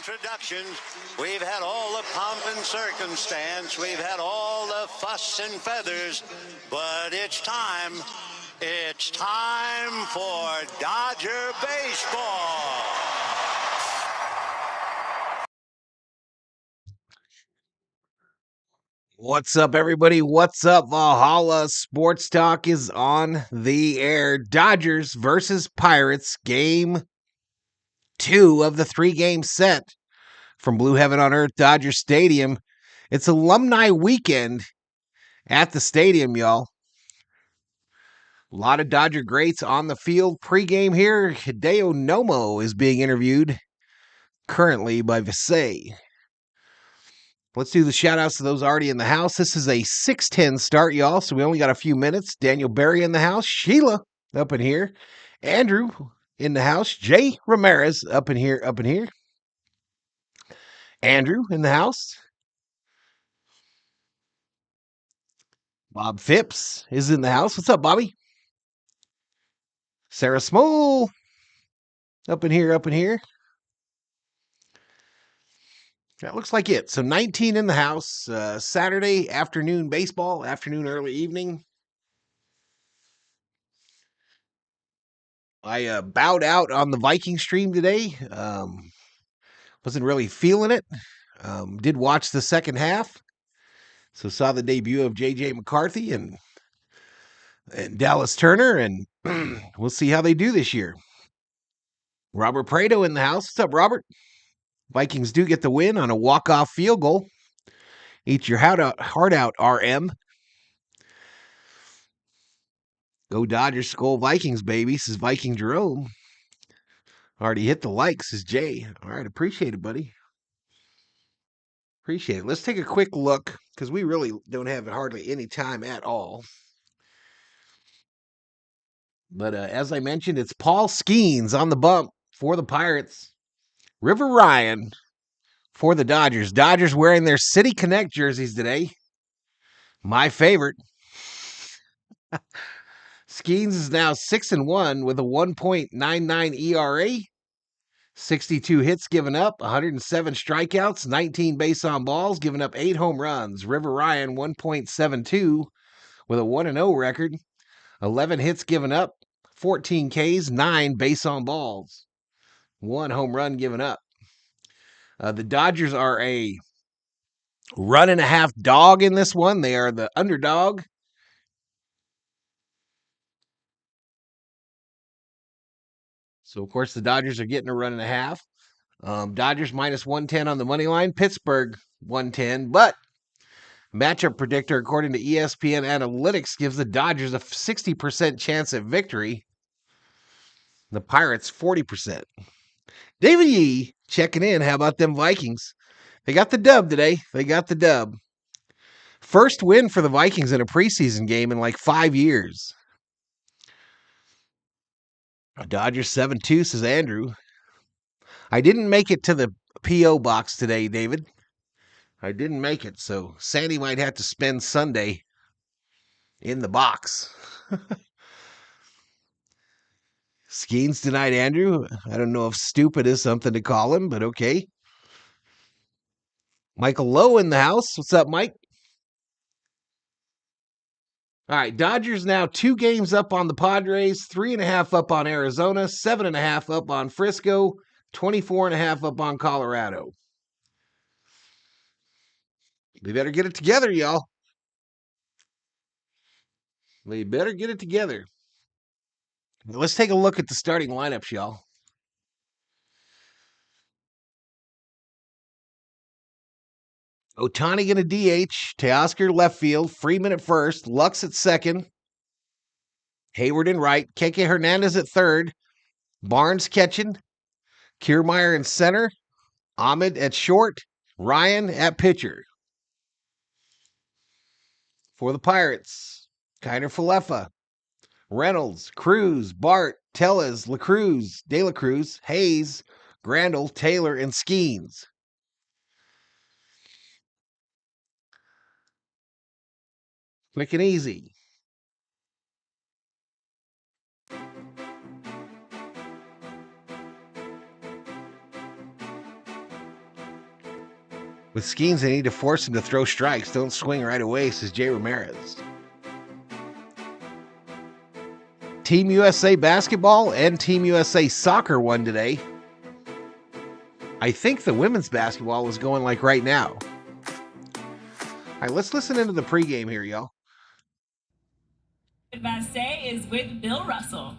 introductions. We've had all the pomp and circumstance. We've had all the fuss and feathers. But it's time. It's time for Dodger baseball. What's up, everybody? What's up, Valhalla? Sports Talk is on the air. Dodgers versus Pirates, game 2 of the 3-game set from Blue Heaven on Earth, Dodger Stadium. It's Alumni weekend at the stadium, y'all. A lot of Dodger greats on the field. Pregame here, Hideo Nomo is being interviewed currently by Visay. Let's do the shout-outs to those already in the house. This is a 6:10 start, y'all, so we only got a few minutes. Daniel Berry in the house. Sheila up in here. Andrew in the house. Jay Ramirez up in here. Andrew in the house. Bob Phipps is in the house. What's up, Bobby? Sarah Smole up in here. That looks like it. So 19 in the house. Saturday afternoon baseball, afternoon, early evening. I bowed out on the Viking stream today. Wasn't really feeling it. Did watch the second half. So saw the debut of J.J. McCarthy and Dallas Turner, and we'll see how they do this year. Robert Prado in the house. What's up, Robert? Vikings do get the win on a walk-off field goal. Eat your heart out, RM. Go Dodgers, Skull Vikings, baby, says Viking Jerome. Already hit the like, says Jay. All right, appreciate it, buddy. Appreciate it. Let's take a quick look, because we really don't have hardly any time at all. But as I mentioned, it's Paul Skeens on the bump for the Pirates. River Ryan for the Dodgers. Dodgers wearing their City Connect jerseys today. My favorite. Skeens is now 6-1 with a 1.99 ERA. 62 hits given up, 107 strikeouts, 19 base on balls, giving up 8 home runs. River Ryan 1.72 with a 1-0 record. 11 hits given up, 14 Ks, 9 base on balls. 1 home run given up. The Dodgers are a 1.5 dog in this one. They are the underdog. So, of course, the Dodgers are getting a 1.5. Dodgers minus 110 on the money line. Pittsburgh 110. But matchup predictor, according to ESPN Analytics, gives the Dodgers a 60% chance at victory. The Pirates 40%. David Yee checking in. How about them Vikings? They got the dub today. First win for the Vikings in a preseason game in like 5 years. Dodgers 7-2, says Andrew. I didn't make it to the P.O. box today, David. I didn't make it, so Sandy might have to spend Sunday in the box. Skeens tonight, Andrew. I don't know if stupid is something to call him, but okay. Michael Lowe in the house. What's up, Mike? All right, Dodgers now 2 games up on the Padres, 3.5 up on Arizona, 7.5 up on Frisco, 24.5 up on Colorado. They better get it together, y'all. They better get it together. Let's take a look at the starting lineups, y'all. Ohtani going to DH, Teoscar left field, Freeman at first, Lux at second, Hayward in right, Keke Hernandez at third, Barnes catching, Kiermaier in center, Ahmed at short, Ryan at pitcher. For the Pirates, Kiner Falefa, Reynolds, Cruz, Bart, Tellez, LaCruz, De La Cruz, Hayes, Grandal, Taylor, and Skeens. Quick and easy. With Skeens, they need to force him to throw strikes. Don't swing right away, says Jay Ramirez. Team USA basketball and Team USA soccer won today. I think the women's basketball is going like right now. All right, let's listen into the pregame here, y'all. Vassay is with Bill Russell.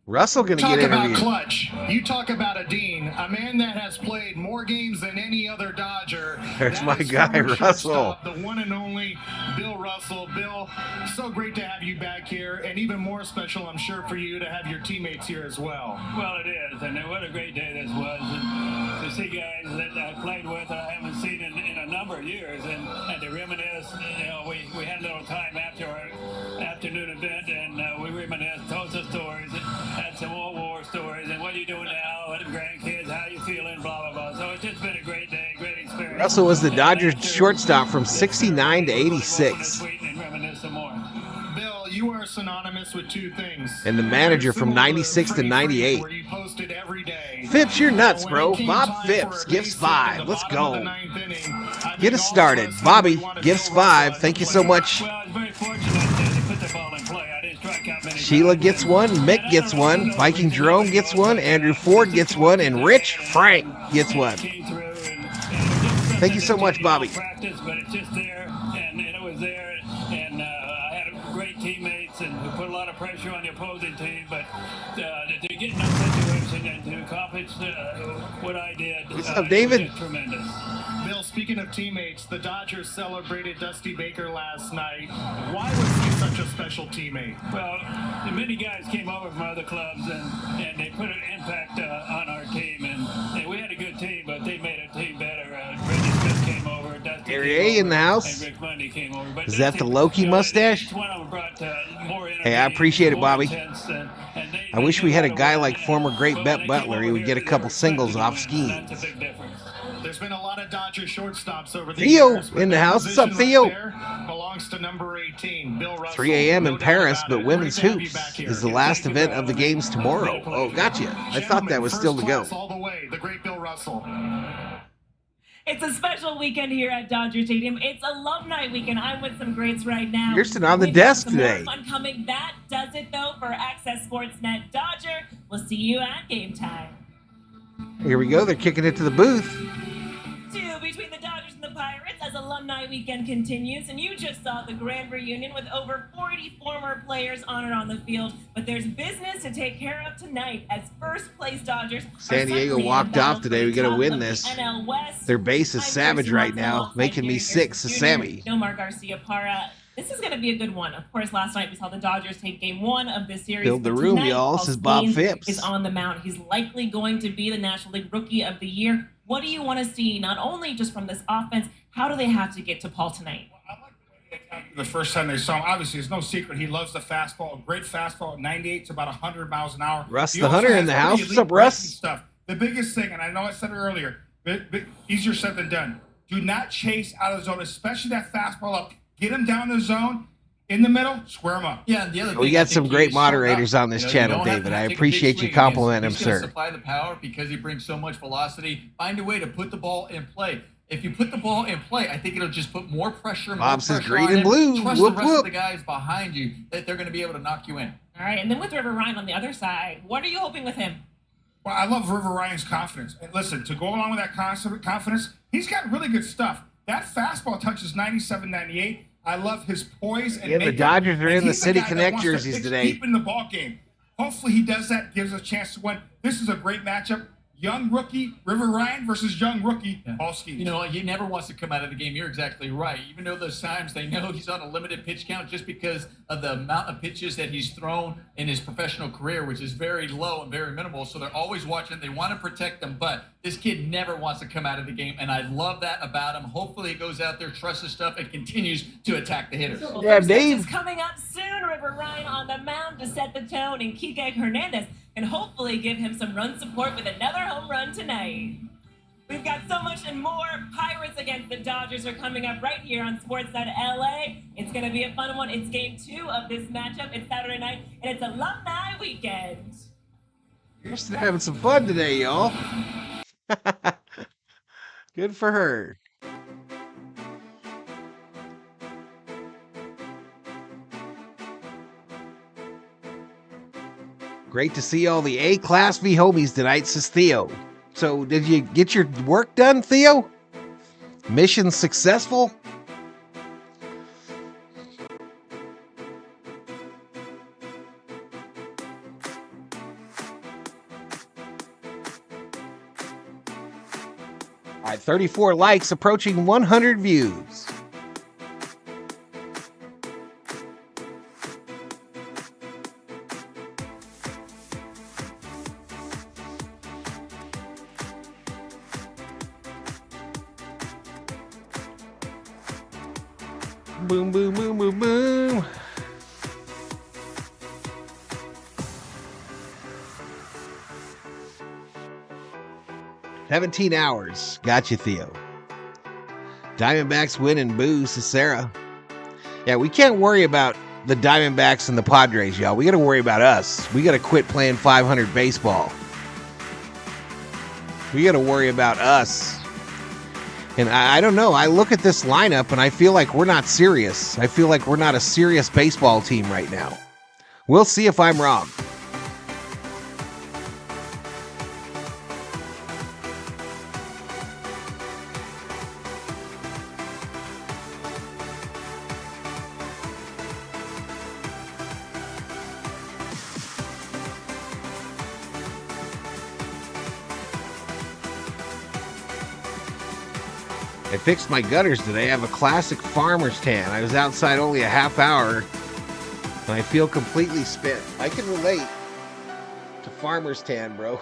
Russell going to get interviewed. Talk about clutch. You talk about a Dean, a man that has played more games than any other Dodger. There's my guy, Russell. The one and only Bill Russell. Bill, so great to have you back here, and even more special, I'm sure, for you to have your teammates here as well. Well, it is, and what a great day this was. And to see guys that I played with I haven't seen in a number of years, and to reminisce. We had a little time after our afternoon event, and we reminisced, told some stories, had some World War stories, and what are you doing now, what are the grandkids, how you feeling, blah, blah, blah. So it's just been a great day, great experience. Russell was the Dodgers shortstop from 69 to 86. Bill, you are synonymous with two things. And the manager from 96 to 98. Where you posted every day. Phipps, you're nuts, bro. Bob Phipps gives 5. Let's go. Get us started. Bobby gives 5. Thank you so much. Well, I was very fortunate that they put the ball in play. I didn't strike out many Sheila times. gets 1. Mick gets 1. Viking Jerome gets 1. Andrew Ford gets 1. And Rich Frank gets 1. Thank you so much, Bobby. Practice, but it's just there, and it was there, and I had great teammates, and who put a lot of pressure on the opposing team. But to get in that situation and to accomplish what I did, What's up, David? was just tremendous. Bill, speaking of teammates, the Dodgers celebrated Dusty Baker last night. Why was he such a special teammate? Well, many guys came over from other clubs, and they put an impact on our team, and we had a good team, but they made our team better. Freddie Smith came over, Dusty Gary came A in over, the house. and Rick Mundy came over. But Is that the Dusty, Loki mustache? each one of them brought more energy, Hey, I appreciate it, more Bobby. intense, and I wish we had a guy like former great but Bet when they Butler. came He over would here, get a they couple were singles expecting off to win, and Skeens. that's a big difference. There's been a lot of Dodger shortstops over the Theo years. but in the that house. What's up, position Theo? right there belongs to number 18, Bill Russell. 3 a.m. in No doubt Paris, about but it. women's Great to have you hoops back here. is the last event of the games tomorrow. Oh, gotcha. I thought that was still to go. First class all the way, the great Bill Russell. It's a special weekend here at Dodger Stadium. It's alumni weekend. I'm with some greats right now. You're sitting on the We've got desk some more today. fun coming. That does it, though, for Access Sportsnet Dodger. We'll see you at game time. Here we go. They're kicking it to the booth. 2 between the Dodgers and the Pirates as alumni weekend continues, and you just saw the grand reunion with over 40 former players honored on the field. But there's business to take care of tonight as first place Dodgers. San Diego walked off today. We got to win this. NL West. Their base is savage right now, making me sick, says Sammy. Nomar Garcia Parra. This is going to be a good one. Of course, last night we saw the Dodgers take game 1 of this series. Build the But room, tonight, y'all, Paul says Bob Skeens Phipps. is on the mound. He's likely going to be the National League Rookie of the Year. What do you want to see, not only just from this offense, how do they have to get to Paul tonight? I like the way they attacked him the first time they saw him. Obviously, it's no secret he loves the fastball. A great fastball at 98 to about 100 miles an hour. Russ He the also Hunter has in the really house. elite What's up, Russ? breaking Stuff. The biggest thing, and I know I said it earlier, but easier said than done. Do not chase out of the zone, especially that fastball up. Get him down the zone. In the middle, square him up. Yeah, and the other thing, We I got think some he great is showing moderators up. on this You channel, don't have to David. I take a big appreciate you swing against complimenting him, He's gonna sir. supply the power because he brings so much velocity. Find a way to put the ball in play. If you put the ball in play, I think it'll just put more pressure. Bob says pressure green on and him. blue. Trust Whoop, the rest whoop. of the guys behind you that they're going to be able to knock you in. All right, and then with River Ryan on the other side, what are you hoping with him? Well, I love River Ryan's confidence. And listen, to go along with that confidence, he's got really good stuff. That fastball touches 97, 98. I love his poise. And Yeah, the makeup. Dodgers are And in the he's City guy that Connect wants to jerseys pitch today. Deep in the ball game. Hopefully he does that, gives us a chance to win. This is a great matchup. Young rookie, River Ryan versus young rookie, Paul Skeens. You know, he never wants to come out of the game. You're exactly right. Even though those times they know he's on a limited pitch count just because of the amount of pitches that he's thrown in his professional career, which is very low and very minimal. So they're always watching. They want to protect him, but this kid never wants to come out of the game, and I love that about him. Hopefully he goes out there, trusts his stuff, and continues to attack the hitters. Well, Yeah, first pitch Dave. is coming up soon. River Ryan on the mound to set the tone, and Kike Hernandez can hopefully give him some run support with another home run tonight. We've got so much and more. Pirates against the Dodgers are coming up right here on Sportsnet LA. It's going to be a fun one. It's game 2 of this matchup. It's Saturday night, and it's alumni weekend. You're still having some fun today, y'all. Good for her. Great to see all the A-Class V homies tonight, says Theo. So, did you get your work done, Theo? Mission successful? All right, 34 likes, approaching 100 views. Boom, boom, boom, boom, boom. "17 hours. Got you, Theo. Diamondbacks win and boo, says Sarah. Yeah, we can't worry about the Diamondbacks and the Padres, y'all. We got to worry about us. We got to quit playing 500 baseball. We got to worry about us. And I don't know. I look at this lineup and I feel like we're not serious. I feel like we're not a serious baseball team right now. We'll see if I'm wrong. I fixed my gutters today. I have a classic farmer's tan. I was outside only a half hour, and I feel completely spent. I can relate to farmer's tan, bro.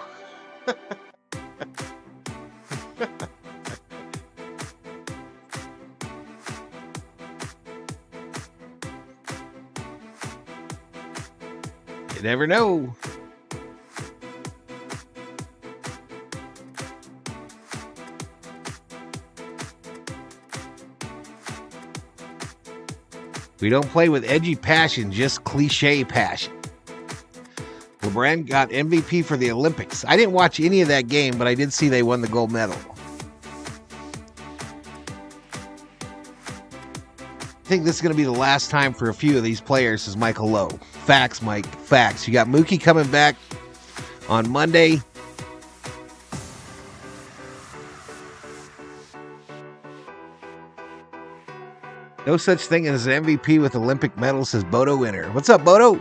You never know. We don't play with edgy passion, just cliche passion. LeBron got MVP for the Olympics. I didn't watch any of that game, but I did see they won the gold medal. I think this is going to be the last time for a few of these players, says Michael Lowe. Facts, Mike. Facts. You got Mookie coming back on Monday. No such thing as an MVP with Olympic medal, says Bodo Winner. What's up, Bodo?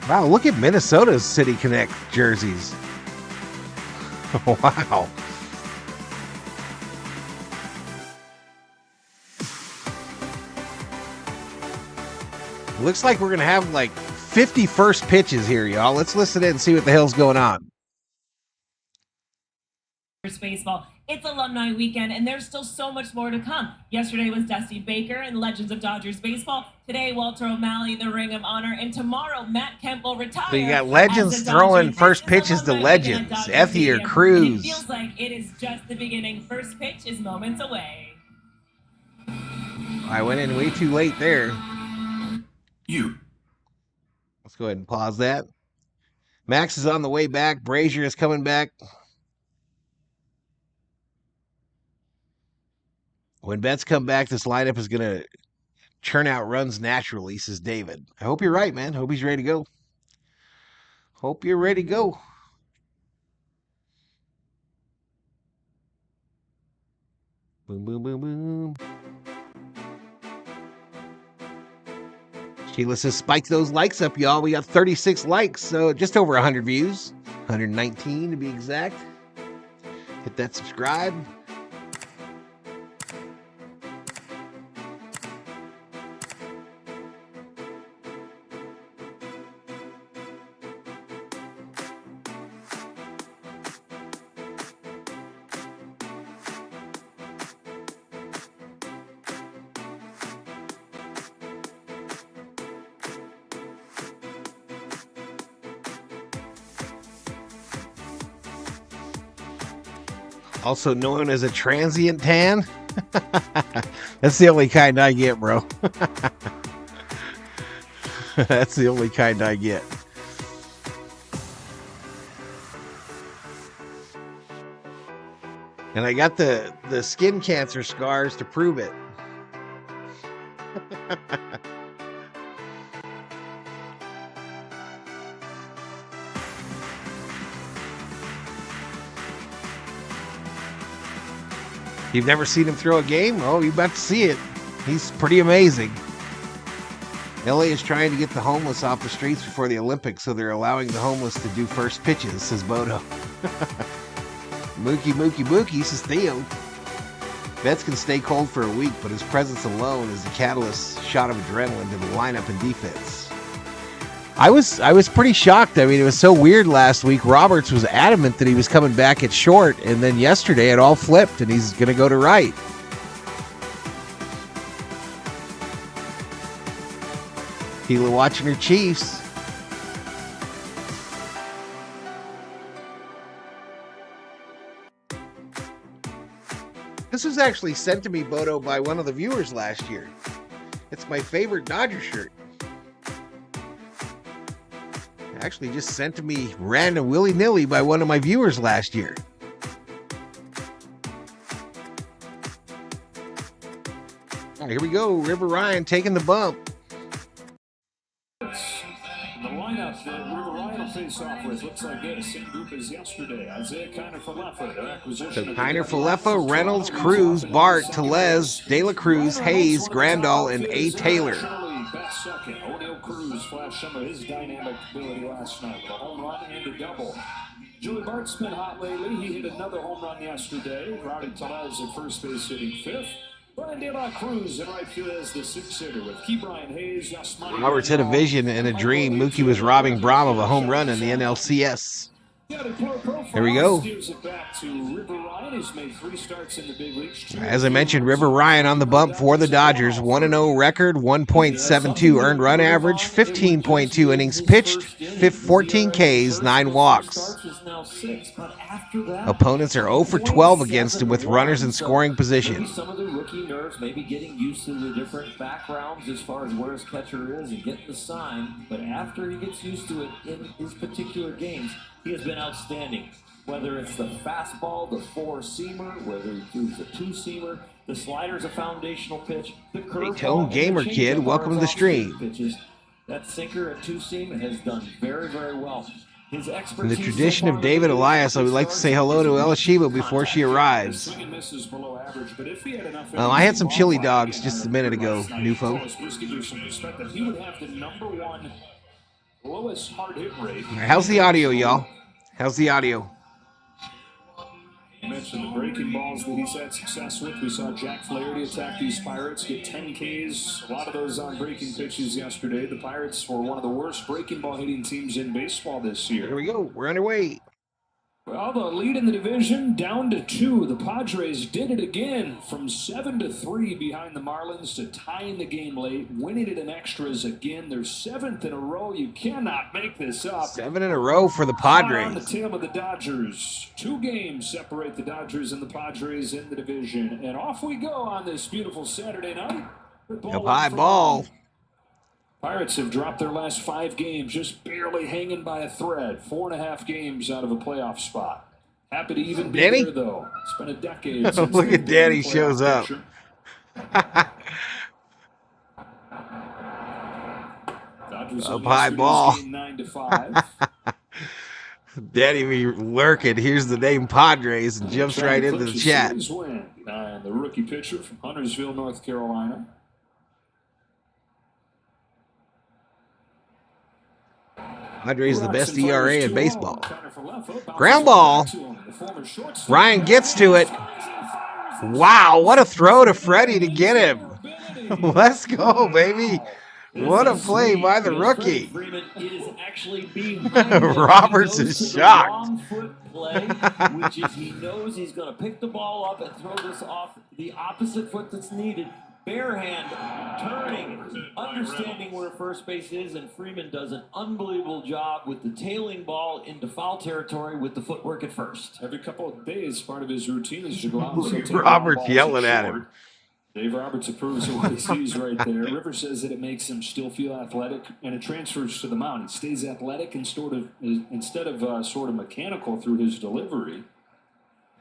Wow, look at Minnesota's City Connect jerseys. Wow. Looks like we're going to have like 50 first pitches here, y'all. Let's listen in and see what the hell's going on. Baseball. It's Alumni weekend, and there's still so much more to come. Yesterday was Dusty Baker and Legends of Dodgers baseball. Today, Walter O'Malley, the Ring of Honor, and tomorrow, Matt Kemp will retire. So you got legends throwing first pitches to legends. Effie or Cruz. It feels like it is just the beginning. First pitch is moments away. I went in way too late there. You. Let's go ahead and pause that. Max is on the way back. Brazier is coming back. When bets come back, this lineup is going to churn out runs naturally, says David. I hope you're right, man. Hope he's ready to go. Hope you're ready to go. Boom, boom, boom, boom. Sheila says, spike those likes up, y'all. We got 36 likes, so just over 100 views. 119 to be exact. Hit that subscribe. Also known as a transient tan. That's the only kind I get, bro. That's the only kind I get. And I got the skin cancer scars to prove it. You've never seen him throw a game? Oh, you're about to see it. He's pretty amazing. LA is trying to get the homeless off the streets before the Olympics, so they're allowing the homeless to do first pitches, says Bodo. Mookie, says Theo. Vets can stay cold for a week, but his presence alone is a catalyst shot of adrenaline to the lineup and defense. I was pretty shocked. I mean, it was so weird last week. Roberts was adamant that he was coming back at short, and then yesterday it all flipped, and he's going to go to right. Hila watching her Chiefs. This was actually sent to me, Bodo, by one of the viewers last year. It's my favorite Dodger shirt. Actually just sent to me random willy-nilly by one of my viewers last year. All right, here we go. River Ryan taking the bump. The lineup that River Ryan will face off with looks like this. Same group as yesterday. Isaiah Kiner-Falefa, their acquisition. So Kiner-Falefa, Reynolds, Cruz, Bart, Telez, De La Cruz, Hayes, Grandal, and A. Taylor. Best second. O'Neal Cruz flashed some of his dynamic ability last night with a home run and a double. Joey Bart's been hot lately. He hit another home run yesterday. Rowdy Telez at first base hitting fifth. Brian De La Cruz in right field as the sixth hitter with Ke'Bryan Hayes. Roberts had a vision and a dream. Mookie was robbing Brahm of a home run in the NLCS. There we go. As I mentioned, River Ryan on the bump for the Dodgers. 1-0 record, 1.72 earned run average, 15.2 innings pitched, 14 Ks, 9 walks. Opponents are 0 for 12 against him with runners in scoring position. Some of the rookie nerves maybe getting used to the different backgrounds as far as where his catcher is and getting the sign. But after he gets used to it in his particular games, he has been outstanding. Whether it's the fastball, the four-seamer, whether he throws the two-seamer, the slider's a foundational pitch, the curveball. Tone Gamer Kid, welcome to the stream. Pitches. That sinker and two-seam has done very, very well. His in the tradition of David Elias, I would like to say hello to Elishiba before she arrives. I had some chili dogs just a minute ago, Nufo. How's the audio, y'all? How's the audio? You mentioned the breaking balls that he's had success with. We saw Jack Flaherty attack these Pirates, get 10 Ks. A lot of those on breaking pitches yesterday. The Pirates were one of the worst breaking ball hitting teams in baseball this year. Here we go. We're underway. Well, the lead in the division down to 2. The Padres did it again from 7-3 behind the Marlins to tying the game late, winning it in extras again. They're 7th in a row. You cannot make this up. 7 in a row for the Padres. On the tail of the Dodgers. 2 games separate the Dodgers and the Padres in the division. And off we go on this beautiful Saturday night. Up high ball. Pirates have dropped their last 5 games, just barely hanging by a thread. 4.5 games out of a playoff spot. Happy to even be Danny? there, though. It's been a decade since look at Danny shows up. Up high ball. 9-5. Danny be lurking. Here's the name Padres and jumps right into the chat. And the rookie pitcher from Huntersville, North Carolina. Padres the best ERA in baseball. Ground ball. Ryan gets to it. Wow, what a throw to Freddy to get him. Let's go, baby. What a play by the rookie. Freeman is actually behind Roberts is shocked. Long foot play, which is he knows he's going to pick the ball up and throw this off the opposite foot that's needed. Bare hand, turning, understanding where first base is, and Freeman does an unbelievable job with the tailing ball into foul territory with the footwork at first. Every couple of days, part of his routine is to go out and take Robert's yelling at him. Dave Roberts approves of what he sees right there. Rivers says that it makes him still feel athletic, and it transfers to the mound. He stays athletic and instead of sort of mechanical through his delivery.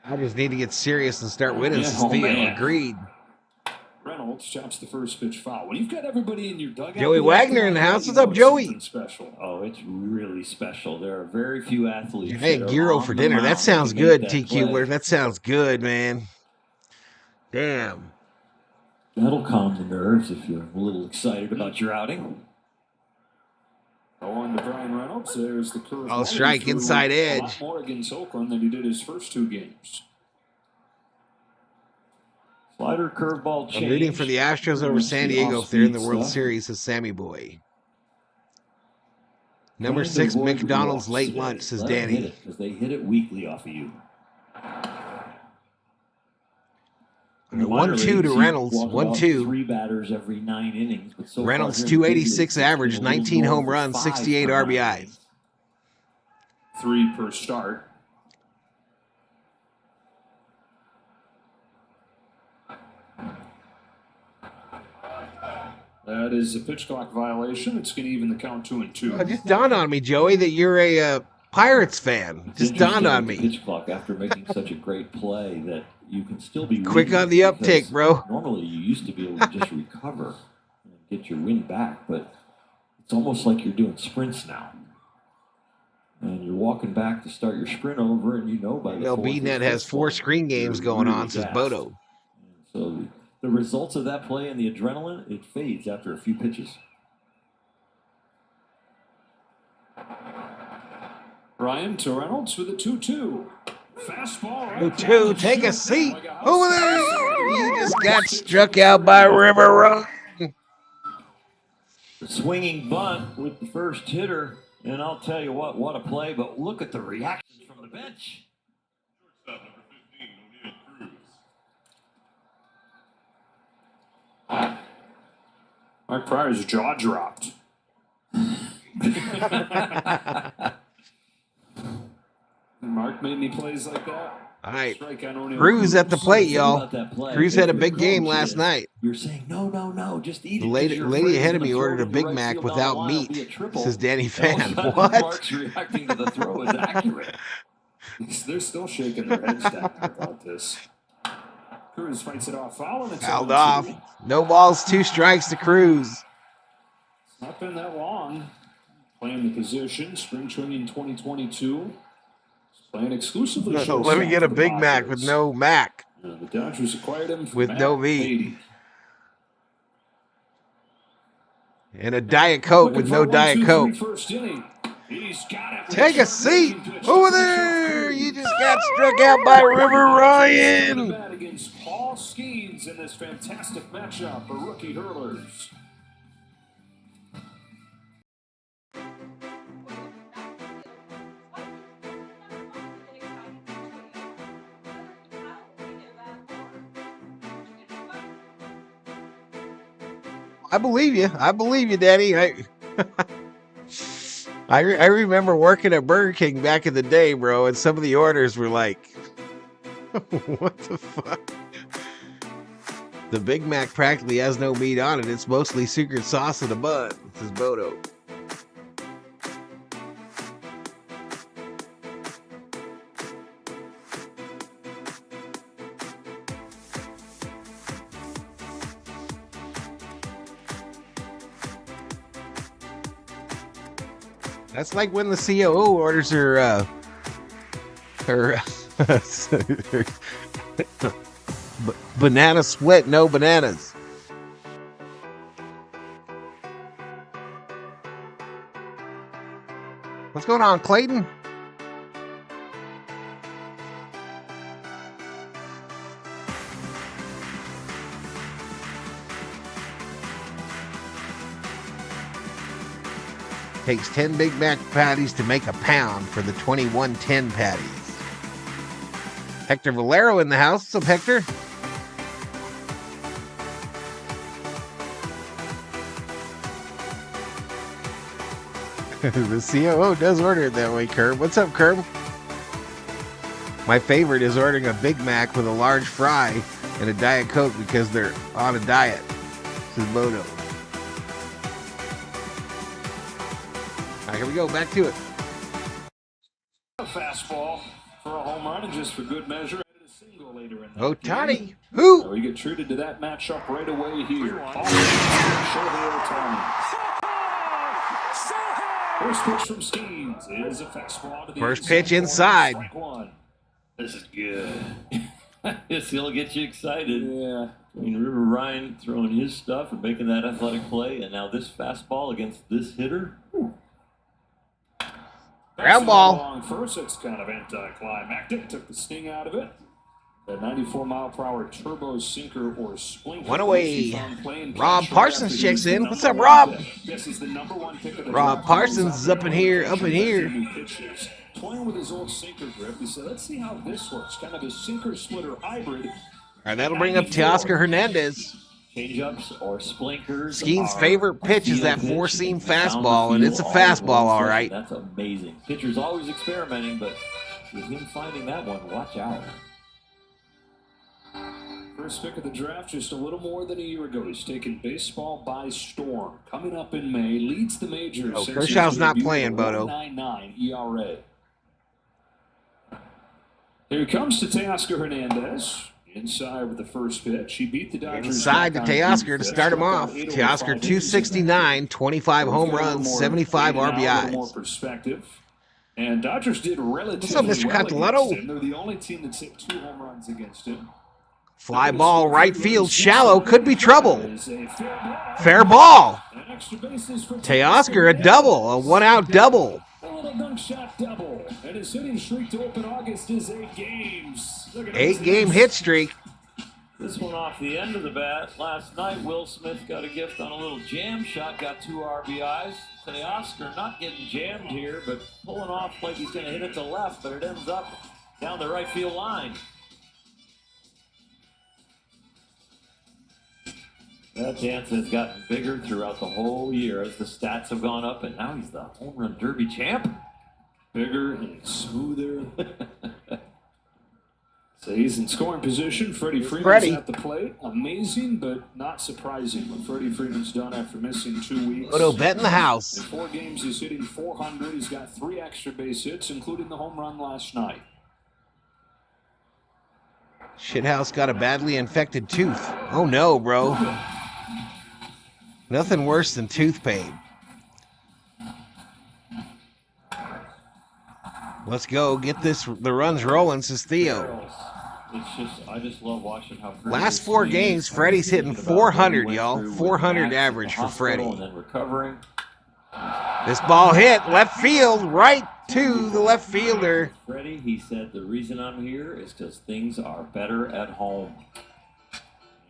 I just need to get serious and start winning, says Oh, Theo. man. Agreed. Reynolds chops the first pitch foul. When you've got everybody in your dugout, Joey you Wagner in the house. What's up, Joey? something special. Oh, it's really special. There are very few athletes. Hey, that are gyro on for the dinner. mound That sounds can make good, that TQ. play. That sounds good, man. Damn. That'll calm the nerves if you're a little excited about your outing. On to Brian Reynolds. There's the curve. I'll strike inside edge. A lot more against Oakland than he did his first 2 games. Slider curveball change. I'm rooting for the Astros over San Diego if they're in the World Series, says Sammy Boy. Number 6, McDonald's late lunch, says Danny. Because they hit it weekly off of you. 1-2 to Reynolds. 1-2. 3 batters every 9 innings. But so Reynolds 286 average, 19 home runs, 68 RBIs. 3 per start. That is a pitch clock violation. It's going to even the count 2-2. It just dawned on me, Joey, that you're a Pirates fan. Just dawned on me. Pitch clock after making such a great play that you can still be quick on the uptake, bro. Normally, you used to be able to just recover and get your wind back, but it's almost like you're doing sprints now. And you're walking back to start your sprint over, and you know by the MLB.net has 4 screen games going on, says Bodo. So the results of that play and the adrenaline, it fades after a few pitches. Ryan to Reynolds with a 2-2. Fastball. 2-2. Take a seat. Over there. You just got struck out by River Run. Swinging bunt with the first hitter. And I'll tell you what a play. But look at the reactions from the bench. Mark Pryor's jaw dropped. Mark made any plays like that? All right. Cruz at the plate, y'all. Cruz had a big game last night. You're saying, no, just eat it. The lady ahead of me ordered a Big Mac without meat, says Danny Fan. What? Mark's reacting to the throw is accurate. They're still shaking their heads down about this. Cruz fights it off foul, and it's fouled off. No balls, 2 strikes to Cruz. It's not been that long. Playing the position, spring training 2022. Playing exclusively. Let me get a Big Mac with no Mac. The Dodgers acquired him with no meat. And a Diet Coke with no Diet Coke. Take a seat. Over there. You just got struck out by River Ryan. Against Paul Skeens in this fantastic matchup for rookie hurlers. I believe you, Daddy. I remember working at Burger King back in the day, bro, and some of the orders were like, what the fuck? The Big Mac practically has no meat on it. It's mostly secret sauce in a bun, says Bodo. That's like when the COO orders her banana split, no bananas. What's going on, Clayton? Takes 10 Big Mac patties to make a pound for the 2110 patties. Hector Valero in the house. What's up, Hector? The COO does order it that way, Curb. What's up, Curb? My favorite is ordering a Big Mac with a large fry and a Diet Coke because they're on a diet. This is Bodo. All right, here we go. Back to it. A fastball for a home run, and just for good measure. Ohtani. Who? So we get treated to that matchup right away here. Shohei Ohtani. First pitch from Skeens is a fastball to the First pitch inside. This is good. This will get you excited. Yeah. I mean, River Ryan throwing his stuff and making that athletic play, and now this fastball against this hitter. Ground ball. Along first, it's kind of anticlimactic. Took the sting out of it. The 94-mile-per-hour turbo sinker or splinter. One away. Rob Parsons checks in. What's up, Rob? This is the #1 pick of the Rob Parsons is up in here, Toying with his old sinker grip. He said, let's see how this works. Kind of a sinker splitter hybrid. All right, that'll bring up Teoscar Hernandez. Changeups or splinkers. Skeen's favorite pitch is that four-seam fastball, and it's a fastball, all right. That's amazing. Pitcher's always experimenting, but with him finding that one, watch out. First pick of the draft just a little more than a year ago. He's taken baseball by storm. Coming up in May, leads the majors. Oh, Kershaw's not playing, Bodo. 1.99 ERA. Here comes to Teoscar Hernandez. Inside with the first pitch. He beat the Dodgers. Inside to Teoscar to start him off. Teoscar 269, 25 home runs, 75 RBIs. More perspective. And Dodgers did relatively What's up, Mr. Catalano? They're the only team that's hit 2 home runs against him. Fly ball, right field, shallow, could be trouble. Fair ball. Teoscar a double, a one-out double. A little dunk shot double. And his hitting streak to open August is 8 games. 8-game hit streak. This one off the end of the bat. Last night, Will Smith got a gift on a little jam shot, got 2 RBIs. Teoscar not getting jammed here, but pulling off like he's going to hit it to left, but it ends up down the right field line. That dance has gotten bigger throughout the whole year as the stats have gone up, and now he's the home run derby champ. Bigger and smoother. So he's in scoring position. Freddie Freeman's at the plate. Amazing, but not surprising what Freddie Freeman's done after missing 2 weeks. Odo bet in the house. In 4 games, he's hitting .400. He's got 3 extra base hits, including the home run last night. Shithouse got a badly infected tooth. Oh no, bro. Nothing worse than tooth pain. Let's go get the runs rolling, says Theo. I just love watching how last 4 games, Freddie's hitting 400, y'all. 400 average for Freddie. And then recovering. This ball hit left field, right to the left fielder. Freddie, he said, the reason I'm here is because things are better at home.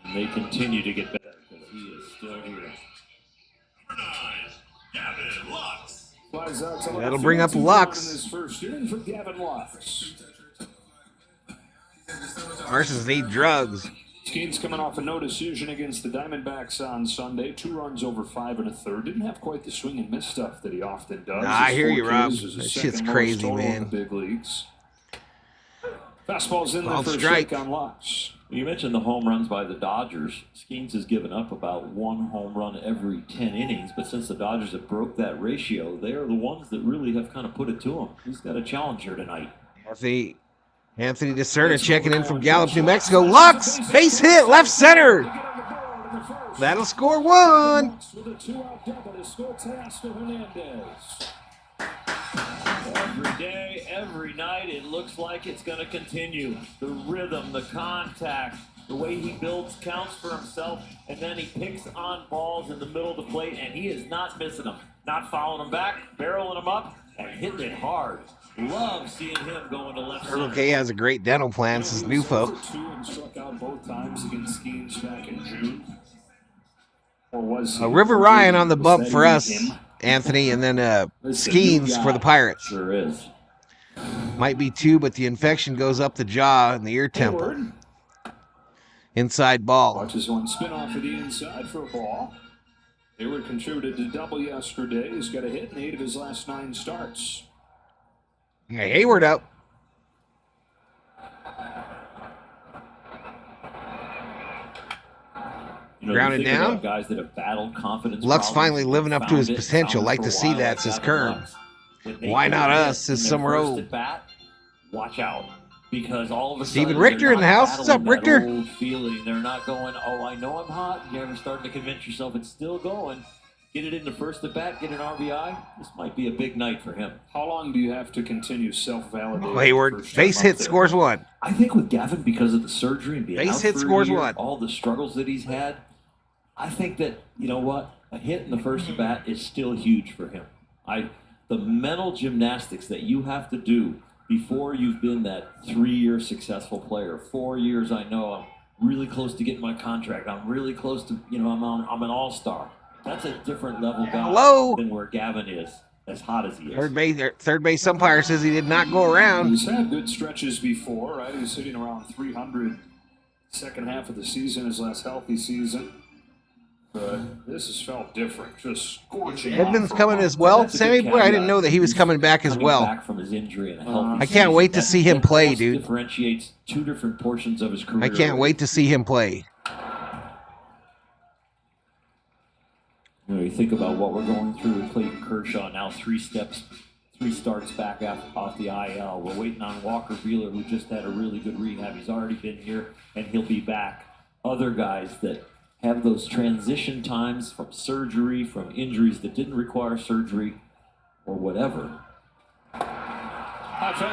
And they continue to get better because he is still here. That'll bring up Lux. Parsons need drugs. Skeens coming off a no decision against the Diamondbacks on Sunday. 2 runs over 5 1/3. Didn't have quite the swing and miss stuff that he often does. I hear you, Rob. That shit's crazy, man. In the big leagues. Fastball's in there for a strike on Lux. You mentioned the home runs by the Dodgers. Skeens has given up about 1 home run every 10 innings, but since the Dodgers have broke that ratio, they are the ones that really have kind of put it to him. He's got a challenger tonight. Anthony DeSerta checking in from Gallup, New Mexico. Lux, base hit, left center. That'll score 1. Every day, every night, it looks like it's going to continue. The rhythm, the contact, the way he builds counts for himself, and then he picks on balls in the middle of the plate, and he is not missing them. Not fouling them back, barreling them up, and hitting it hard. Love seeing him going to left center. K has a great dental plan, says Newfo. And struck out both times against Skeens back in June. Or was River Ryan on the bump for us, Anthony, and then Skeens for the Pirates. Sure is. Might be 2, but the infection goes up the jaw and the ear temple. Inside ball. Watches one spin off of the inside for a ball. Hayward contributed to double yesterday. He's got a hit in 8 of his last 9 starts. Yeah, Hayward up. Grounded down. Guys that have battled confidence. Lux finally living up to his potential. Like to see that, says Kern. Why not us, says Summer O. Watch out. Because all of a Steven sudden, Richter they're in the not house. What's up, battling that Richter? old feeling. They're not going, oh, I know I'm hot. You're ever starting to convince yourself it's still going. Get it into first at bat, get an RBI. This might be a big night for him. How long do you have to continue self-validating? Hayward, base hit, scores one. I think with Gavin, because of the surgery and being Base out hit, for a scores year, one. all the struggles that he's had, I think that, you know what, a hit in the first at bat is still huge for him. The mental gymnastics that you have to do before you've been that 3-year successful player. 4 years, I know I'm really close to getting my contract. I'm really close to, I'm an all-star. That's a different level guy than where Gavin is, as hot as he is. Third base umpire says he did not go around. He's had good stretches before, right? He's sitting around 300 second half of the season, his last healthy season. But this has felt different, just scorching. Edmonds coming as well. Sammy, boy, I didn't know that he was coming back as well. Back from his injury and a healthy I can't wait to see him play, dude. Differentiates two different portions of his career. I can't wait to see him play. You think about what we're going through with Clayton Kershaw now, 3 starts back off the IL. We're waiting on Walker Buehler, who just had a really good rehab. He's already been here, and he'll be back. Other guys that have those transition times from surgery, from injuries that didn't require surgery, or whatever.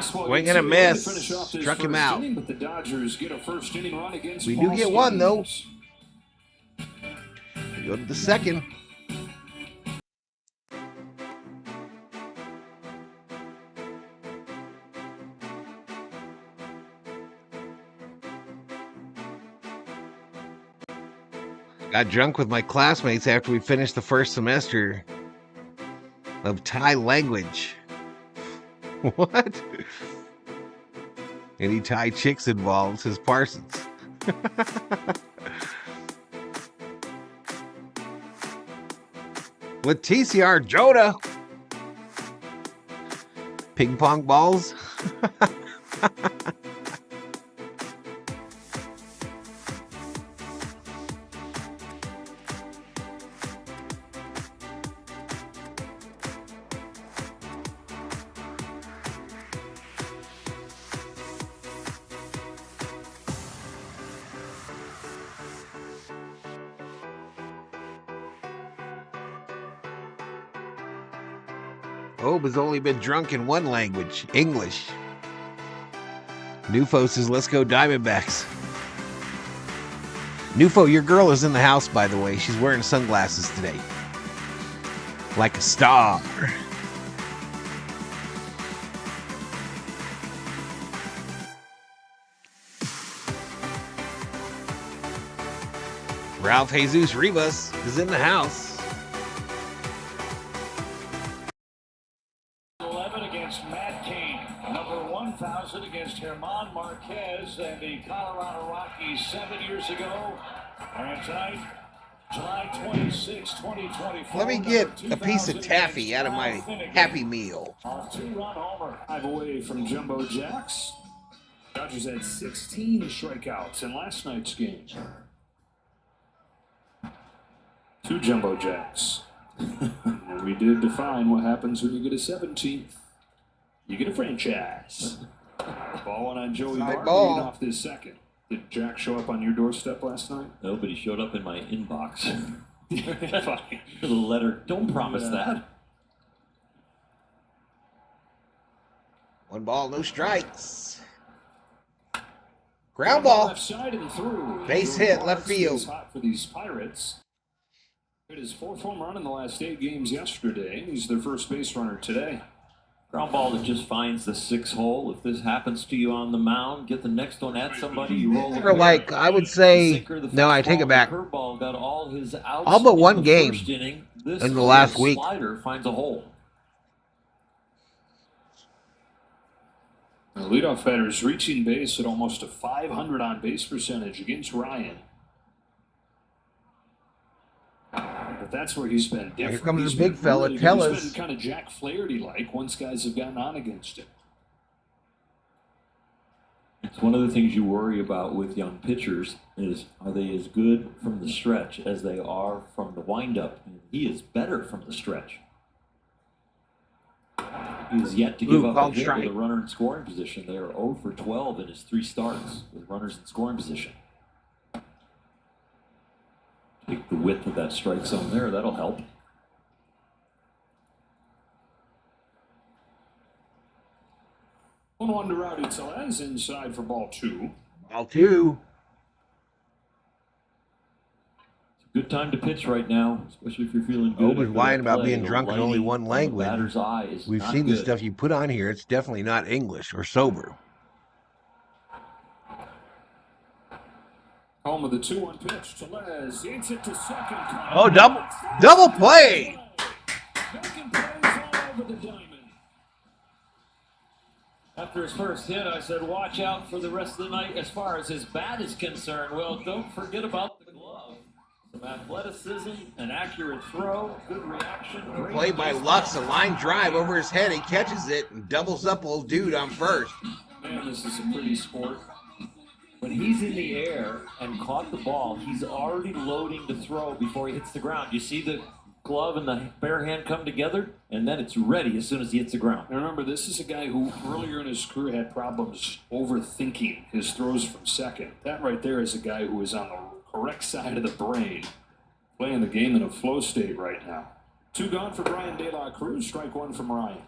Swing and a miss. Struck him out. But the Dodgers get a first inning run against We do get one, though. We go to the second. Got drunk with my classmates after we finished the first semester of Thai language. What? Any Thai chicks involved, says Parsons. With TCR Joda. Ping pong balls. Obe has only been drunk in one language, English. Nufo says, let's go Diamondbacks. Nufo, your girl is in the house, by the way. She's wearing sunglasses today. Like a star. Ralph Jesus Rivas is in the house. Against German Marquez and the Colorado Rockies 7 years ago. And tonight, July 26, 2024. Let me get a piece of taffy out of my Happy Meal. A 2-run homer. 5 away from Jumbo Jacks. Dodgers had 16 strikeouts in last night's game. 2 Jumbo Jacks. And we did define what happens when you get a 17th. You get a franchise. Ball on Joey Bart leading off this second. Did Jack show up on your doorstep last night? No, but he showed up in my inbox. The letter, don't promise that. 1 ball, no strikes. Ground ball. Left side and through. Base hit, left field. Hot for these Pirates. Hit his 4th home run in the last 8 games yesterday. He's their first base runner today. Ground ball that just finds the 6th hole. If this happens to you on the mound, get the next one at somebody. You roll Or like, I would say, no, I take it back. Curveball got all his outs all but one game inning. in the last week. Slider finds a hole. The leadoff batter is reaching base at almost a .500 on base percentage against Ryan. But that's where he's been different. Here comes he's the big fella, He's Tellis. been kind of Jack Flaherty-like once guys have gotten on against him. It's one of the things you worry about with young pitchers is, are they as good from the stretch as they are from the windup? And he is better from the stretch. He's yet to give up a called hit strike. with a runner in scoring position. They are 0 for 12 in his 3 starts with runners in scoring position. Take the width of that strike zone there. That'll help. On to Rowdy Tellez inside for ball 2. Ball 2. Good time to pitch right now, especially if you're feeling good. Nobody's lying about being drunk in only one language. We've seen the stuff you put on here. It's definitely not English or sober. Home of the 2-1 pitch. Tellez hits it to second. Oh, double play. Making plays all over the diamond. After his first hit, I said, watch out for the rest of the night as far as his bat is concerned. Well, don't forget about the glove. Some athleticism, an accurate throw, good reaction. Play by Lux, a line drive over his head. He catches it and doubles up old dude on first. Man, this is a pretty sport. When he's in the air and caught the ball, he's already loading to throw before he hits the ground. You see the glove and the bare hand come together, and then it's ready as soon as he hits the ground. Now remember, this is a guy who earlier in his career had problems overthinking his throws from second. That right there is a guy who is on the correct side of the brain, playing the game in a flow state right now. 2 gone for Brian De La Cruz, strike 1 from Ryan.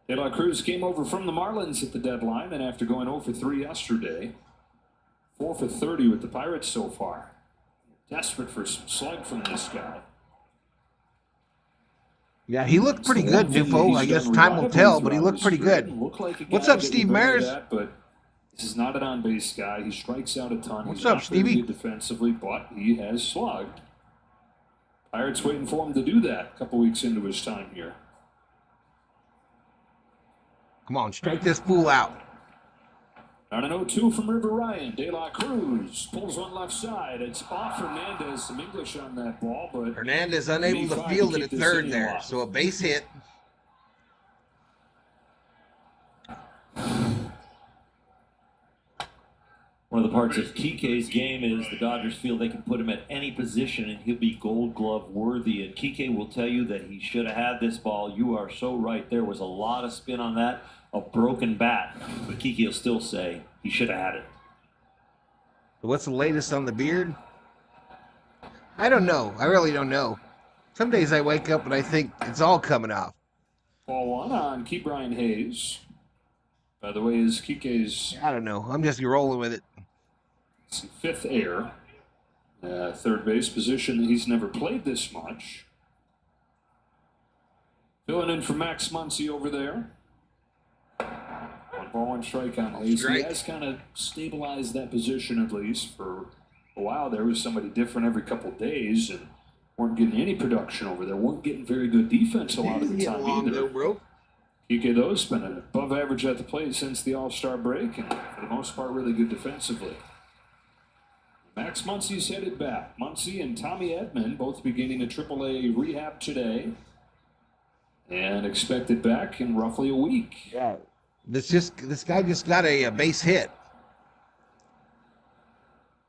De La Cruz came over from the Marlins at the deadline, and after going 0 for 3 yesterday, 4 for 30 with the Pirates so far. Desperate for some slug from this guy. Yeah, he looked pretty good, Newfo. I guess time will tell, but he looked pretty good. What's up, Steve Maris? But this is not an on-base guy. He strikes out a ton. What's up, Stevie? Defensively, but he has slugged. Pirates waiting for him to do that a couple weeks into his time here. Come on, strike this fool out. On an 0-2 from River Ryan, De La Cruz pulls one left side. It's off Hernandez, some English on that ball, but Hernandez unable to field it at third there, so a base hit. One of the parts of Kike's game is the Dodgers feel they can put him at any position and he'll be Gold Glove worthy. And Kike will tell you that he should have had this ball. You are so right. There was a lot of spin on that, a broken bat. But Kike will still say he should have had it. What's the latest on the beard? I don't know. I really don't know. Some days I wake up and I think it's all coming off. Ball 1 on Key Brian Hayes. By the way, is Kike's... I don't know. I'm just rolling with it. It's 5th air. Third base position that he's never played this much. Filling in for Max Muncy over there. 1 ball, 1 strike on Hayes. He has kind of stabilized that position at least. For a while there was somebody different every couple days and weren't getting any production over there. Weren't getting very good defense a lot of the time either. Kike, though, has been above average at the plate since the All-Star break and for the most part really good defensively. Max Muncy's headed back. Muncy and Tommy Edman both beginning a AAA rehab today and expected back in roughly a week. Yeah. This guy just got a base hit.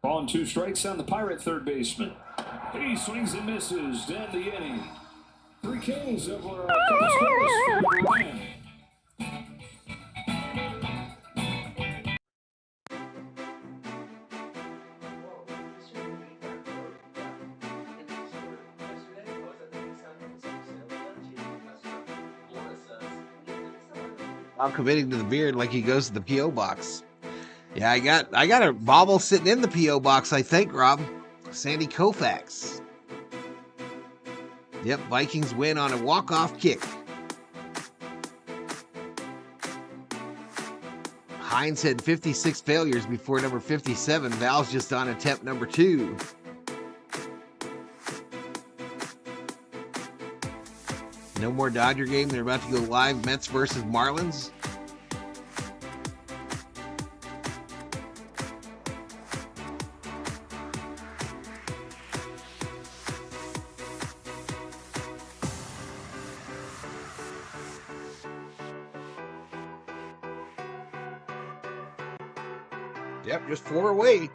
Ball and 2 strikes on the Pirate third baseman. He swings and misses down the inning. 3 Ks over a couple scores for Ryan. I'm committing to the beard like he goes to the P.O. box. Yeah, I got a bobble sitting in the P.O. box, I think, Rob. Sandy Koufax. Yep, Vikings win on a walk-off kick. Hines had 56 failures before number 57. Val's just on attempt number 2. No more Dodger game. They're about to go live. Mets versus Marlins. Yep, just 4 away.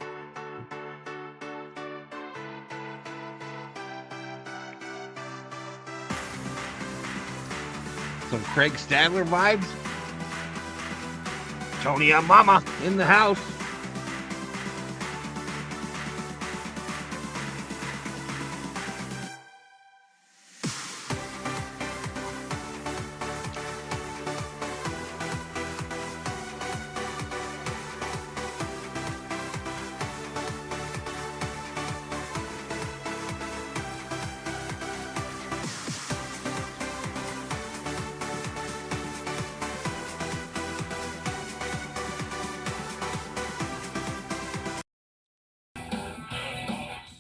Craig Stadler vibes. Tony Yamamoto in the house.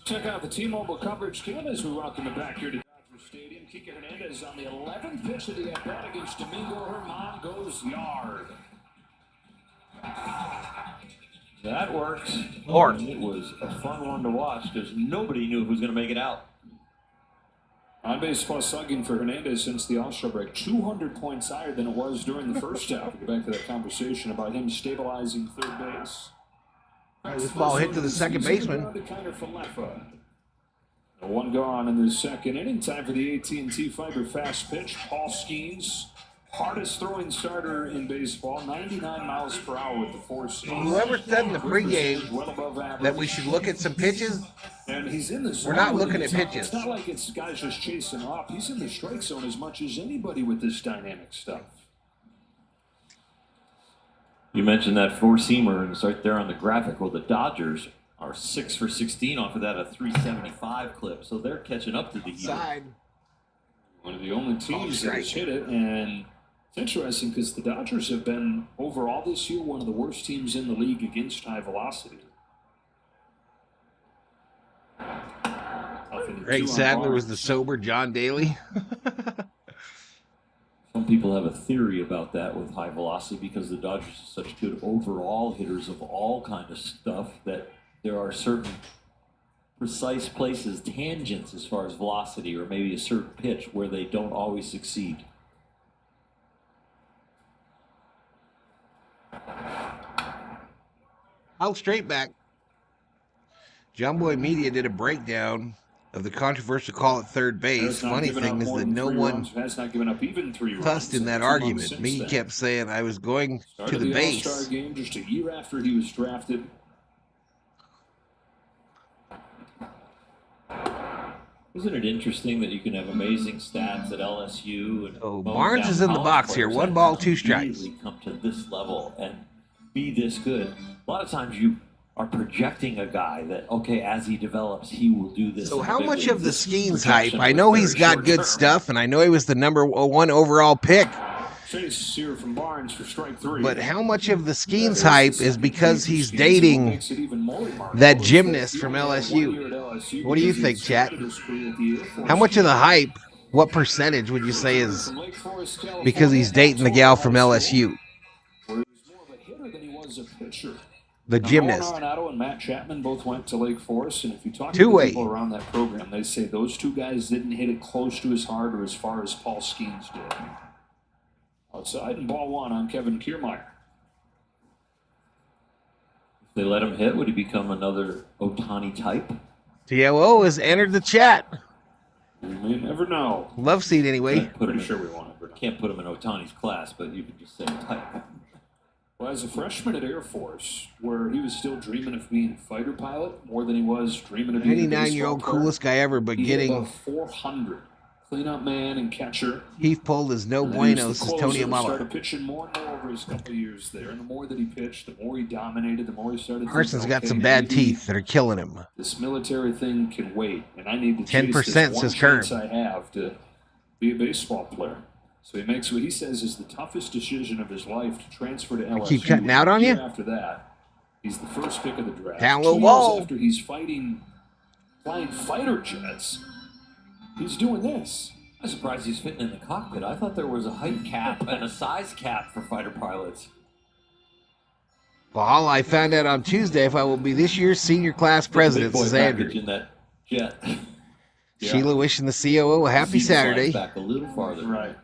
Check out the T-Mobile coverage team as we welcome him back here to Dodger Stadium. Kike Hernandez on the 11th pitch of the at-bat against Domingo Germán goes yard. That works. Or it was a fun one to watch because nobody knew who was going to make it out. On base plus slugging for Hernandez since the All-Star break, 200 points higher than it was during the first half. We'll get back to that conversation about him stabilizing third base. this ball hit to the second baseman. One gone in the second inning. Time for the AT&T Fiber fast pitch. Paul Skeens, hardest throwing starter in baseball, 99 miles per hour with the four-seam. Whoever said in the pregame that we should look at some pitches, and he's in the zone. We're not looking at pitches. It's not like it's guys just chasing off. He's in the strike zone as much as anybody with this dynamic stuff. You mentioned that four-seamer, and it's right there on the graphic. Well, the Dodgers are 6 for 16 off of that, a 375 clip. So they're catching up to the Heat. Side. One of the only teams that has hit it, and it's interesting because the Dodgers have been, overall this year, one of the worst teams in the league against high velocity. Craig Sadler was the sober John Daly. Some people have a theory about that with high velocity because the Dodgers are such good overall hitters of all kind of stuff that there are certain precise places, tangents as far as velocity or maybe a certain pitch where they don't always succeed. I'll straight back. John Boy Media did a breakdown of the controversial call at third base. Funny thing is that no one fussed in that argument. Mickey kept saying I was going to the base. All-Star game just a year after he was drafted. Isn't it interesting that you can have amazing stats at LSU? And oh, Barnes is in the box here. 1 ball, 2 strikes. Come to this level and be this good. A lot of times you are projecting a guy that, okay, as he develops, he will do this. So how much of the Skeens hype? I know he's got good stuff, and I know he was the #1 overall pick. Chase here from Barnes for strike 3. But how much of the Skeens hype is because he's dating that gymnast from LSU? What do you think, chat? How much of the hype, what percentage would you say is because he's dating the gal from LSU? The gymnast. Arenado and Matt Chapman both went to Lake Forest, and if you talk to people around that program, they say those two guys didn't hit it close to as hard or as far as Paul Skeens did. Outside and ball 1 on Kevin Kiermaier. If they let him hit, would he become another Ohtani type? TLO has entered the chat. We may never know. Love seat anyway. Pretty sure we won't ever know. Can't put him in Ohtani's class, but you can just say type. Well, as a freshman at Air Force, where he was still dreaming of being a fighter pilot more than he was dreaming of being a 99-year-old coolest guy ever, but getting above 400. Cleanup man and catcher. Heath pulled his no bueno, says Tony Yamamoto. Started pitching more and more over his couple of years there, and the more that he pitched, the more he dominated, the more he started. Carson's got some bad teeth that are killing him. This military thing can wait, and I need to 10% says Kern. I have to be a baseball player. So he makes what he says is the toughest decision of his life to transfer to LSU. Keep cutting out on you? After that, he's the first pick of the draft. Down low ball. After he's flying fighter jets, he's doing this. I'm surprised he's fitting in the cockpit. I thought there was a height cap and a size cap for fighter pilots. Valhalla, I found out on Tuesday if I will be this year's senior class president, says Andrew. In that jet. Sheila wishing the COO a happy Saturday. Back a little farther. Right.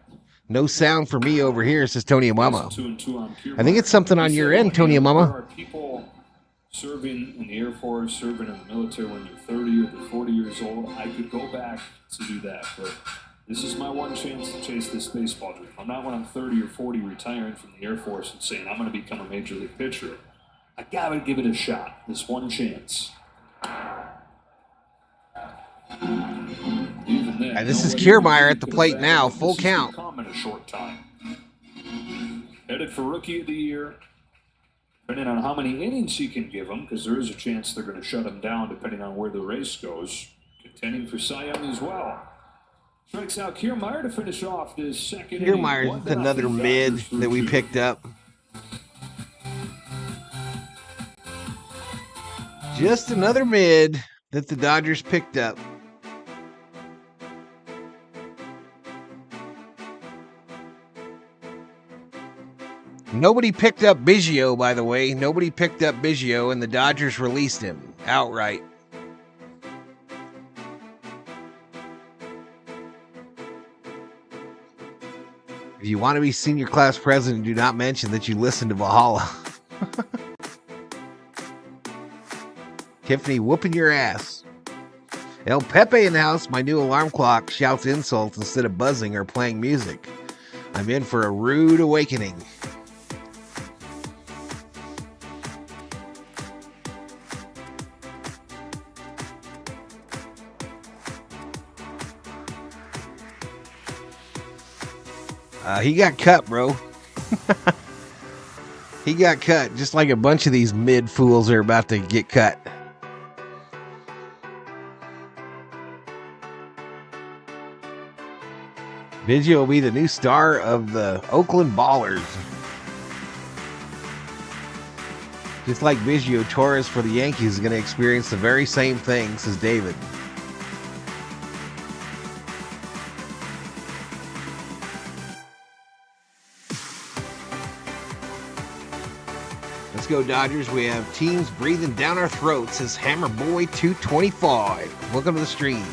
No sound for me over here, says Tony Yamamoto. I think it's something on your end, Tony Yamamoto. There are people serving in the Air Force, serving in the military when you're 30 or 40 years old. I could go back to do that, but This is my one chance to chase this baseball dream. I'm not when I'm 30 or 40 retiring from the Air Force and saying I'm going to become a major league pitcher. I got to give it a shot. This one chance. And this is Kiermaier at the plate now. Full count. In a short time. Headed for Rookie of the Year. Depending on how many innings he can give them, because there is a chance they're going to shut him down depending on where the race goes. Contending for Cy Young as well. Strikes out Kiermaier to finish off this second inning. Kiermaier is another mid that we picked up. Just another mid that the Dodgers picked up. Nobody picked up Biggio, by the way. Nobody picked up Biggio, and the Dodgers released him outright. If you want to be senior class president, do not mention that you listen to Valhalla. Tiffany whooping your ass. El Pepe in the house. My new alarm clock shouts insults instead of buzzing or playing music. I'm in for a rude awakening. He got cut, bro. He got cut, just like a bunch of these mid fools are about to get cut. Biggio will be the new star of the Oakland Ballers. Just like Biggio, Torres for the Yankees is going to experience the very same things as David. Let's go, Dodgers. We have teams breathing down our throats, says Hammer Boy 225. Welcome to the stream.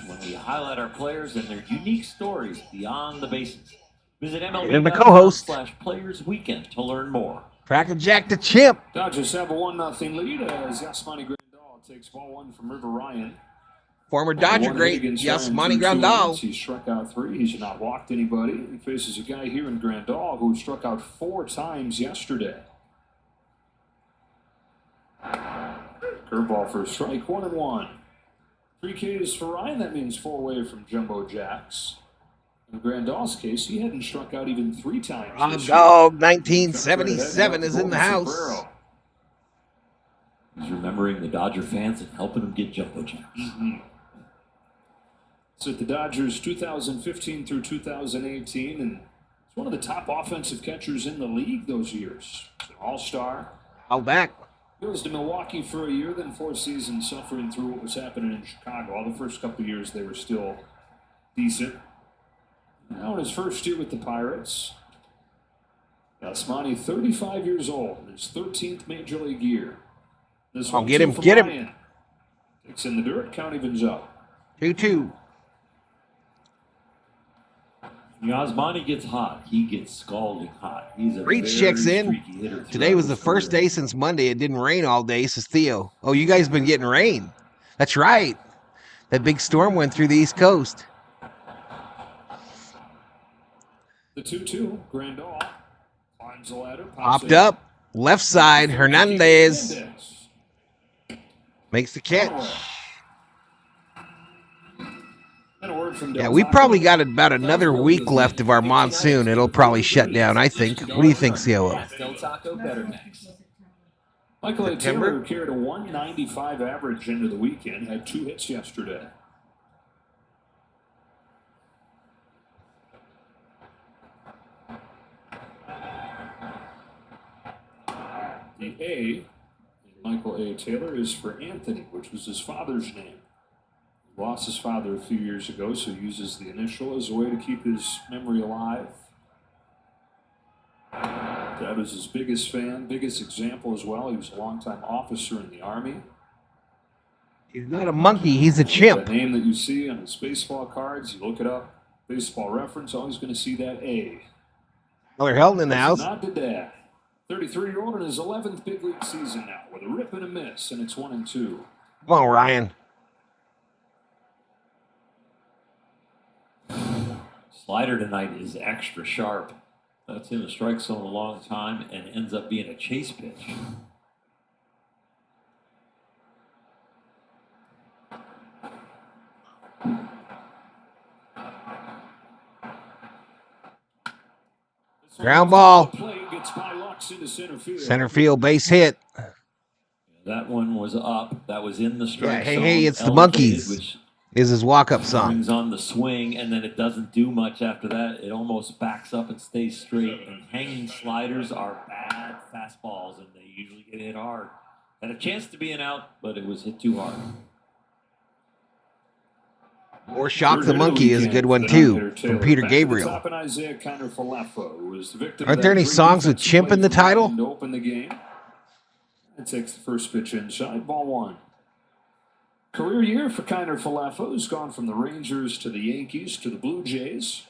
When we highlight our players and their unique stories beyond the bases. Visit And the co-host MLB.com/Players Weekend to learn more. Cracker Jack the Chimp. Dodgers have a 1-0 lead as Yasmani Grandal takes ball one from River Ryan. Former Dodger great Yasmani Grandal. He struck out 3. He's not walked anybody. He faces a guy here in Grandal who struck out 4 times yesterday. Curveball for a strike, 1-1. 3 Ks for Ryan. That means 4 away from Jumbo Jacks. In Grandal's case, he hadn't struck out even 3 times. Dog 1977 is in the house. He's remembering the Dodger fans and helping them get Jumbo Jacks. Mm-hmm. So at the Dodgers 2015 through 2018, and he's one of the top offensive catchers in the league those years. All-star. All back. Goes to Milwaukee for a year, then 4 seasons suffering through what was happening in Chicago. All the first couple of years they were still decent. Now in his first year with the Pirates, Yasmani, 35 years old, in his 13th Major League year. This one get him, from get him. Ryan. Takes in the dirt, count evens up. 2-2. Yasmani gets hot. He gets scalding hot. He's a Reach checks in. Today was the first day since Monday. It didn't rain all day, says Theo. Oh, you guys been getting rain. That's right. That big storm went through the East Coast. The 2-2, Grandal climbs the ladder. Popped up. Left side, Hernandez makes the catch. Yeah, we probably got about another week left of our monsoon. It'll probably shut down, I think. What do you think, COO? Michael A. Taylor carried a 195 average into the weekend, had 2 hits yesterday. The A in Michael A. Taylor is for Anthony, which was his father's name. He lost his father a few years ago, so he uses the initial as a way to keep his memory alive. Dad was his biggest fan, biggest example as well. He was a longtime officer in the Army. He's not a monkey. He's a chimp. The name that you see on his baseball cards, you look it up, Baseball Reference, always going to see that A. Tyler Helton in the house. Nod to dad. 33-year-old in his 11th big league season now with a rip and a miss, and it's 1-2. Come on, Ryan. Slider tonight is extra sharp. That's in the strike zone a long time and ends up being a chase pitch. Ground ball. Center field base hit. That one was up. That was in the strike Hey, zone. hey, it's the Elevated, Monkeys. which Is his walk-up song. brings on the swing, and then it doesn't do much after that. It almost backs up and stays straight. And hanging sliders are bad fastballs, and they usually get hit hard. Had a chance to be an out, but it was hit too hard. Or Shock the Monkey is a good one, too, from Peter Gabriel. Aren't there any songs with Chimp in the title? To open the game. That takes the first pitch inside, ball one. Career year for Kiner Falefa, who's gone from the Rangers to the Yankees to the Blue Jays.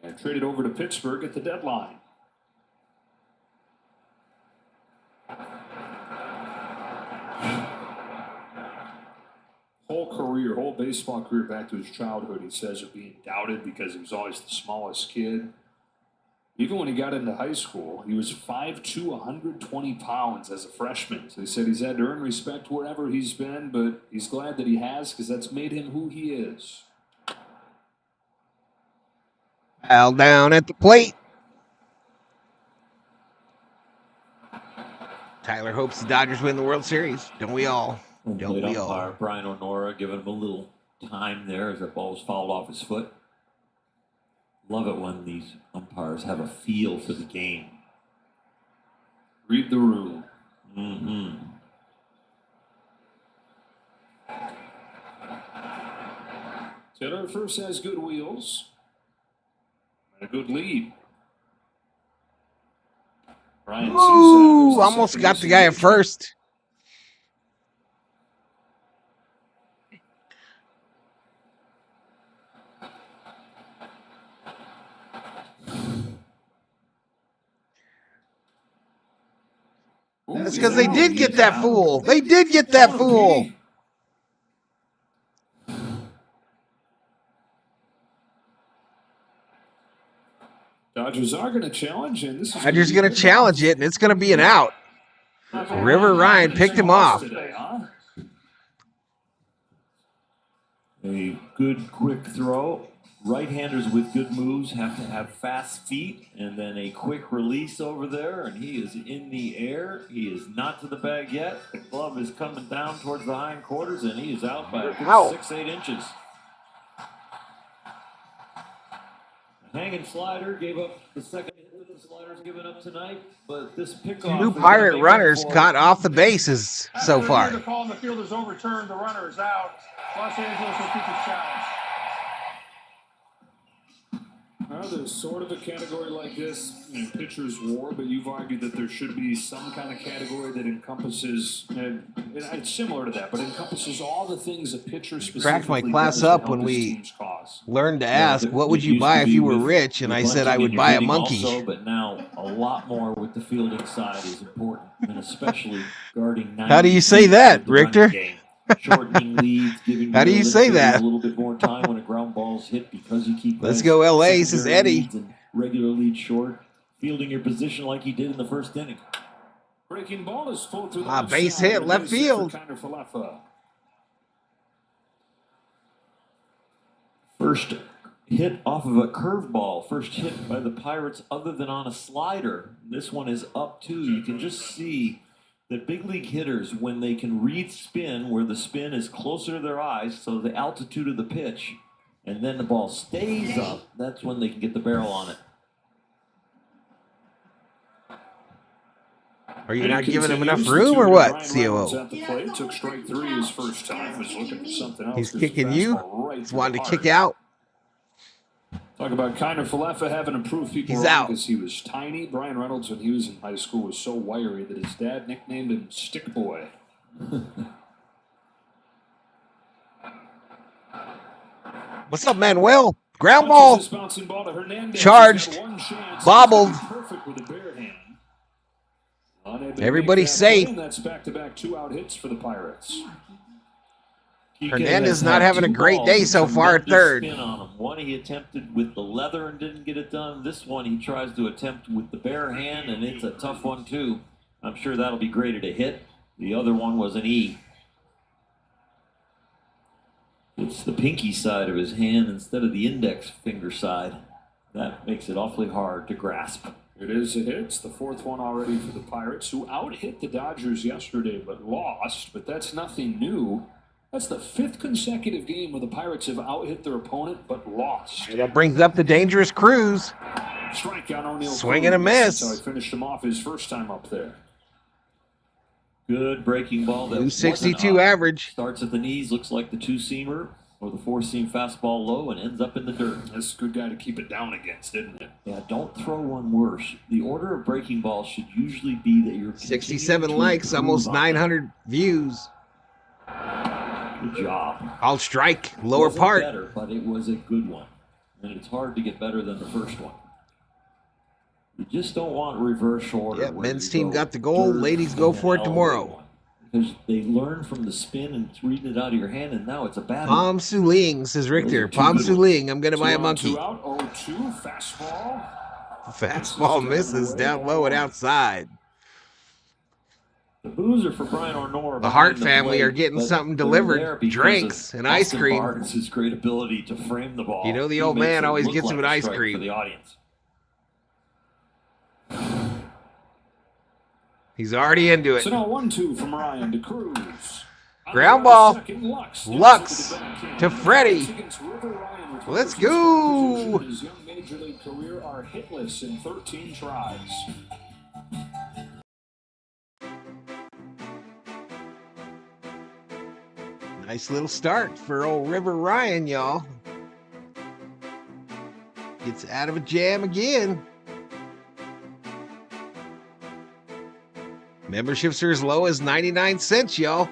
And traded over to Pittsburgh at the deadline. Whole career, whole baseball career back to his childhood, he says, of being doubted because he was always the smallest kid. Even when he got into high school, he was 5'2", 120 pounds as a freshman. So he said he's had to earn respect wherever he's been, but he's glad that he has because that's made him who he is. Al down at the plate. Tyler hopes the Dodgers win the World Series. Don't we all? Don't we all? Brian O'Nora giving him a little time there as that ball was fouled off his foot. Love it when these umpires have a feel for the game. Read the room. Mm-hmm. Taylor first has good wheels. And a good lead. Ryan Ooh, almost got the guy at first. That's because they did get that fool. They did get that fool. Dodgers are going to challenge, and this is Dodgers going to challenge it, and it's going to be an out. River Ryan picked him off. A good quick throw. Right-handers with good moves have to have fast feet, and then a quick release over there, and he is in the air. He is not to the bag yet. The glove is coming down towards the hindquarters, and he is out by a good 6-8 inches. The hanging slider gave up the second hit that the slider's given up tonight, but this pickoff... Two Pirate runners caught off the bases so far. The call in the field is overturned. The runner is out. Los Angeles will keep his challenge. Well, there's sort of a category like this in pitcher's war, but you've argued that there should be some kind of category that encompasses, and it's similar to that, but encompasses all the things a pitcher specifically Cracked my class up when we learned to ask, what would you buy if you were rich? And I said I would buy a monkey. Also, but now a lot more with the fielding side is important, and especially guarding 90. How do you say that, Richter? Shortening leads, giving how do you say that? A little bit more time when a ground ball's hit because you keep. Let's go, LA. Says Eddie. Regular lead short, fielding your position like he did in the first inning. Breaking ball is full through the base hit, left field. First hit off of a curveball. First hit by the Pirates, other than on a slider. This one is up too. You can just see that big league hitters, when they can read spin, where the spin is closer to their eyes, so the altitude of the pitch, and then the ball stays up, that's when they can get the barrel on it. Are you not giving him enough room or what, COO? Took strike three his first time. Was looking for something else. He's kicking you. He's wanting to kick out. Talk about Kiner Falefa having improved people. He's out because he was tiny. Brian Reynolds, when he was in high school, was so wiry that his dad nicknamed him Stick Boy. What's up, Manuel? Ground ball. Charged. Bobbled. Everybody's safe. That's back-to-back 2-out hits for the Pirates. Hernandez not having a great day so far at third. One he attempted with the leather and didn't get it done. This one he tries to attempt with the bare hand, and it's a tough one too. I'm sure that'll be graded a hit. The other one was an E. It's the pinky side of his hand instead of the index finger side. That makes it awfully hard to grasp. It is a hit. It's the fourth one already for the Pirates, who out-hit the Dodgers yesterday but lost. But that's nothing new. That's the fifth consecutive game where the Pirates have out-hit their opponent but lost. That brings up the dangerous Cruz. Strikeout on O'Neill. Swing and a miss. That's how he finished him off his first time up there. Good breaking ball. That 262 average. Starts at the knees, looks like the two-seamer or the four-seam fastball low and ends up in the dirt. That's a good guy to keep it down against, isn't it? Yeah, don't throw one worse. The order of breaking balls should usually be that you're 67 likes, almost 900 views. Good job. I'll strike lower part. Better, but it was a good one. And it's hard to get better than the first one. You just don't want reverse order. Yep, men's team got the goal. Ladies go for it tomorrow. Because they learn from the spin and reading it out of your hand, and now it's a bad Palm Suling, says Richter. Palm Suling, I'm going to buy a monkey. 2-out, 0-2, fastball. Fastball misses down low and outside. The boozer for Brian Ornor. The Hart family are getting something delivered. Drinks and ice cream. His great ability to frame the ball. You know the old man always gets him an ice cream. For the audience. He's already into it. So now 1-2 from Ryan to Cruz. Ground ball. Lux to Freddy. Let's go. His young major league career are hitless in 13 tries. Nice little start for old River Ryan, y'all. Gets out of a jam again. Memberships are as low as 99 cents, y'all.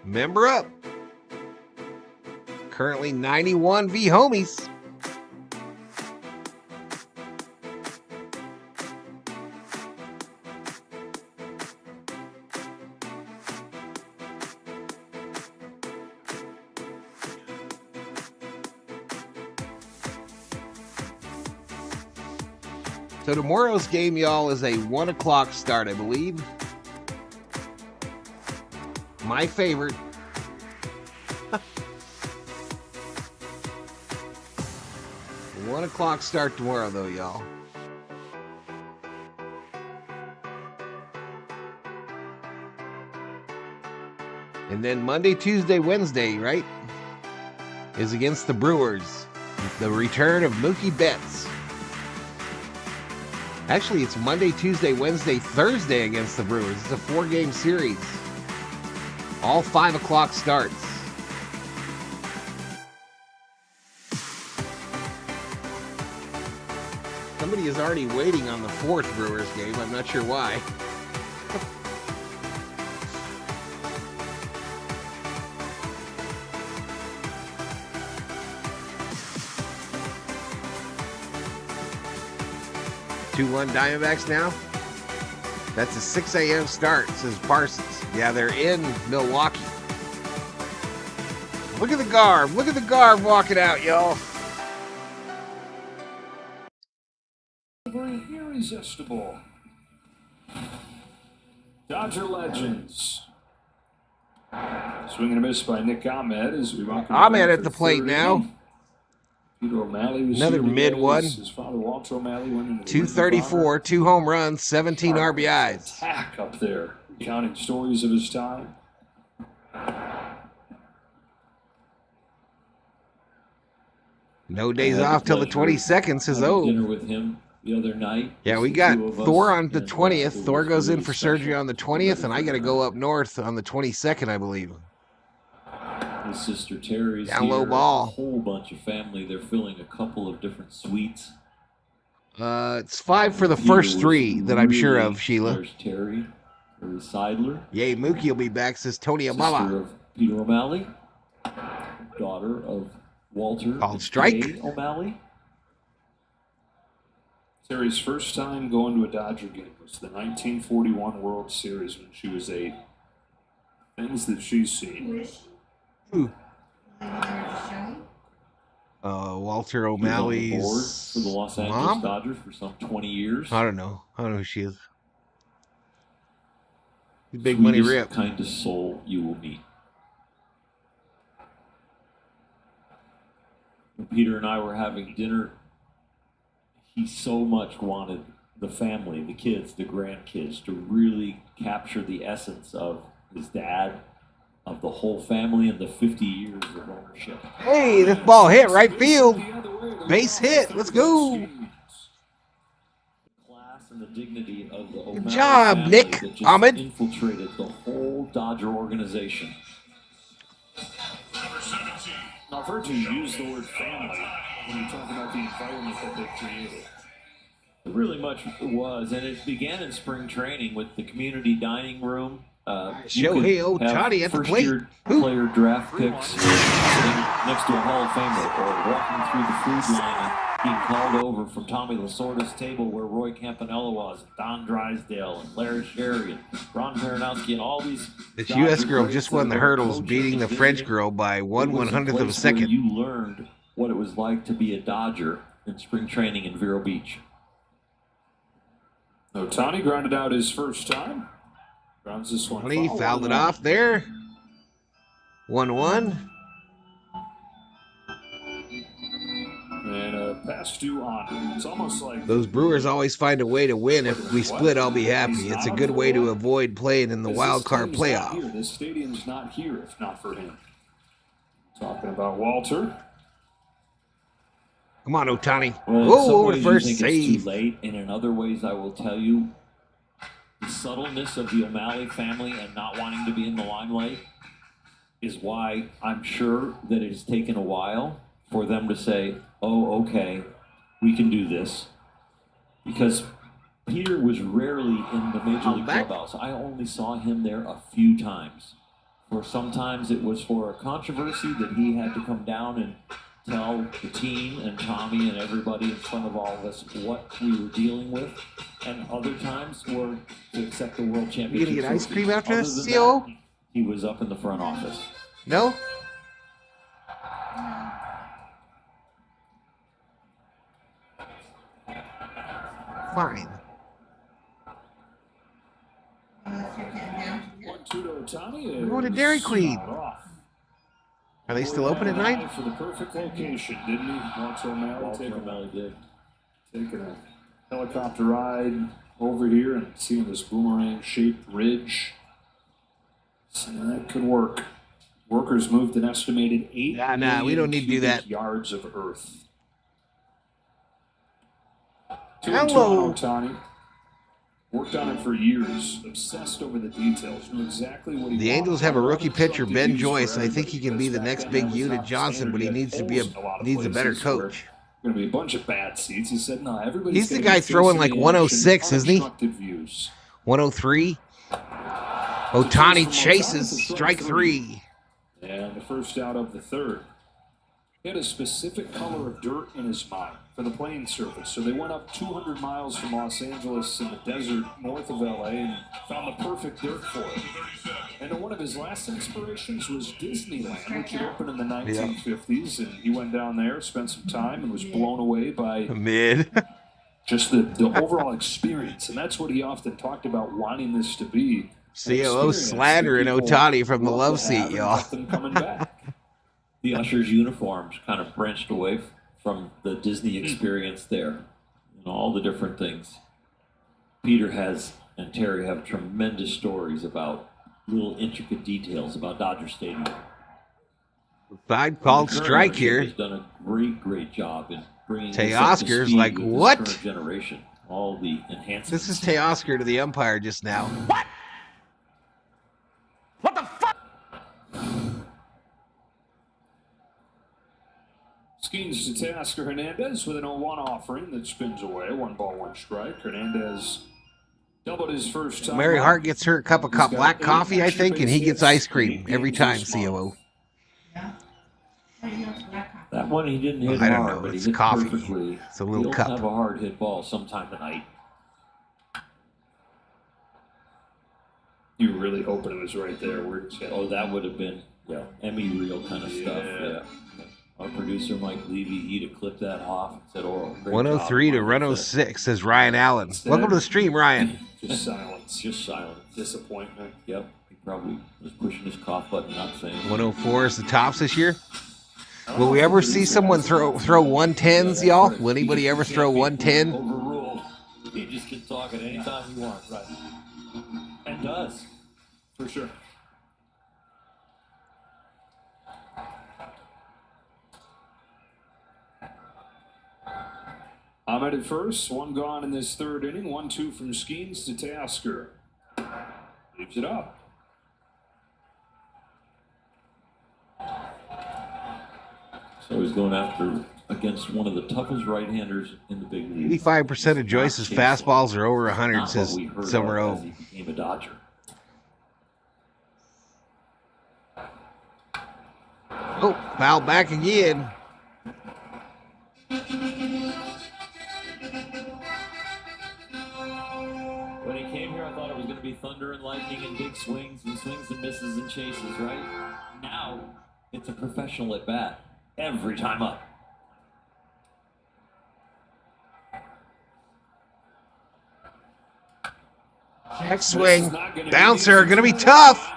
Member up. Currently 91 V homies. So tomorrow's game, y'all, is a 1 o'clock start, I believe. My favorite. 1 o'clock start tomorrow, though, y'all. And then Monday, Tuesday, Wednesday, right, is against the Brewers. The return of Mookie Betts. Actually, it's Monday, Tuesday, Wednesday, Thursday against the Brewers. It's a 4-game series. All 5 o'clock starts. Somebody is already waiting on the 4th Brewers game. I'm not sure why. Two-1 Diamondbacks now. That's a 6 a.m. start, says Parsons. Yeah, they're in Milwaukee. Look at the garb. Look at the garb walking out, y'all. Irresistible. Dodger legends. Swing and a miss by Nick Ahmed as we walk. Ahmed at the plate now. Peter O'Malley was another mid one. His father, Walter O'Malley, went into 234, 2 home runs, 17 RBIs. Attack up there, counting stories of his time. No days off till the 22nd, says dinner with him the other night. Yeah, we got Thor on the 20th. Thor goes in for surgery on the 20th, and I got to go up north on the 22nd, I believe. His sister Terry's down low here. ball. A whole bunch of family. They're filling a couple of different suites. It's 5 for the first 3 that I'm sure of, Sheila. There's Terry Seidler. Yay, Mookie will be back, says Tony Sister Amala. of Peter O'Malley. Daughter of Walter Called strike. O'Malley. Terry's first time going to a Dodger game was the 1941 World Series when she was 8. Things that she's seen. Who? Walter O'Malley's For the Los Angeles mom? Dodgers for some 20 years. I don't know who she is. Big money rip. Kind of soul you will meet. When Peter and I were having dinner, he so much wanted the family, the kids, the grandkids, to really capture the essence of his dad, of the whole family, and the 50 years of ownership. Hey, this ball hit right field. Base hit. Let's go. The class and the dignity of the O'Malley Good job, family Nick that just Ahmed. infiltrated the whole Dodger organization. Now, I've heard you use the word family when you're talking about the environment that they created. It really much was, and it began in spring training with the community dining room. Shohei Ohtani at the plate. First-year player draft picks sitting next to a Hall of Famer or walking through the food line and being called over from Tommy Lasorda's table where Roy Campanella was, and Don Drysdale, and Larry Sherry, and Ron Baranowski, and all these. This U.S. girl just won the hurdles, beating the French girl by 1/100th of a second. You learned what it was like to be a Dodger in spring training in Vero Beach. Ohtani grounded out his first time. Grounds this one. He fouled it off there. 1-1. And a pass due on. It's almost like Those Brewers always find a way to win. If we split, I'll be happy. It's a good way to avoid playing in the wild card playoff. This stadium's not here if not for him. Talking about Walter. Come on, Ohtani. Well, Oh, over the first it's save. too late, and in other ways, I will tell you, the subtleness of the O'Malley family and not wanting to be in the limelight is why I'm sure that it has taken a while for them to say, oh, okay, we can do this. Because Peter was rarely in the Major League clubhouse. I only saw him there a few times. For sometimes it was for a controversy that he had to come down and tell the team and Tommy and everybody in front of all of us what we were dealing with, and other times were to accept the World Championship. You gonna get ice cream after Other this, than CO? that, he was up in the front office. No? Fine. 1-2 to Ohtani. We're going to Dairy Queen. Are they still open at 9? For the perfect location, didn't he? Walter O'Malley O'Malley did. Taking a helicopter ride over here and seeing this boomerang-shaped ridge. So that could work. Workers moved an estimated 8 Nah, we don't need to do that. yards of earth. Hello. Ohtani. Worked on it for years. Obsessed over the details. Knew exactly what he The Angels have a rookie pitcher, Ben Joyce. I think he can be the next big Unit Johnson, but he needs a better coach. Going to be a bunch of bad seats. He said, "No, everybody's." He's the guy throwing like 106, isn't he? 103. Ohtani chases strike 3. And the first out of the third. He had a specific color of dirt in his mind for the playing surface. So they went up 200 miles from Los Angeles in the desert north of LA and found the perfect dirt for it. And one of his last inspirations was Disneyland, which had opened in the 1950s. And he went down there, spent some time, and was blown away by just the overall experience. And that's what he often talked about wanting this to be. COO slandering Ohtani from the love seat, y'all. The Ushers' uniforms kind of branched away from the Disney experience there, and all the different things. Peter has and Terry have tremendous stories about little intricate details about Dodger Stadium. Side called strike here. Has done a great job in bringing Teoscar's like, what? Generation, all the enhancements. This is Teoscar to the umpire just now. What? What the fuck? Skeens to Teoscar Hernandez with an 0-1 offering that spins away. 1 ball, 1 strike. Hernandez doubled his first time. Mary Hart gets her a cup of black coffee, I think, and he gets ice cream every time, COO. Yeah? How do you know it's black coffee? That one he didn't hit I don't hard, know. but It's he hit coffee. perfectly. It's a little He'll cup. have a hard hit ball sometime tonight. You were really hoping it was right there. Oh, that would have been Emmy reel kind of stuff. Yeah. Our producer Mike Levy, he'd have clipped that off and said, "Oh, great 103 job, to Mike." 106 says Ryan Allen. Welcome to the stream, Ryan. Just silence. Just silence. Disappointment. Yep. He probably was pushing his cough button, not saying. 104 is the tops this year. Will we ever see someone throw 110s, y'all? Will anybody ever throw 110? Overruled. He just can talk at any time he wants. Right. And does. For sure. Ahmed at first, one gone in this third inning, 1-2 from Skeens to Tasker. Leaves it up. So he's going after against one of the toughest right-handers in the big league. 85% of Joyce's fastballs are over 100, says Summer O. He became a Dodger. Oh, foul back again. When he came here, I thought it was going to be thunder and lightning and big swings and misses and chases, right? Now, it's a professional at bat every time up. Next swing. Bouncer, going to be tough.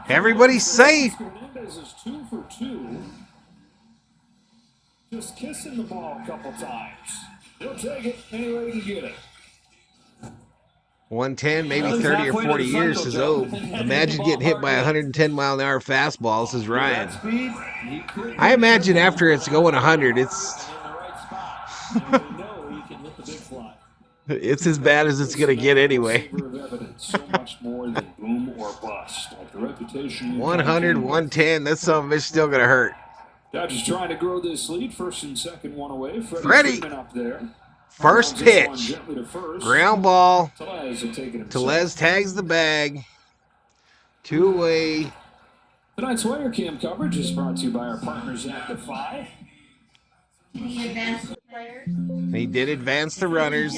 Everybody's safe. Hernandez is 2 for 2. Just kissing the ball a couple times. He'll take it any way he can get it. 110, maybe 30 or 40 years, says O. Imagine getting hit by a 110-mile-an-hour fastball, says Ryan. I imagine after it's going 100, it's as bad as it's going to get anyway. So much more than boom or bust. Like the reputation 100, 110, that son of a bitch still going to hurt. Dodgers trying to grow this lead. First and second, one away. Freddie. Freeman up there. First pitch. Ground ball. Tellez tags the bag. 2 away. Tonight's Wire Cam coverage is brought to you by our partners at Defy. He did advance the runners.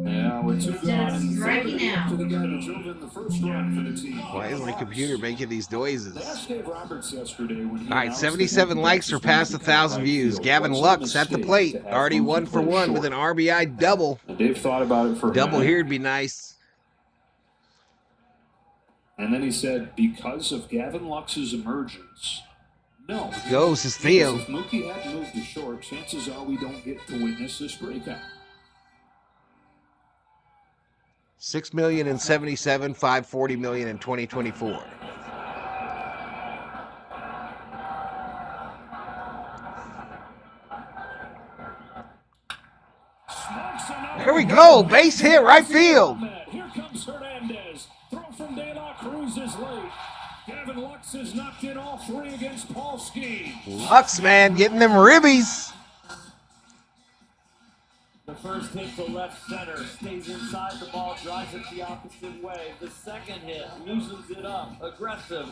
Yeah, we're 2 gone in the third after the guy that drove in the first run for the team. Why is my computer making these noises? They asked Dave Roberts yesterday when he All right, 77 likes for past 1,000 views. Gavin Lux at the plate. Already 1 for 1 with an RBI double. And Dave thought about it for a double minute. here would be nice. And then he said, because of Gavin Lux's emergence, no. Goes his Theo. If Mookie hadn't moved to short, chances are we don't get to witness this breakout. 6 million in 77, 540 million in 2024. There we go, base hit, right field. Here comes Hernandez. Throw from De La Cruz is late. Gavin Lux has knocked in all 3 against Paul Skeens. Lux, man, getting them ribbies. The first hit to left center, stays inside the ball, drives it the opposite way. The second hit loosens it up, aggressive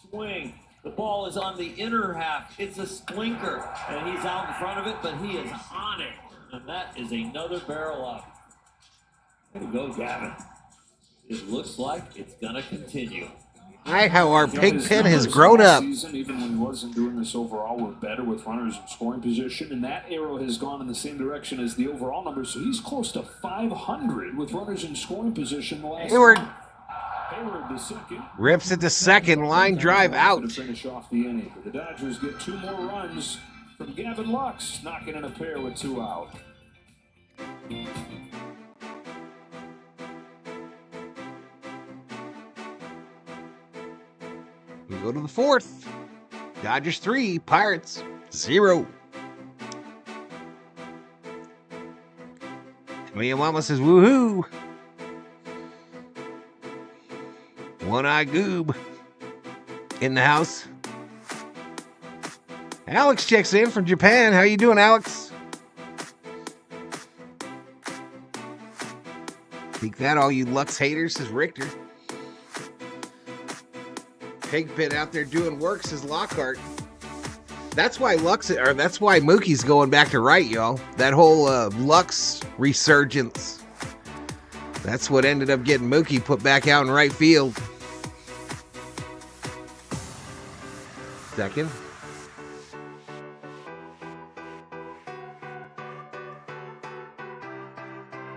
swing. The ball is on the inner half. It's a splinker, and he's out in front of it, but he is on it. And that is another barrel up. There you go, Gavin. It looks like it's going to continue. Right, how our pig pen has grown up. Season, even when he wasn't doing this overall, we're better with runners in scoring position, and that arrow has gone in the same direction as the overall numbers. So he's close to 500 with runners in scoring position the last Hayward to second. Rips it to second, line drive out. To finish off the inning. The Dodgers get 2 more runs from Gavin Lux, knocking in a pair with 2 out. We go to the 4th. Dodgers 3, Pirates 0. Miyamama says, woohoo. One-Eye Goob in the house. Alex checks in from Japan. How you doing, Alex? Take that, all you Lux haters, says Richter. Pigpen out there doing work, says Lockhart. That's why that's why Mookie's going back to right, y'all. That whole Lux resurgence. That's what ended up getting Mookie put back out in right field. Second.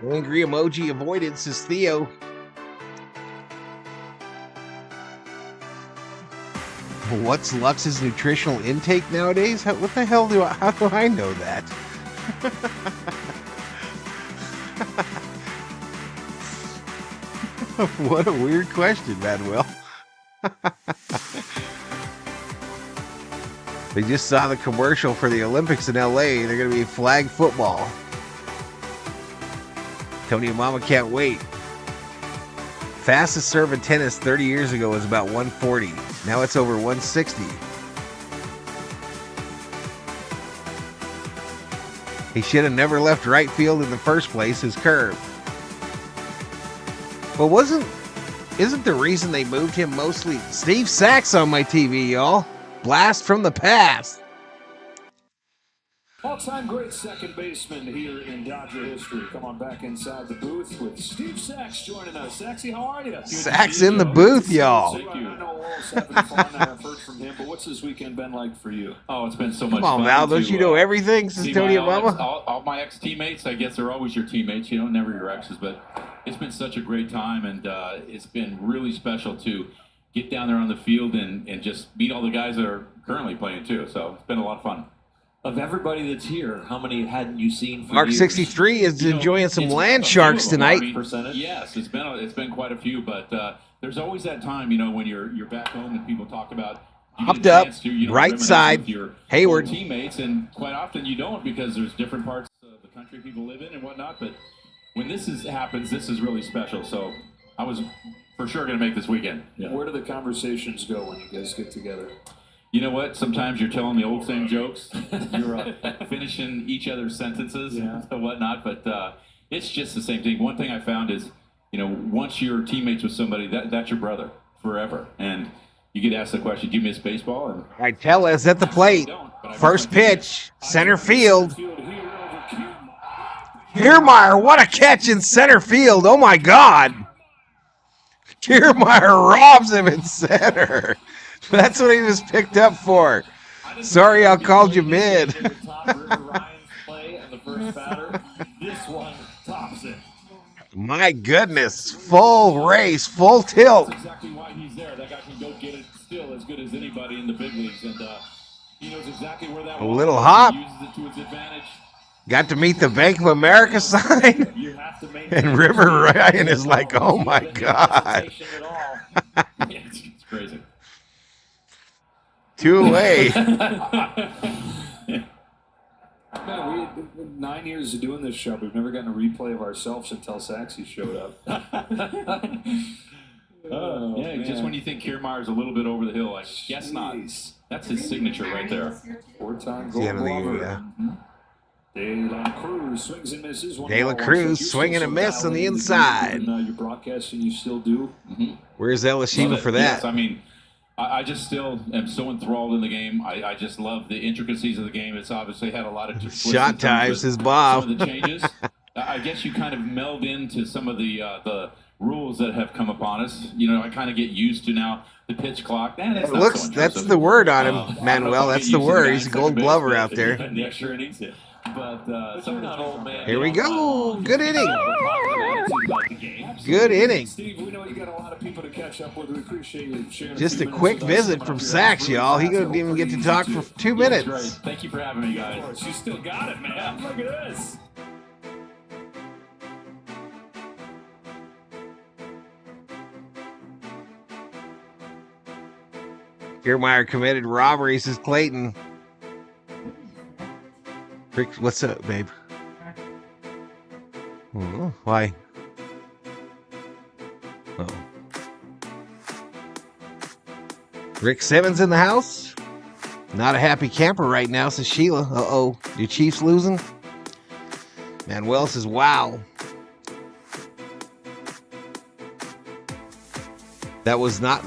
No angry emoji avoided, says Theo. What's Lux's nutritional intake nowadays? How do I know that? What a weird question, Manuel. They just saw the commercial for the Olympics in LA. They're going to be flag football. Tony and Mama can't wait. Fastest serve in tennis 30 years ago was about 140. Now it's over 160. He should have never left right field in the first place, his curve. Well, isn't the reason they moved him mostly Steve Sachs on my TV, y'all? Blast from the past. All-time great second baseman here in Dodger history. Come on back inside the booth with Steve Sachs joining us. Saxy, how are you? Sachs in the booth, y'all. Thank you. I know all's having fun. I've heard from him, but what's this weekend been like for you? Oh, it's been so much fun. Come on, Val, don't you know everything, says Tony and Mama? All my ex-teammates, I guess they're always your teammates, never your exes, but it's been such a great time, and it's been really special to get down there on the field and just meet all the guys that are currently playing, too. So it's been a lot of fun. Of everybody that's here, how many hadn't you seen for Mark years? 63 is enjoying some land sharks tonight. Yes, it's been quite a few, but there's always that time, when you're back home and people talk about hopped up, right side, your Hayward teammates, and quite often you don't because there's different parts of the country people live in and whatnot. But when this happens, this is really special. So I was for sure going to make this weekend. Yeah. Where do the conversations go when you guys get together? You know what? Sometimes you're telling the old same jokes. You're finishing each other's sentences and whatnot. But it's just the same thing. One thing I found is, once you're teammates with somebody, that's your brother forever. And you get asked the question, do you miss baseball? And all right, Tellez at the plate. First pitch, center field. Kiermaier, what a catch in center field. Oh, my God. Kiermaier robs him in center. That's what he was picked up for. Sorry, I called you mid. My goodness. Full race, full tilt. That's exactly why he's there. That guy can go get it still as good as anybody in the big leagues. And he knows exactly where that a little hop. He uses it to his advantage. Got to meet the Bank of America sign. And River Ryan is like, oh, my God. It's crazy. 2 away. Man, we 9 years of doing this show. We've never gotten a replay of ourselves until Saxy showed up. Just when you think Kiermaier's a little bit over the hill, guess not. That's his signature right there. 4-time Gold Glover. De La Cruz swings and misses. De La Cruz swinging and miss on the inside. You're broadcasting, you still do. Mm-hmm. Where's Elishima for that? Yes, I mean, I just still am so enthralled in the game. I just love the intricacies of the game. It's obviously had a lot of shot times, says Bob. Some of the changes. I guess you kind of meld into some of the rules that have come upon us. I kind of get used to now the pitch clock. That's the word on him, Manuel. That's the word. He's a Gold Glover out there. The extra innings. But here we go. Good inning. Good inning. Steve, we know you got a lot of people to catch up with. We appreciate you sharing. Just a quick visit from Sachs, y'all. He didn't even get to talk for 2 minutes. Thank you for having me, guys. Of course, you still got it, man. Look at this. Kiermaier committed robbery, says Clayton. Rick, what's up, babe? Oh, why? Oh. Rick Simmons in the house. Not a happy camper right now, says Sheila. Uh-oh. Your Chiefs losing? Manuel says, wow. That is not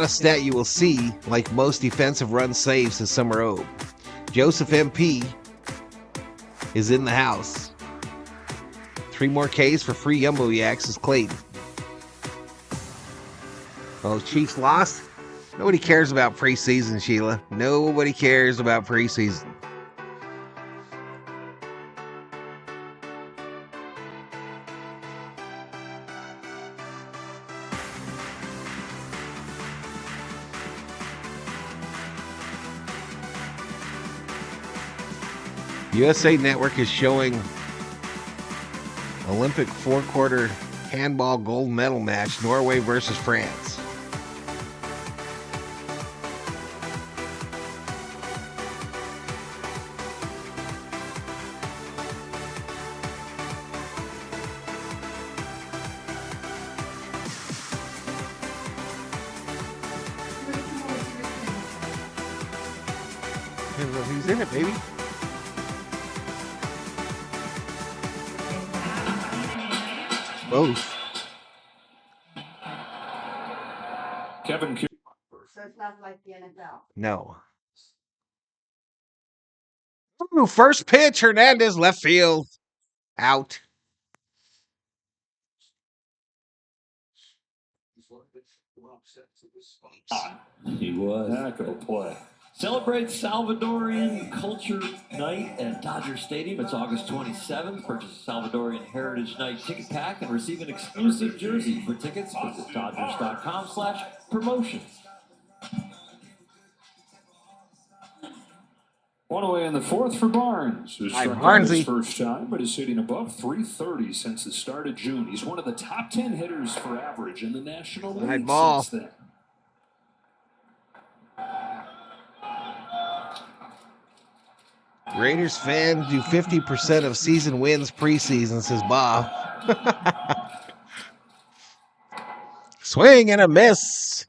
a stat you will see like most defensive run saves, says Summer Oak. Joseph MP is in the house. 3 more Ks for free Yumbo Yaks is Clayton. Oh, Chiefs lost? Nobody cares about preseason, Sheila. Nobody cares about preseason. USA Network is showing Olympic 4-quarter handball gold medal match, Norway versus France. Who's in it, baby? Both. Kevin. So it's not like the NFL. No. Ooh, first pitch, Hernandez, left field. Out. He was. Heck of a play. Celebrate Salvadorian Culture Night at Dodger Stadium. It's August 27th. Purchase a Salvadorian Heritage Night ticket pack and receive an exclusive jersey. For tickets, visit Dodgers.com/promotions. One away in the fourth for Barnes, who's Hi, struck out Barnesy. his first time, but is hitting above 330 since the start of June. He's one of the top 10 hitters for average in the National High League ball. since then. Raiders fans do 50% of season wins preseason, says Bob. Swing and a miss.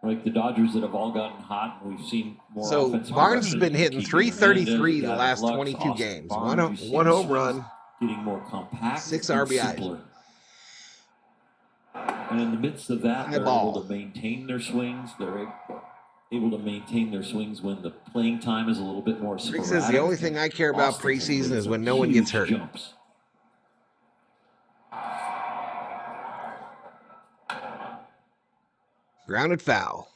Like the Dodgers that have all gotten hot, and we've seen more So offensive Barnes has production. been hitting Keeping 333 Hernandez, the Gavin last Lux, 22 Austin games. Barnes, One we've seen home swings run. Getting more compact. 6 and RBIs. simpler. And in the midst of that, High they're ball. able to maintain their swings. They're able to maintain their swings when the playing time is a little bit more Rick sporadic. says the only thing I care about Austin preseason is some when no one gets huge hurt. Jumps. Grounded foul.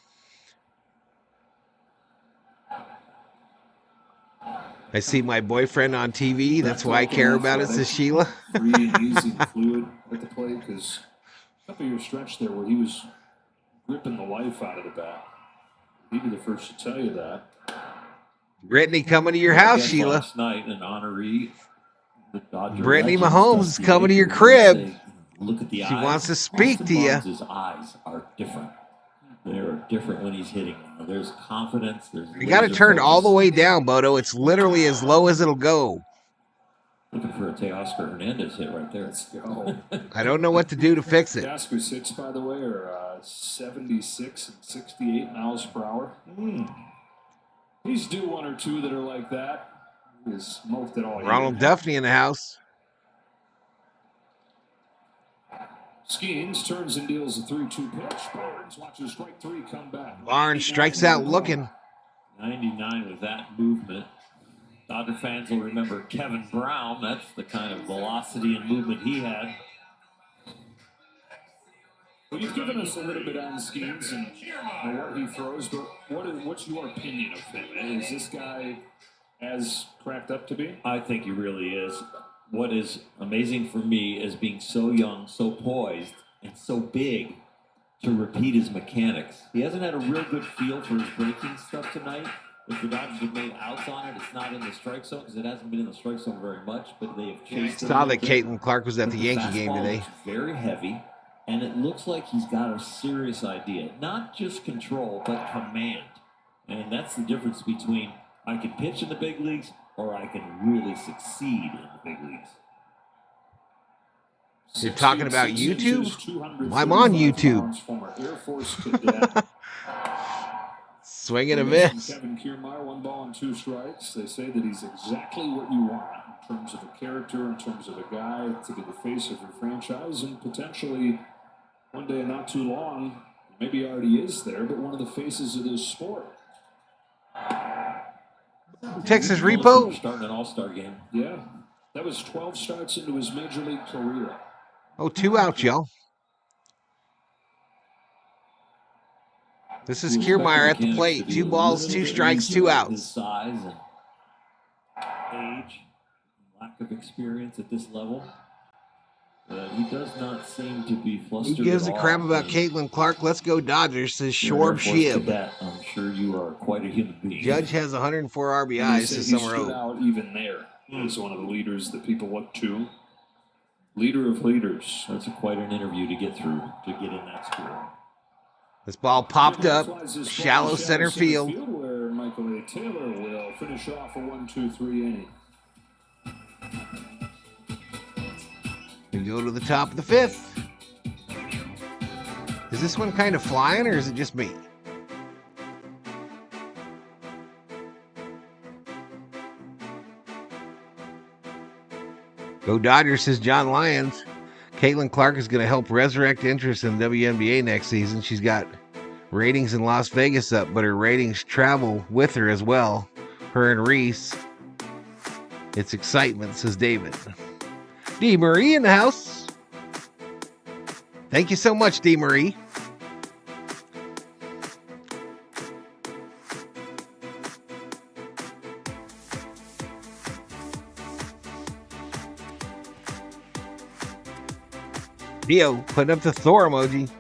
I see my boyfriend on TV. That's why I care about it, says Sheila. Free and easy and fluid at the plate, because a couple year stretch there where he was ripping the life out of the bat. He'd be the first to tell you that. Brittany coming to your I house, guess Sheila. Last night, an honoree, the Dodger Brittany legend, Mahomes is Dusty coming to your Baker, crib. would say, look at the She eyes. wants to speak Austin to you. Barnes' eyes are different. They're different when he's hitting. There's confidence. There's You got to turn all the way down, Bodo. It's literally as low as it'll go. Looking for a Teoscar Hernandez hit right there. Let's go. I don't know what to do to fix it. Teoscar's hits, by the way, are 76 and 68 miles per hour. He's due one or two that are like that. He's smoked it all year. Ronald Duffney in the house. Skeens turns and deals a 3-2 pitch. Barnes watches strike 3 come back. Barnes strikes out looking. 99 with that movement. Dodger fans will remember Kevin Brown. That's the kind of velocity and movement he had. Well, you've given us a little bit on Skeens and what he throws, but what's your opinion of him? Is this guy as cracked up to be? I think he really is. What is amazing for me is being so young, so poised, and so big to repeat his mechanics. He hasn't had a real good feel for his breaking stuff tonight. If the Dodgers have made outs on it, it's not in the strike zone because it hasn't been in the strike zone very much, but they have chased it. Saw that Caitlin Clark was at the Yankee game today. Looks very heavy, and it looks like he's got a serious idea. Not just control, but command. And that's the difference between I can pitch in the big leagues or I can really succeed in the big leagues. You're talking about YouTube? I'm on YouTube. Former Air Force cadet. Swing and a miss. Kevin Kiermaier, 1 ball and 2 strikes. They say that he's exactly what you want in terms of a character, in terms of a guy to be the face of your franchise, and potentially one day, not too long, maybe already is there, but one of the faces of this sport. Texas Repo. Starting an all-star game. Yeah, that was 12 starts into his major league career. Oh, 2 outs, y'all. This is Kiermaier at the plate. 2 balls, 2 strikes, 2 outs. His size and age, lack of experience at this level. He does not seem to be flustered. Who gives a crap about Caitlin Clark? Let's go Dodgers, says Shorb Shib. I'm sure you are quite a human being. Judge has 104 RBIs, says Summer He stood out even there. He's one of the leaders that people look to. Leader of leaders. That's quite an interview to get through, to get in that score. This ball popped up, shallow center field. Where Michael A. Taylor will finish off a 1-2-3 inning. We go to the top of the 5th. Is this one kind of flying, or is it just me? Go Dodgers, says John Lyons. Caitlin Clark is going to help resurrect interest in WNBA next season. She's got ratings in Las Vegas up, but her ratings travel with her as well. Her and Reese. It's excitement, says David. D. Marie in the house. Thank you so much, D. Marie. Dio putting up the Thor emoji.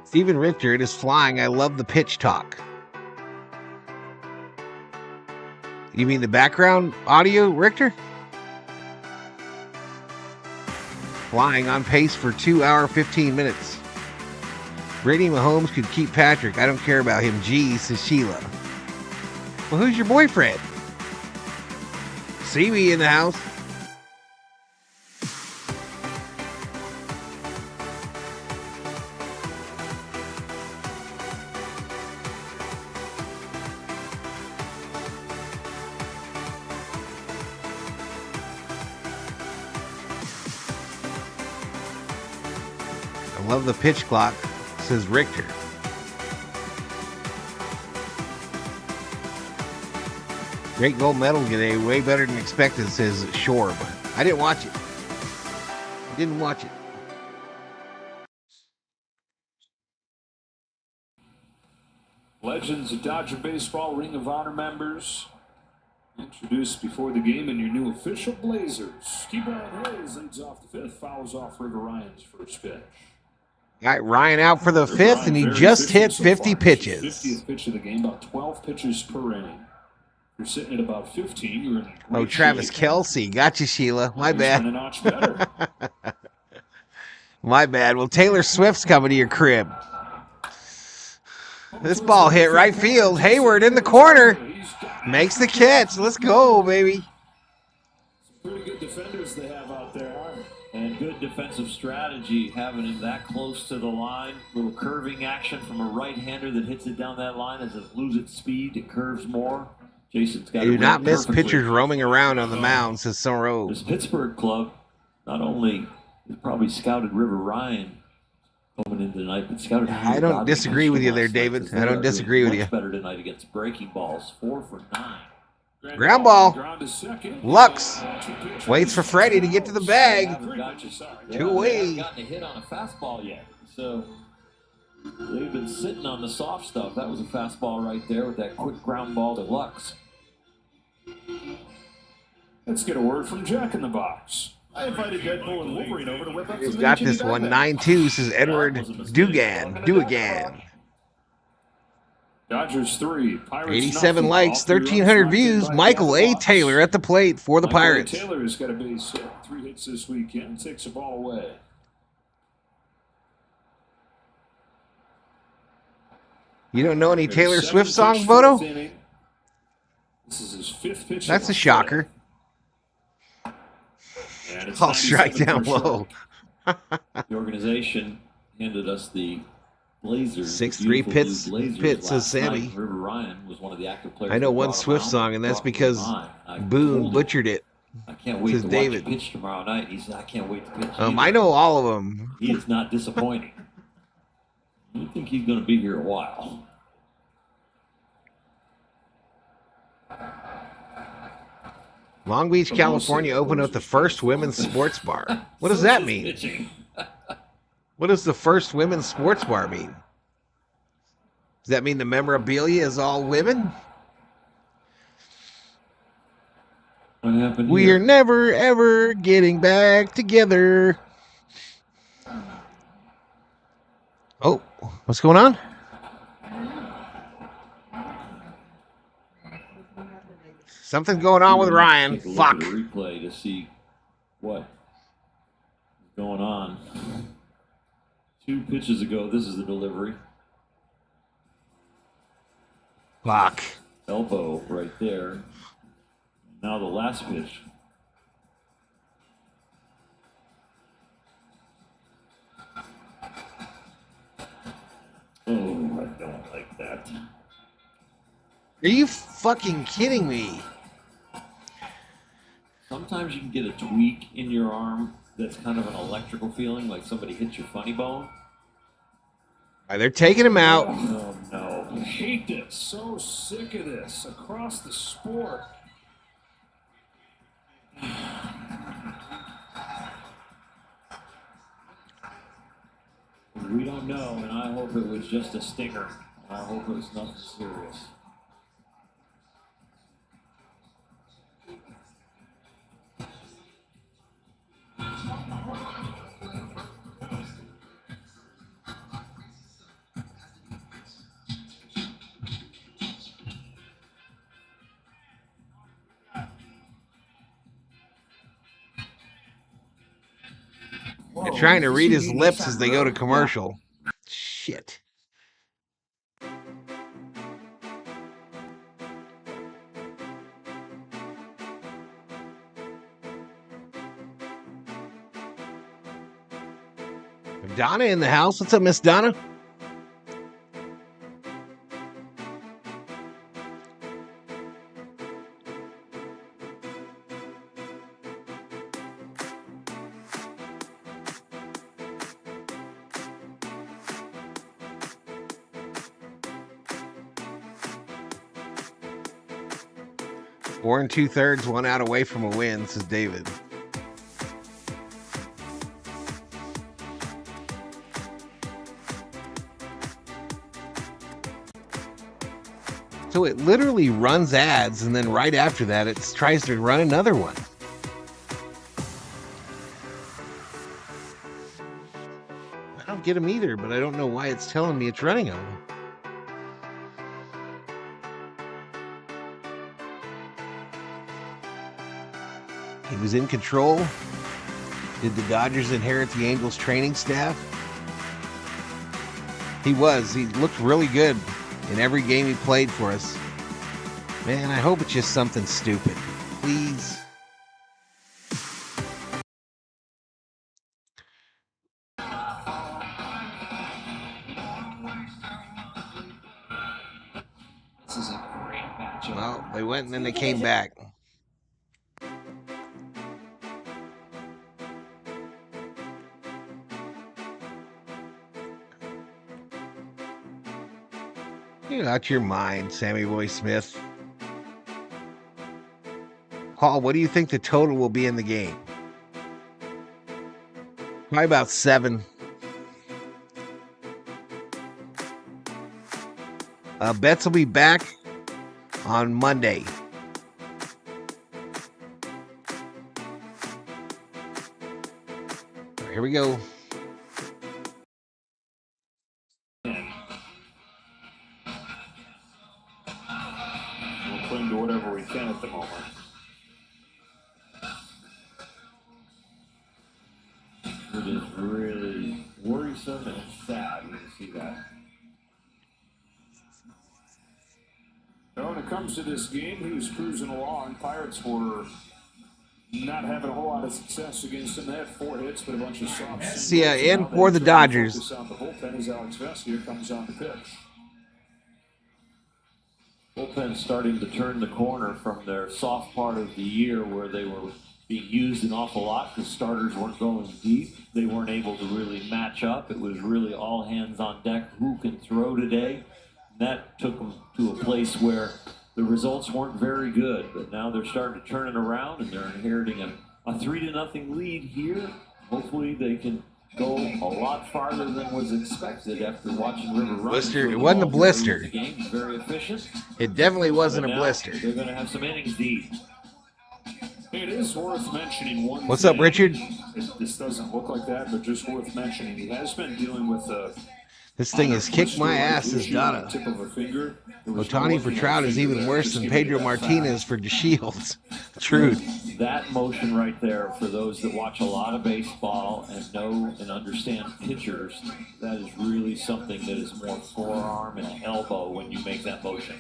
Steven Richard is flying. I love the pitch talk. You mean the background audio, Richter? Flying on pace for 2 hours, 15 minutes. Brady Mahomes could keep Patrick. I don't care about him. Gee, says Sheila. Well, who's your boyfriend? See me in the house. I love the pitch clock, says Richter. Great gold medal today, way better than expected, says Shorb. I didn't watch it. Legends of Dodger Baseball Ring of Honor members introduced before the game and your new official Blazers. Keyball Hayes leads off the 5th, fouls off River Ryan's first pitch. Got Ryan out for the 5th, and he just hit 50 pitches. 50th pitch of the game, about 12 pitches per inning. You're sitting at about 15. You're in Oh, Travis Kelce. Got you, Sheila. My bad. A notch better. My bad. Well, Taylor Swift's coming to your crib. This ball hit right field. Hayward in the corner. Makes the catch. Let's go, baby. Pretty good defenders they have out there. And good defensive strategy, having him that close to the line. Little curving action from a right-hander that hits it down that line. As it loses its speed, it curves more. Jason's got do not miss pitchers roaming around on the mound, says Summer. This Pittsburgh club not only has probably scouted River Ryan coming in tonight, but scouted. I don't disagree with you there, David. I don't disagree with you. Better tonight against breaking balls, 4 for 9. Ground ball. Lux waits for Freddy to get to the bag. 2 away. Gotten a hit on a fastball yet, so they've been sitting on the soft stuff. That was a fastball right there with that quick ground ball to Lux. Let's get a word from Jack in the Box. I invited Deadpool and Wolverine over to whip up. He's got this one. 9-2, says Edward Dugan. Dodgers 3, Pirates 87 nothing. likes, All 3 1,300 runs views. by Michael A. Taylor at the plate for the Pirates. Taylor's got a base hit. 3 hits this weekend. Takes the ball away. You don't know any Taylor Swift songs, Bodo? This is his 5th pitch. That's a shocker. I'll strike down low. The organization handed us the Blazers. 6-3 Pitts, says Sammy. River Ryan was one of the active players. I know one Swift song, and that's because Boone butchered it I can't wait to David. watch pitch tomorrow night. He said, I can't wait to pitch. I know all of them. He is not disappointing. I think he's going to be here a while. Long Beach, California opened up the first women's sports bar. What does that mean? What does the first women's sports bar mean? Does that mean the memorabilia is all women? What happened We here? are never, ever getting back together. Oh, what's going on? Something's going on with Ryan. Take a look Fuck. at the replay to see what is going on. 2 pitches ago, this is the delivery. Fuck. Elbow right there. Now the last pitch. Oh, I don't like that. Are you fucking kidding me? Sometimes you can get a tweak in your arm that's kind of an electrical feeling, like somebody hits your funny bone. They're taking him out. Oh, no. I hate this. So sick of this across the sport. We don't know, and I hope it was just a stinger. I hope it was nothing serious. They're trying to read his lips as they go to commercial. Shit. Donna in the house. What's up, Miss Donna? Four and 2/3, 1 out away from a win, says David. So it literally runs ads, and then right after that, it tries to run another one. I don't get them either, but I don't know why it's telling me it's running them. He was in control. Did the Dodgers inherit the Angels training staff? He was. He looked really good in every game he played for us. Man, I hope it's just something stupid. Please. This is a great matchup. Well, they went and then they came back. Get out your mind, Sammy Boy Smith. Paul, what do you think the total will be in the game? Probably about 7. Bets will be back on Monday. Here we go. We'll cling to whatever we can at the moment. It is really worrisome and sad when you see that. Now, when it comes to this game, he was cruising along. Pirates were not having a whole lot of success against him. They had 4 hits, but a bunch of soft. See, in for the Dodgers. On the bullpen as Alex Vesia comes on the pitch. Bullpen bullpen starting to turn the corner from their soft part of the year where they were being used an awful lot because starters weren't going deep. They weren't able to really match up. It was really all hands on deck. Who can throw today? And that took them to a place where the results weren't very good. But now they're starting to turn it around, and they're inheriting a 3-0 lead here. Hopefully they can go a lot farther than was expected after watching River run. Blister. It wasn't a blister. The game very efficient. It definitely wasn't a blister. They're going to have some innings to eat. It is worth mentioning one What's thing. up, Richard? This doesn't look like that, but just worth mentioning. He has been dealing with This thing has kicked my ass as Donna. tip of a finger. Otani for Trout is even worse than Pedro Martinez for DeShields. Truth. That motion right there, for those that watch a lot of baseball and know and understand pitchers, that is really something that is more forearm and elbow when you make that motion.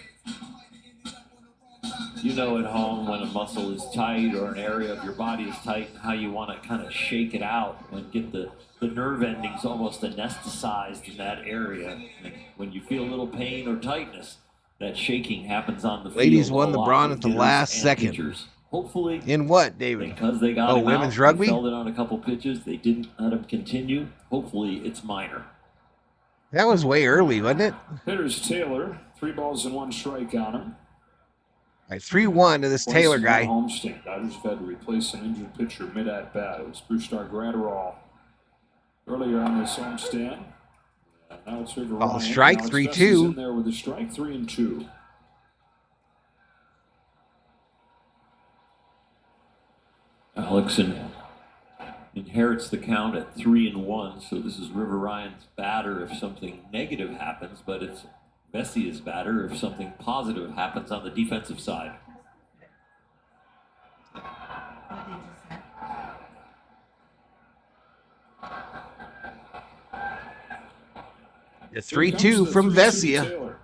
You know at home when a muscle is tight or an area of your body is tight, how you want to kind of shake it out and get the nerve endings almost anesthetized in that area. And when you feel a little pain or tightness, that shaking happens on the field. Ladies won the Braun at the last second. Pitchers. Hopefully, in what, David? Because they got him women's out, rugby? They held it on a couple pitches. They didn't let him continue. Hopefully, it's minor. That was way early, wasn't it? Hitter's Taylor, 3 balls and 1 strike on him. All right, 3-1 to this Taylor guy. Homestand. Dodgers have had to replace an injured pitcher mid-at-bat. It was Bruce Gratterall earlier on this homestand. Now it's River Ryan. Strike, now 3-2. in there with a strike, 3-2. Alex inherits the count at 3-1, so this is River Ryan's batter if something negative happens, but it's Vessia's batter if something positive happens on the defensive side. It's 3-2 from Vesia.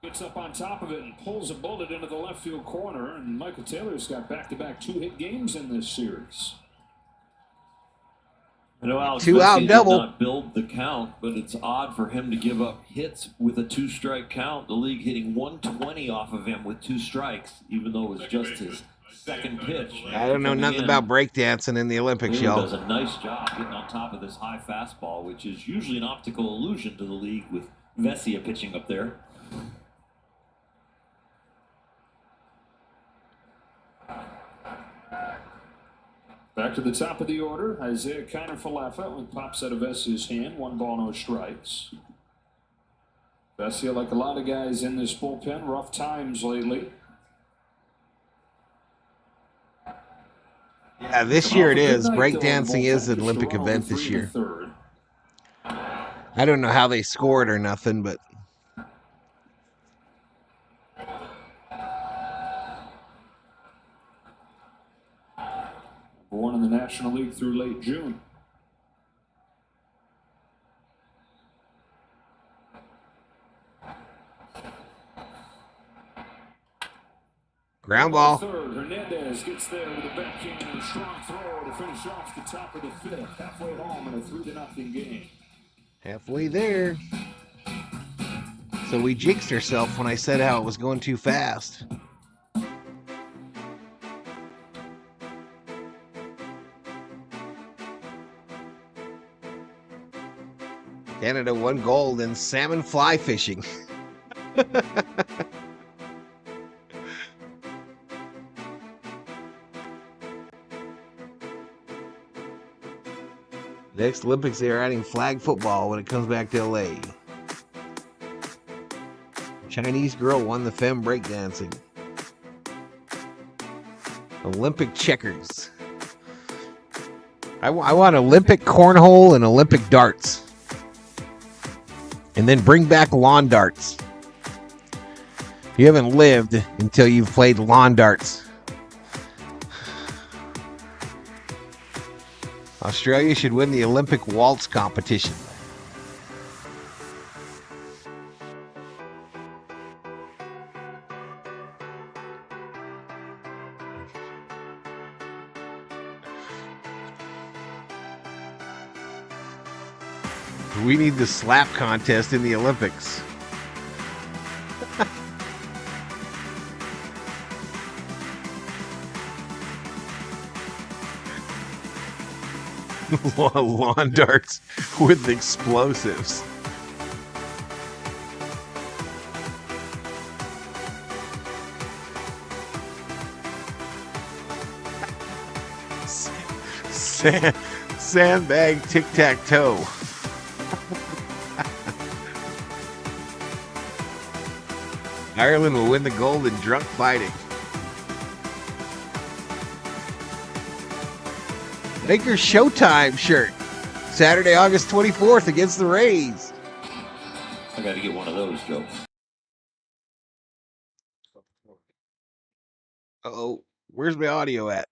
Gets up on top of it and pulls a bullet into the left field corner, and Michael Taylor's got back-to-back 2-hit games in this series. I know Alex 2-out Vesia double. did not build the count, but it's odd for him to give up hits with a 2-strike count. The league hitting 120 off of him with 2 strikes, even though it was just his second pitch. I don't know nothing about breakdancing in the Olympics, Taylor y'all. does a nice job getting on top of this high fastball, which is usually an optical illusion to the league with Vesia pitching up there. Back to the top of the order, Isaiah Kiner-Falefa with pops out of Vesia's hand. 1 ball, no strikes. Vesia, like a lot of guys in this bullpen, rough times lately. Yeah, this year it is. Breakdancing is an Olympic event this year. I don't know how they scored or nothing, but One in the National League through late June. ground ball. Third, Hernandez gets there with a backhand and a strong throw to finish off the top of the 5th. Halfway home in a 3-0 game. Halfway there. So we jinxed ourselves when I said how it was going too fast. Canada 1 gold in salmon fly fishing. Next Olympics, they are adding flag football when it comes back to LA. Chinese girl won the femme breakdancing. Olympic checkers. I want Olympic cornhole and Olympic darts. And then bring back lawn darts. You haven't lived until you've played lawn darts. Australia should win the Olympic waltz competition. We need the slap contest in the Olympics. Lawn darts with explosives. Sandbag tic-tac-toe. Ireland will win the gold in drunk fighting. Make your Showtime shirt. Saturday, August 24th against the Rays. I got to get one of those, Joe. Uh-oh. Where's my audio at?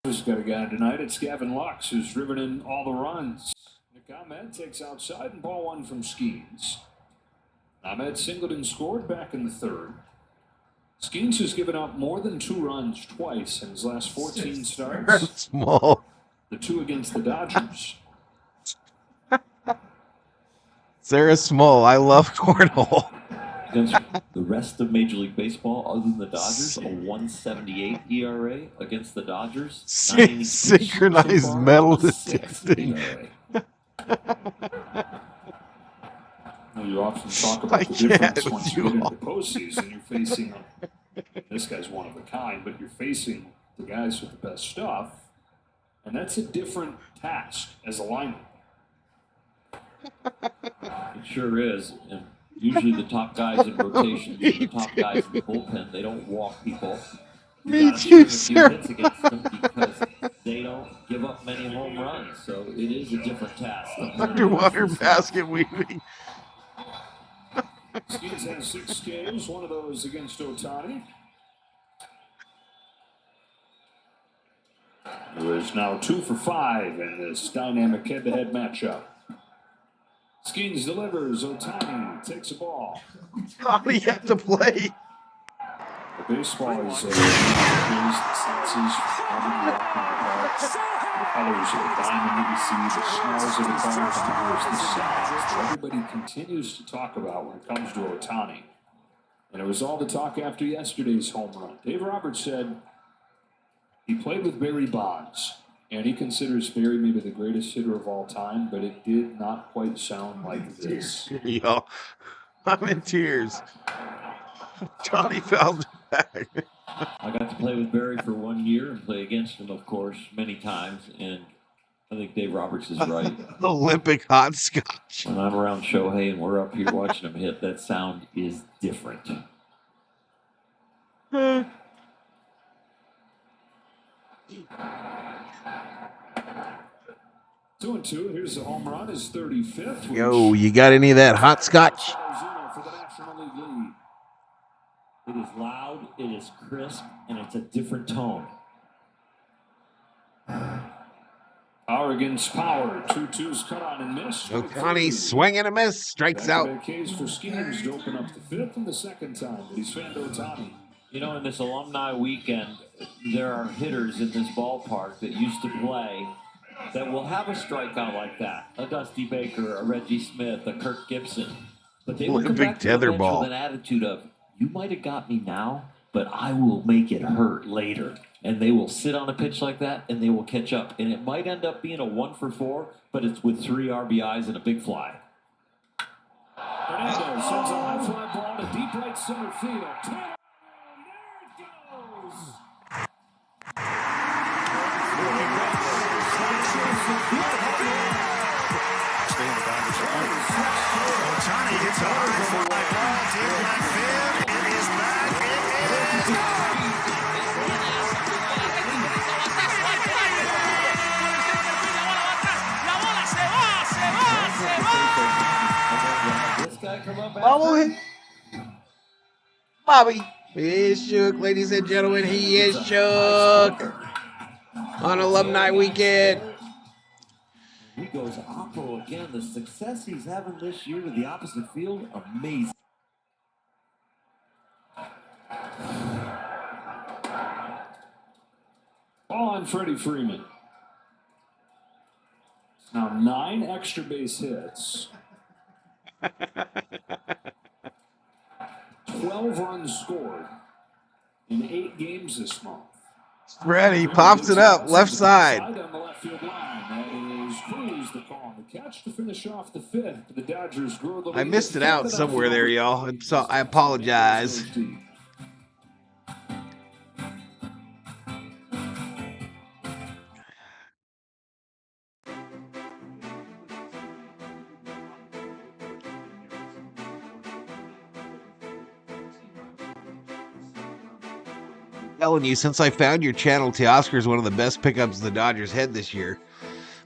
Who's got a guy tonight? It's Gavin Lux, who's driven in all the runs. Nick Ahmed takes outside and ball one from Skeens. Ahmed singled and scored back in the third. Skeens has given up more than 2 runs twice in his last 14 starts. Small. The 2 against the Dodgers. Sarah Small, I love cornhole. Against the rest of Major League Baseball, other than the Dodgers, a 1.78 ERA against the Dodgers. Synchronized metal detecting. You often talk about the difference once you get into the postseason. You're facing, this guy's one of a kind, but you're facing the guys with the best stuff, and that's a different task as a lineman. It sure is. And usually the top guys in rotation, the top guys in the bullpen, they don't walk people. Me too, sir. Hits against them because they don't give up many home runs. So it is a different task. Underwater basket weaving. Skeens has 6 Ks, one of those against Ohtani. Who is now 2 for 5 in this dynamic head-to-head matchup. Skeens delivers. Ohtani takes a ball. How do you have to play? The baseball is the senses, the colors of the diamond that you see, the smells of the colors, the sounds that everybody continues to talk about when it comes to Ohtani. And it was all the talk after yesterday's home run. Dave Roberts said he played with Barry Bonds, and he considers Barry maybe the greatest hitter of all time, but it did not quite sound like this. Yo, I'm in tears. Johnny fell back. I got to play with Barry for 1 year and play against him, of course, many times. And I think Dave Roberts is right. Olympic hot scotch. When I'm around Shohei and we're up here watching him hit, that sound is different. 2-2. Here's the home run. His 35th. Yo, you got any of that hot scotch? For the National League lead. It is loud, it is crisp, and it's a different tone. Power against power. 2-2's cut on and missed. Ohtani swing and a miss. Strikes out. Case for Skeens to open up the 5th and the second time that he's found Ohtani. You know, in this alumni weekend, there are hitters in this ballpark that used to play that will have a strikeout like that. A Dusty Baker, a Reggie Smith, a Kirk Gibson. But they will come back to the bench with an attitude of, you might have got me now, but I will make it hurt later. And they will sit on a pitch like that, and they will catch up. And it might end up being a 1 for 4, but it's with 3 RBIs and a big fly. Hernandez sends a high fly ball to deep right center field. There it goes. Ohtani hits a hard fly ball deep left field. It is back. It is Bobby. He is shook, ladies and gentlemen. He is shook on Alumni weekend. He goes oppo again. The success he's having this year to the opposite field, amazing. Ball on Freddie Freeman. Now 9 extra base hits. 12 runs scored in 8 games this month. Freddy pops it up, left side. On the left field line. That Catch to finish off the fifth. The Dodgers grow the lead. I missed it out somewhere there, y'all. So I apologize. Telling you, since I found your channel, Teoscar is one of the best pickups the Dodgers had this year,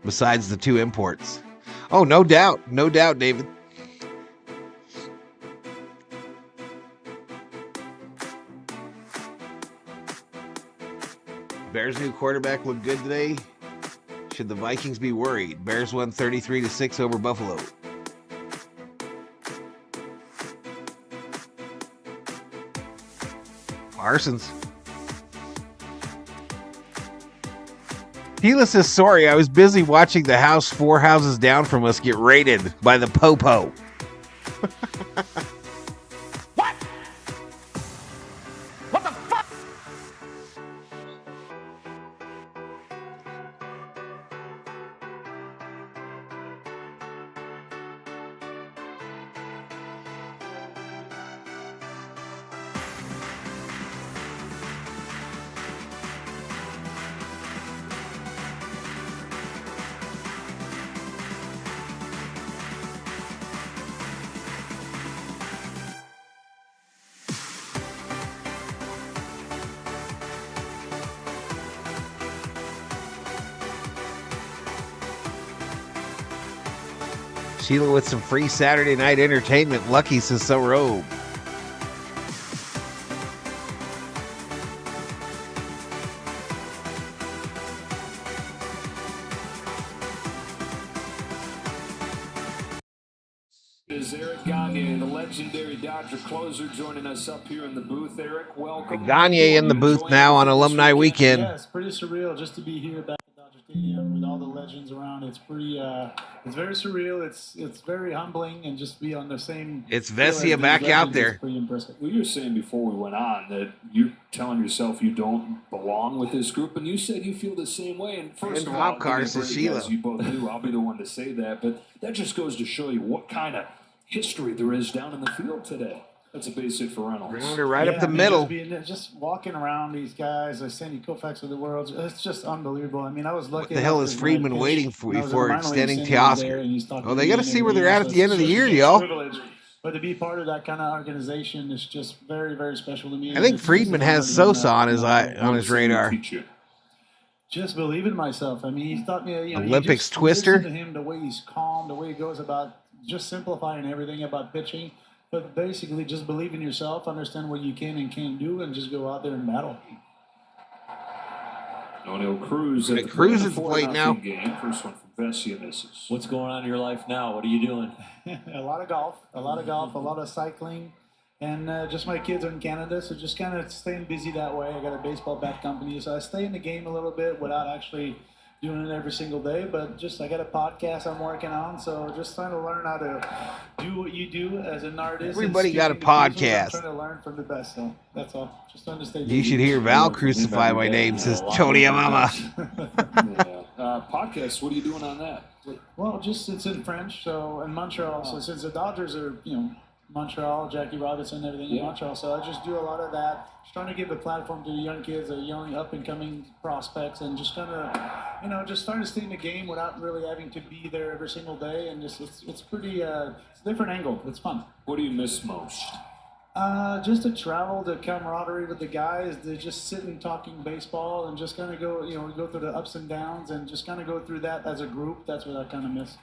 besides the 2 imports. Oh, no doubt, David. Bears' new quarterback looked good today. Should the Vikings be worried? Bears won 33-6 over Buffalo. Parsons. Tila says, sorry, I was busy watching the house 4 houses down from us get raided by the Popo. What? What the fuck? Sheila with some free Saturday night entertainment. Lucky says so robe. Is Eric Gagne, the legendary Dodger closer, joining us up here in the booth. Eric, welcome. Gagne in the booth now on Alumni Weekend. Yeah, it's pretty surreal just to be here back at Dodger Stadium with all the legends around. It's pretty, it's very surreal. It's very humbling, and just be on the same. It's Vesia back out there. It's pretty impressive. Well, you were saying before we went on that you're telling yourself you don't belong with this group, and you said you feel the same way. And first And of all, Hop Cars is Sheila. you both do. I'll be the one to say that, but that just goes to show you what kind of history there is down in the field today. That's a base hit for Reynolds. They're right up the middle. Just walking around these guys, like Sandy Koufax of the world, it's just unbelievable. I mean, I was lucky. What the hell is Freeman waiting for before extending Teoscar? Oh, they got to see where they're at the end of the year, y'all. But to be part of that kind of organization is just very, very special to me. I think Freeman has Sosa on his radar. Just believe in myself. I mean, he's taught me. Olympics twister. Listen to him, the way he's calm, the way he goes about just simplifying everything about pitching. But basically, just believe in yourself, understand what you can and can't do, and just go out there and battle. O'Neill Cruz at the Cruz at the plate now. Game. First one from Vesia misses. What's going on in your life now? What are you doing? a lot of golf, a lot of cycling, and just my kids are in Canada, so just kind of staying busy that way. I got a baseball bat company, so I stay in the game a little bit without actually doing it every single day, but just I got a podcast I'm working on, so just trying to learn how to do what you do as an artist. Everybody got a podcast. I'm trying to learn from the best, so that's all. Just to understand. You should hear Val crucify my name, says Tony Amama. Podcast, what are you doing on that? Well, just it's in French, so in Montreal. So since the Dodgers are, Montreal, Jackie Robinson, everything in Montreal. So I just do a lot of that, just trying to give a platform to the young kids, the young up-and-coming prospects, and just kind of, just starting to stay in the game without really having to be there every single day. And just it's pretty, it's a different angle. It's fun. What do you miss most? Just to travel, the camaraderie with the guys, to just sit and talking baseball and just kind of go, go through the ups and downs and just kind of go through that as a group. That's what I kind of miss.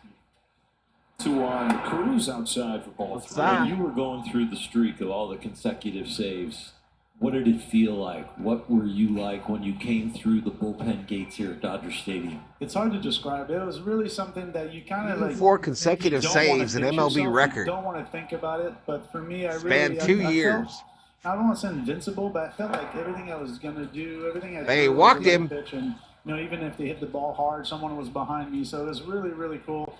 To Cruz outside for ball three. When you were going through the streak of all the consecutive saves, what did it feel like? What were you like when you came through the bullpen gates here at Dodger Stadium? It's hard to describe. It was really something that you kind of like. 4 consecutive saves, an MLB record. You don't want to think about it, but for me, I spanned 2 years. I don't want to say invincible, but I felt like everything I was going to do, everything I did. They walked him. Pitch and, even if they hit the ball hard, someone was behind me. So it was really, really cool.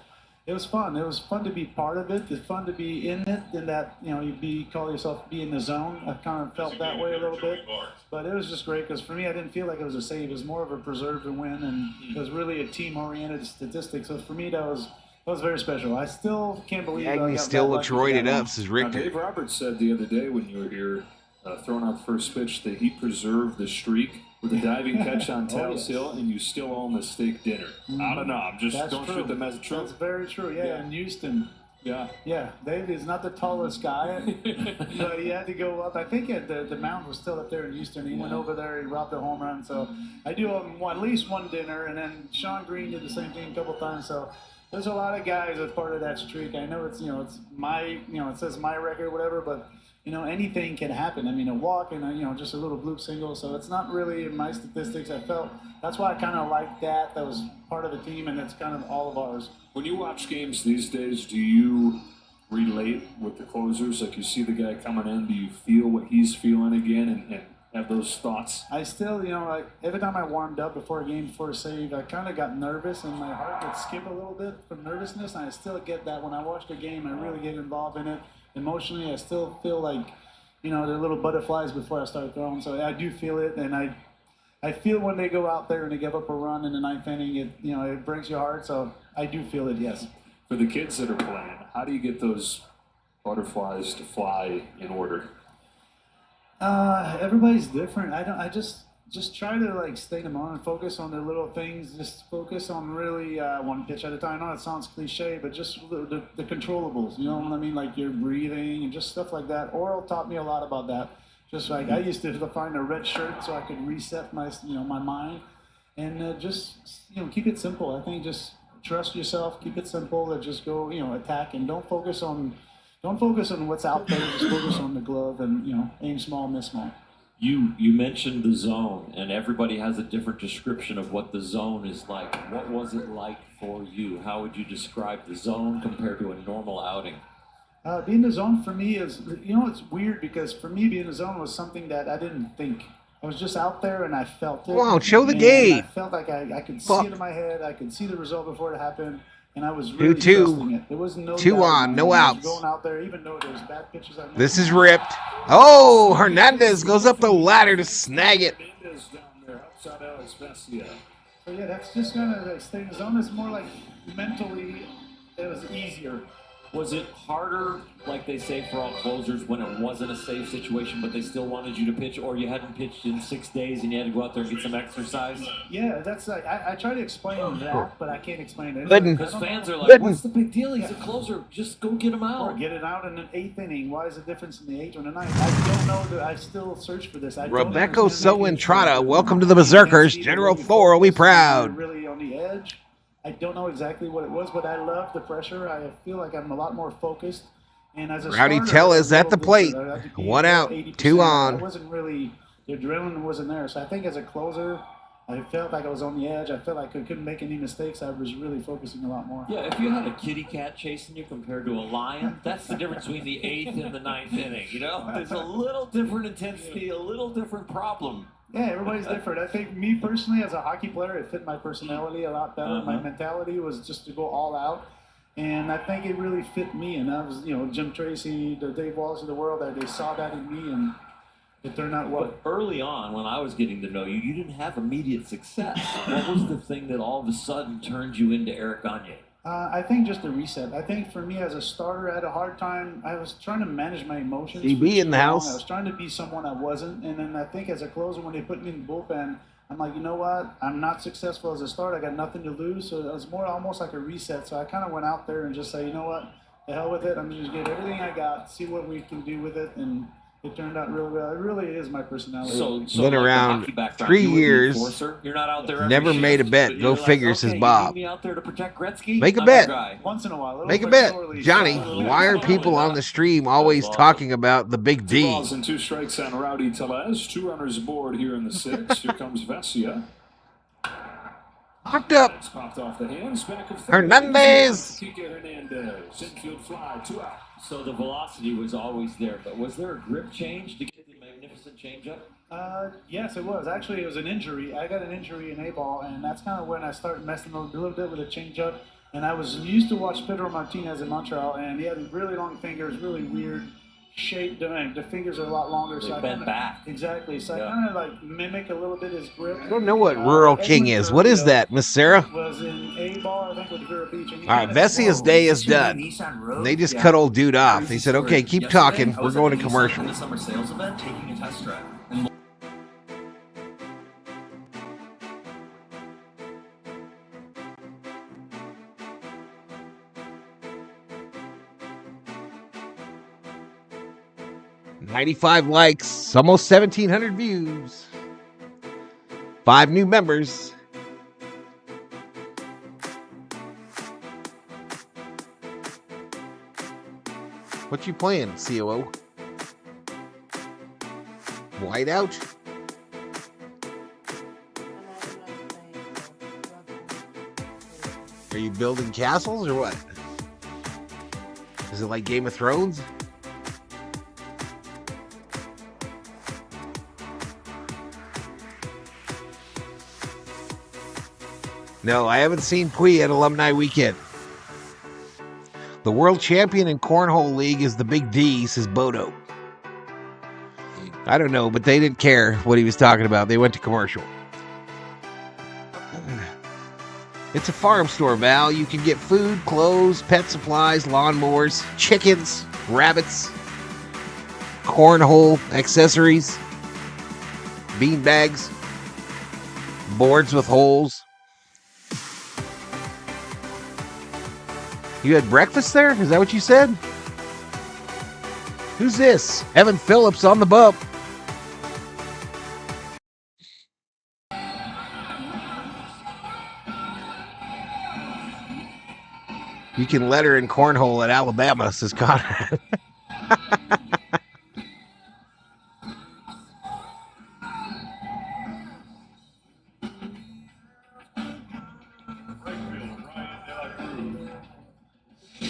It was fun. It was fun to be part of it. It's fun to be in it, in that, you call yourself be in the zone. I kind of felt that way a little bit. But it was just great because for me, I didn't feel like it was a save. It was more of a preserve and win, and it was really a team-oriented statistic. So for me, that was was very special. I still can't believe Gagne still looks roided up, says Richter. Dave Roberts said the other day when you were here throwing out the first pitch that he preserved the streak with a diving catch on Tails Hill, and you still own the steak dinner. I don't know. I'm just don't shoot them as true. That's very true. Yeah, in Houston. Yeah. Dave is not the tallest guy, but he had to go up. I think the mound was still up there in Houston. He went over there. He robbed a home run. So I do owe him at least one dinner, and then Sean Green did the same thing a couple times. So there's a lot of guys that's part of that streak. I know it's it's my it says my record, whatever, but. Anything can happen. I mean, a walk and, just a little bloop single. So it's not really in my statistics. I felt that's why I kind of like that. That was part of the team, and it's kind of all of ours. When you watch games these days, do you relate with the closers? Like you see the guy coming in, do you feel what he's feeling again and have those thoughts? I still, like every time I warmed up before a game, before a save, I kind of got nervous and my heart would skip a little bit from nervousness. And I still get that when I watch the game. I really get involved in it. Emotionally, I still feel like, there are little butterflies before I start throwing. So I do feel it, and I feel when they go out there and they give up a run in the ninth inning, it breaks your heart. So I do feel it, yes. For the kids that are playing, how do you get those butterflies to fly in order? Everybody's different. I just try to stay in the moment, focus on the little things, just focus on really one pitch at a time. I know it sounds cliche, but just the controllables, you know what I mean? Like your breathing and just stuff like that. Oral taught me a lot about that. Just like I used to find a red shirt so I could reset my my mind and just keep it simple. I think just trust yourself, keep it simple, and just go attack and don't focus on what's out there. Just focus on the glove and aim small, miss small. You mentioned the zone, and everybody has a different description of what the zone is like. What was it like for you? How would you describe the zone compared to a normal outing? Being in the zone for me is, it's weird because for me being in the zone was something that I didn't think. I was just out there and I felt it. Wow, show the game. I felt like I could see it in my head. I could see the result before it happened. And I was really trusting it. There was no 2 on, no outs. Going out there, even though there's bad pitches. This is ripped. Oh, Hernandez goes up the ladder to snag it. So yeah, that's just kind of stay in the zone. It's more like mentally, it was easier. Was it harder, like they say for all closers, when it wasn't a safe situation, but they still wanted you to pitch, or you hadn't pitched in 6 days and you had to go out there and get some exercise? Yeah, that's like I try to explain that, but I can't explain it. Because fans are like, "What's the big deal? He's a closer. Just go get him out." Or get it out in the 8th inning. Why is the difference in the 8th and the 9th? I don't know. That I still search for this. Rebecca So Entrada, welcome to the Berserkers. General Thor will be proud. Really on the edge. I don't know exactly what it was, but I love the pressure. I feel like I'm a lot more focused. And as a Rowdy starter, Tellez at the plate. 1 out, 2 on. I wasn't really, the adrenaline wasn't there. So I think as a closer, I felt like I was on the edge. I felt like I couldn't make any mistakes. I was really focusing a lot more. Yeah, if you had a kitty cat chasing you compared to a lion, that's the difference between the 8th and the 9th inning. There's a little different intensity, a little different problem. Yeah, everybody's different. I think me personally, as a hockey player, it fit my personality a lot better. My mentality was just to go all out. And I think it really fit me. And I was, Jim Tracy, the Dave Wallace of the world, they saw that in me, and it turned out well. But early on, when I was getting to know you, you didn't have immediate success. What was the thing that all of a sudden turned you into Eric Gagne? I think just the reset. I think for me as a starter, I had a hard time. I was trying to manage my emotions. DB in the house. I was trying to be someone I wasn't. And then I think as a closer, when they put me in the bullpen, I'm like, you know what? I'm not successful as a starter. I got nothing to lose. So it was more almost like a reset. So I kind of went out there and just say, you know what? The hell with it. I'm just going to give everything I got, see what we can do with it. And it turned out really well. It really is my personality. So been around 3 years. You're not out there. Never made a bet. Go figure, says Bob. Me out there to protect Gretzky? Make a bet. Once in a while. Make a bet. Johnny, why are people on the stream always talking about the big D? 2 balls and 2 strikes on Rowdy Tellez. 2 runners aboard here in the 6th. Here comes Vesia. Hooked up. It's popped off the hands. Hernandez. Hernandez. Infield fly. 2 out. So the velocity was always there, but was there a grip change to get the magnificent changeup? Yes, it was. Actually, it was an injury. I got an injury in A-ball, and that's kind of when I started messing a little bit with the changeup. And I was used to watch Pedro Martinez in Montreal, and he had really long fingers, really weird shape. The fingers are a lot longer. They So I bend kinda, back. Exactly. So Yeah. I kind of like mimic a little bit his grip. I don't know what Rural King is. What is that, Miss Sarah? Was in A-Bar, I think, with Vero Beach. And All right, Vessia's day is done. And they just cut old dude off. They said, okay, keep talking. We're going to commercial. In the summer sales event, taking a test drive. And 95 likes, almost 1,700 views. 5 new members. What you playing, COO? Whiteout? Are you building castles or what? Is it like Game of Thrones? No, I haven't seen Pui at Alumni Weekend. The world champion in Cornhole League is the Big D, says Bodo. I don't know, but they didn't care what he was talking about. They went to commercial. It's a farm store, Val. You can get food, clothes, pet supplies, lawnmowers, chickens, rabbits, cornhole accessories, bean bags, boards with holes. You had breakfast there? Is that what you said? Who's this? Evan Phillips on the bump. You can let her in cornhole at Alabama, says Conrad.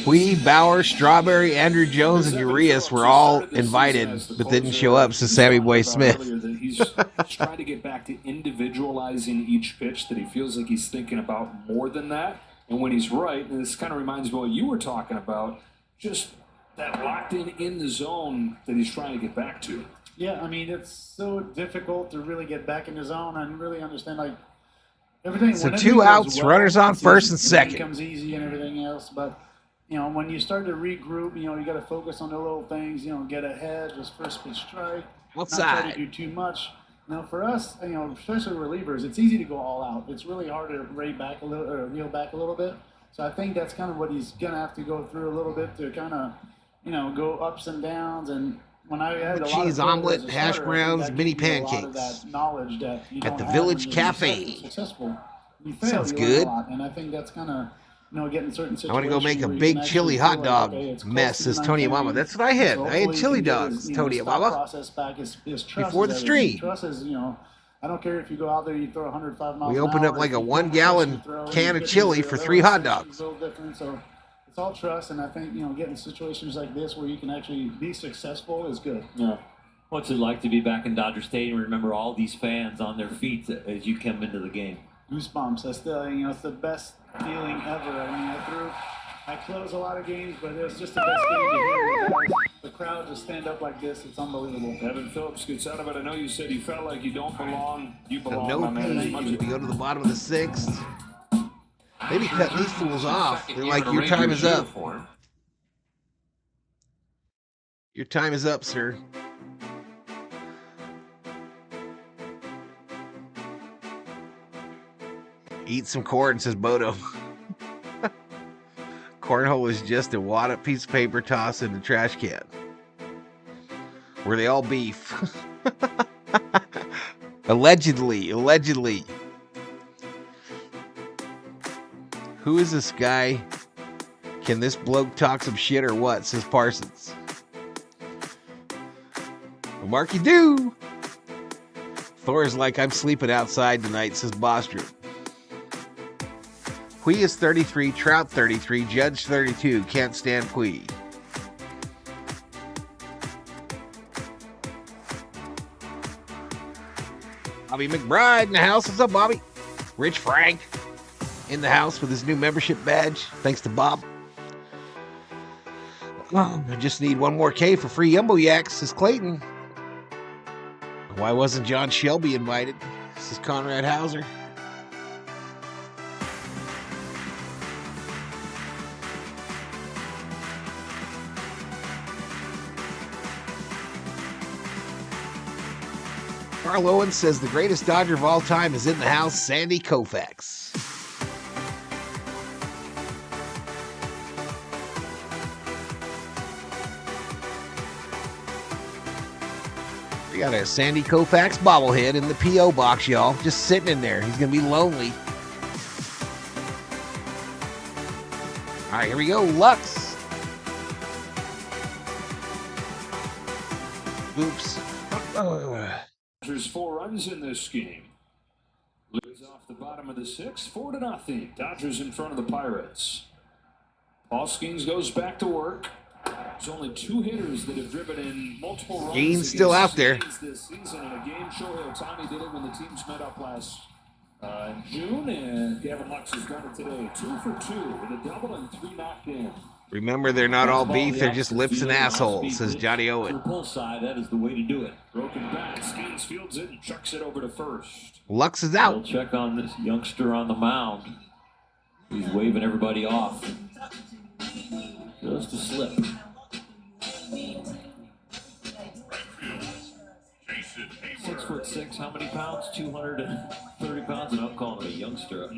We, Bauer, Strawberry, Andrew Jones, and Urias were all invited, but didn't show up, says Sammy Boy Smith. He's trying to get back to individualizing each pitch, that he feels like he's thinking about more than that. And when he's right, and this kind of reminds me of what you were talking about, just that locked in the zone that he's trying to get back to. Yeah, I mean, it's so difficult to really get back in the zone and really understand, like, everything. So 2 outs, runners on first and second. It becomes easy and everything else, but, you know, when you start to regroup, you know, you got to focus on the little things, you know, get ahead, just first pitch strike. Outside. Not try to do too much. Now, for us, you know, especially relievers, it's easy to go all out. It's really hard to reel back a little bit. So I think that's kind of what he's going to have to go through a little bit to kind of, you know, go ups and downs. And when I had a lot cheese of omelet, hash browns, mini pancakes that knowledge that you at the don't Village have Cafe. Successful. You fail, Sounds you learn good. a lot. And I think that's kind of, you know, getting certain situations. I want to go make a where you big can chili actually hot feel dog like, okay, it's close mess, to says the Tony ninth Amama. inning. That's what I had. So I had hopefully chili you can get dogs, his, you Tony know, thought Amama. process back is trust Before the is stream. everything. Trust is, you know, I don't care if you go out there, you throw 105 miles We an opened hour, up like if a you 1 don't gallon throw, can you of get chili into for the 3 hot little dogs. a little different. So it's all trust, and I think, you know, getting situations like this where you can actually be successful is good. Yeah. What's it like to be back in Dodger Stadium? Remember all these fans on their feet as you come into the game. Goosebumps. I still, you know, it's the best feeling ever. I mean, I close a lot of games, but it was just the best feeling to hear the crowd just stand up like this. It's unbelievable. Evan Phillips gets out of it. I know you said you felt like you don't belong. You belong, No my man. As pain. much We as go to the bottom of the 6th. Maybe cut these fools off. They're like, Even a your time Rangers is up. uniform. Your time is up, sir. Eat some corn, says Bodo. Cornhole is just a wad of piece of paper tossed in the trash can. Were they all beef? Allegedly. Who is this guy? Can this bloke talk some shit or what, says Parsons. Well, Marky do. Thor's like, I'm sleeping outside tonight, says Bostrom. Pui is 33, Trout 33, Judge 32. Can't stand Pui. Bobby McBride in the house. What's up, Bobby? Rich Frank in the house with his new membership badge. Thanks to Bob. I just need one more K for free Yumbo Yaks, says Clayton. Why wasn't John Shelby invited? This is Conrad Hauser. Carl Owen says the greatest Dodger of all time is in the house, Sandy Koufax. We got a Sandy Koufax bobblehead in the P.O. box, y'all. Just sitting in there. He's going to be lonely. All right, here we go. Lux. Oops. There's 4 runs in this game. Leads off the bottom of the 6th, 4-0. Dodgers in front of the Pirates. Paul Skeens goes back to work. There's only 2 hitters that have driven in multiple runs. Skeens still out there. This season in a game. Shohei Ohtani did it when the teams met up last June, and Gavin Lux has done it today. 2 for 2 with a double and 3 knocked in. Remember, they're not all beef, they're just lips and assholes, says Johnny Owen. Pull side, that is the way to do it. Broken bat, Skeens fields it and chucks it over to first. Lux is out. We'll check on this youngster on the mound. He's waving everybody off. Just a slip. 6'6", how many pounds? 230 pounds, and I'm calling him a youngster.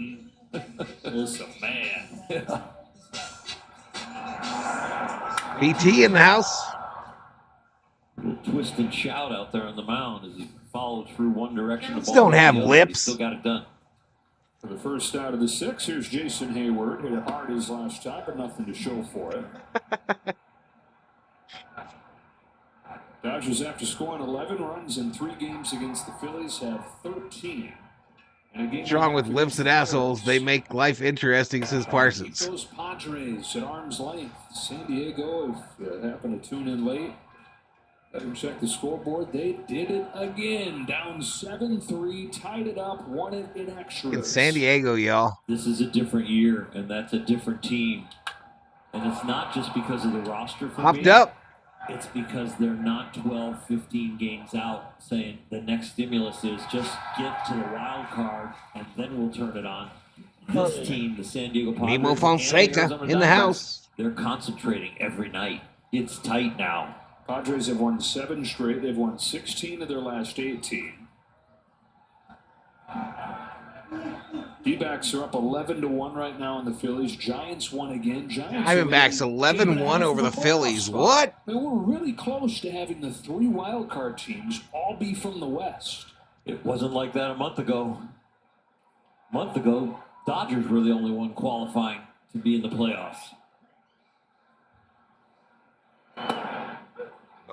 It's a man. BT in the house. A little twist and shout out there on the mound as he followed through one direction. Just don't have lips. Still got it done. For the first out of the 6, here's Jason Hayward. Hit it hard his last time, but nothing to show for it. Dodgers, after scoring 11 runs in 3 games against the Phillies, have 13. What's wrong with lips and assholes? They make life interesting, says Parsons. Those Padres at arm's length. San Diego, if you happen to tune in late, let them check the scoreboard. They did it again. Down 7-3, tied it up, won it in extras. In San Diego, y'all. This is a different year, and that's a different team. And it's not just because of the roster for Hopped me. up. It's because they're not 12, 15 games out saying the next stimulus is just get to the wild card and then we'll turn it on. This team, the San Diego Padres, Nemo Fonseca in the house. They're concentrating every night. It's tight now. Padres have won 7 straight. They've won 16 of their last 18. D-backs are up 11-1 right now in the Phillies. Giants won again. Diamondbacks 11-1 over the Phillies. What? I mean, we're really close to having the 3 wildcard teams all be from the West. It wasn't like that a month ago. A month ago, Dodgers were the only one qualifying to be in the playoffs.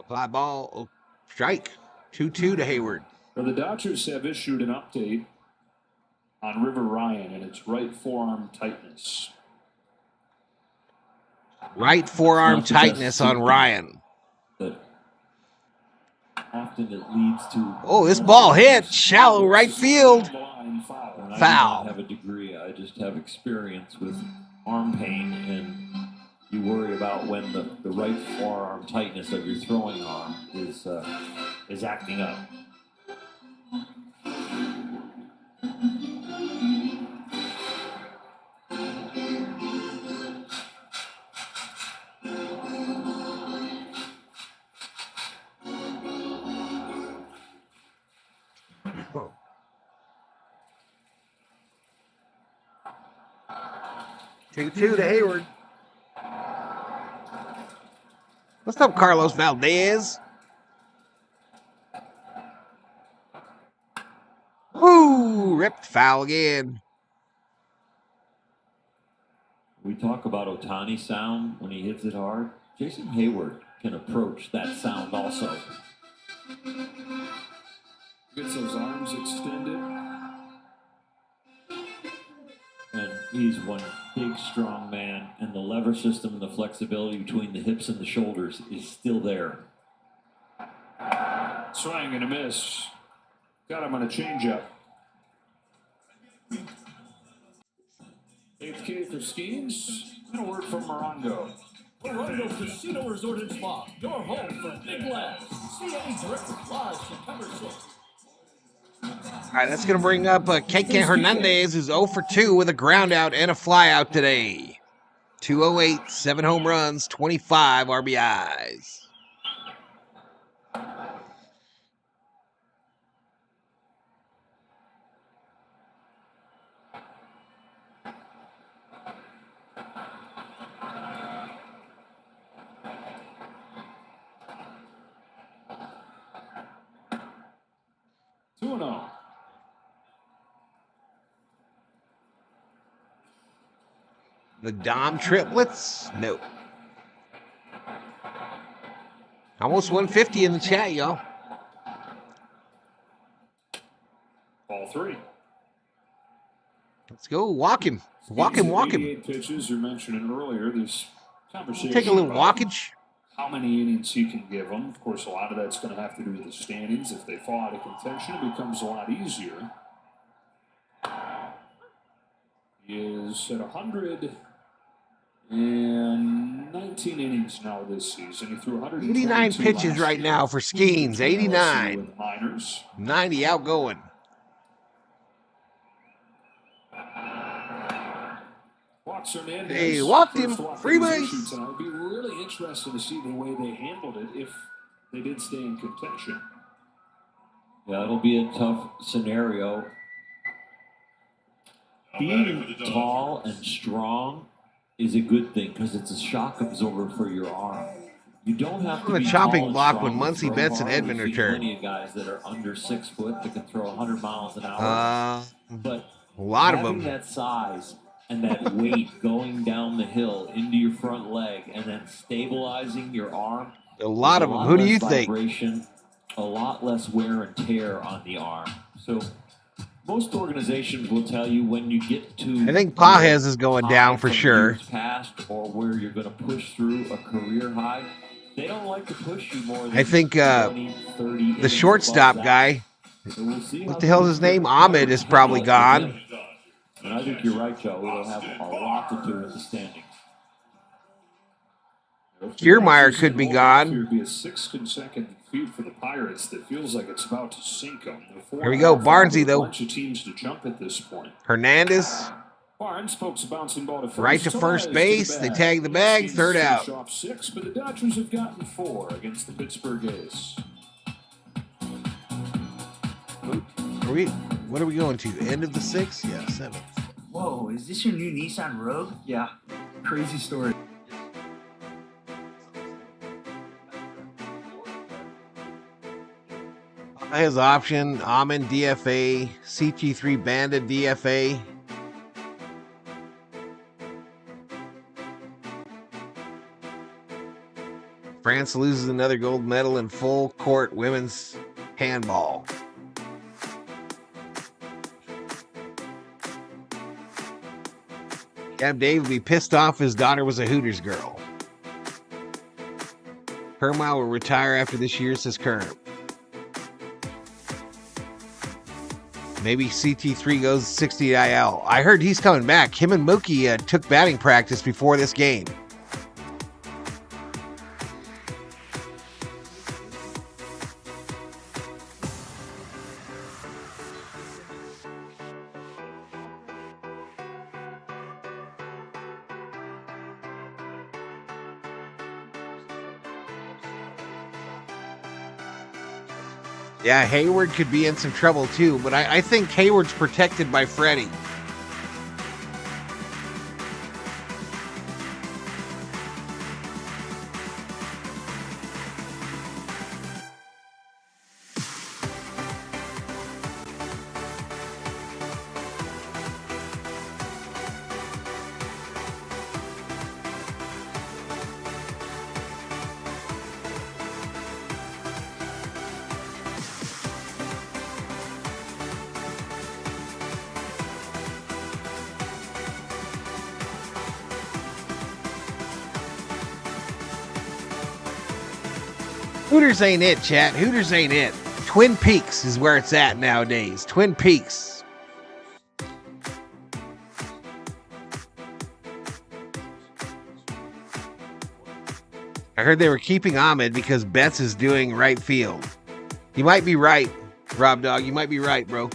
Fly ball, strike. 2-2 to Hayward. Now, the Dodgers have issued an update on River Ryan and its right forearm tightness. Right forearm tightness on Ryan. But often it leads to... Oh, this ball hit. Shallow right field. Foul. I Foul. don't have a degree. I just have experience with arm pain, and you worry about when the right forearm tightness of your throwing arm is acting up. Two to Hayward. What's up, Carlos Valdez? Woo! Ripped foul again. We talk about Ohtani sound when he hits it hard. Jason Hayward can approach that sound also. Gets those arms extended. And he's one big, strong man, and the lever system and the flexibility between the hips and the shoulders is still there. Swing and a miss. Got him on a changeup. 8th K for Skeens. And a word from Morongo. Orlando Casino Resort and Spa, your home for big laughs. See Eddie Griffin live September 6th. All right, that's going to bring up KK Hernandez, who's 0 for 2 with a ground out and a flyout today. 208, 7 home runs, 25 RBIs. The Dom triplets? No. Almost 150 in the chat, y'all. Ball 3. Let's go. Walk him. Walk him, walk him. 88 pitches you're mentioning earlier. There's conversation. Take a little about walkage. How many innings you can give them. Of course, a lot of that's going to have to do with the standings. If they fall out of contention, it becomes a lot easier. He is at 119 innings now this season. He threw 89 pitches right now for Skeens. 89. 90 outgoing. Hey, walked him. Free base. It would be really interesting to see the way they handled it if they did stay in contention. Yeah, it'll be a tough scenario. Being tall and strong is a good thing because it's a shock absorber for your arm. You don't have to on be a chopping tall and block strong when Muncie to throw Betts and hard. Edmond We see return. plenty of guys that are under 6 foot that can throw 100 miles an hour. A But lot of having them. that size and that weight going down the hill into your front leg and then stabilizing your arm. A lot of them. Who do you think? A lot less wear and tear on the arm. So most organizations will tell you when you get to. I think Pajes is going down for sure. Past or where you're going to push through a career high, they don't like to push you more than I think 20, 30 the shortstop guy, what the hell is his name? Ahmed is probably gone. And I think you're right, Joe. It'll have a lot to do with the standings. Kiermaier could be gone. It would be a 6th consecutive feat for the Pirates that feels like it's about to sink them. Here we go, Barnesy though. A bunch of teams to jump at this point. Hernandez. Barnes pokes a bouncing ball to first. Right to first base. They tag the bag. Third out. Off 6, but the Dodgers have gotten 4 against the Pittsburgh A's. What are we going to? End of the 6th? Yeah, 7th. Whoa, is this your new Nissan Rogue? Yeah, crazy story. His option, Amon DFA, CT3 Bandit DFA. France loses another gold medal in full court women's handball. Gab Dave would be pissed off his daughter was a Hooters girl. Hermile will retire after this year, says Kerm. Maybe CT3 goes 60 IL. I heard he's coming back. Him and Mookie took batting practice before this game. Yeah, Hayward could be in some trouble too, but I think Hayward's protected by Freddy. Hooters ain't it, chat. Hooters ain't it. Twin Peaks is where it's at nowadays. Twin Peaks. heard they were keeping Ahmed because Betts is doing right field. You might be right, Rob Dog. You might be right, bro.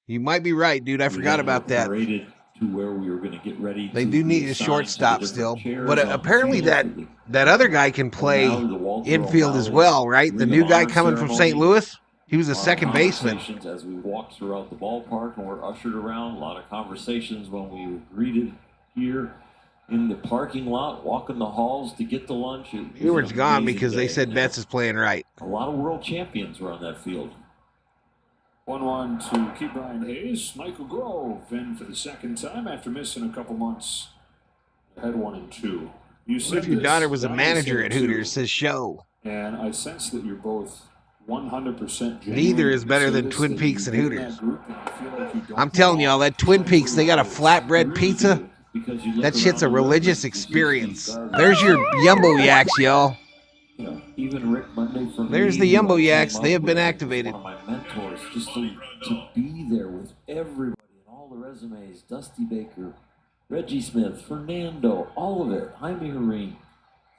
You might be right, dude. I forgot about that. To where we were going to get ready. They do need a shortstop still, but apparently that other guy can play infield as well, right? The new guy coming from St. Louis, he was a second baseman. As we walked throughout the ballpark and were ushered around, a lot of conversations when we were greeted here in the parking lot, walking the halls to get to lunch. Hayward's gone because they said Betts is playing right. A lot of world champions were on that field. 1-1 to keep Brian Hayes. Michael Grove in for the second time after missing a couple months. Had 1-2. What if your daughter was a manager at Hooters, says Show? And I sense that you're both 100% genuine. Neither is better than Twin Peaks and Hooters. I'm telling y'all, that Twin Peaks, they got a flatbread pizza. That shit's a religious experience. There's your Yumbo Yaks, y'all. Even Rick Monday from There's the Yumbo Yaks. They have been activated. One of my mentors, just to be there with everybody and all the resumes. Dusty Baker, Reggie Smith, Fernando, all of it. Jaime Herrera,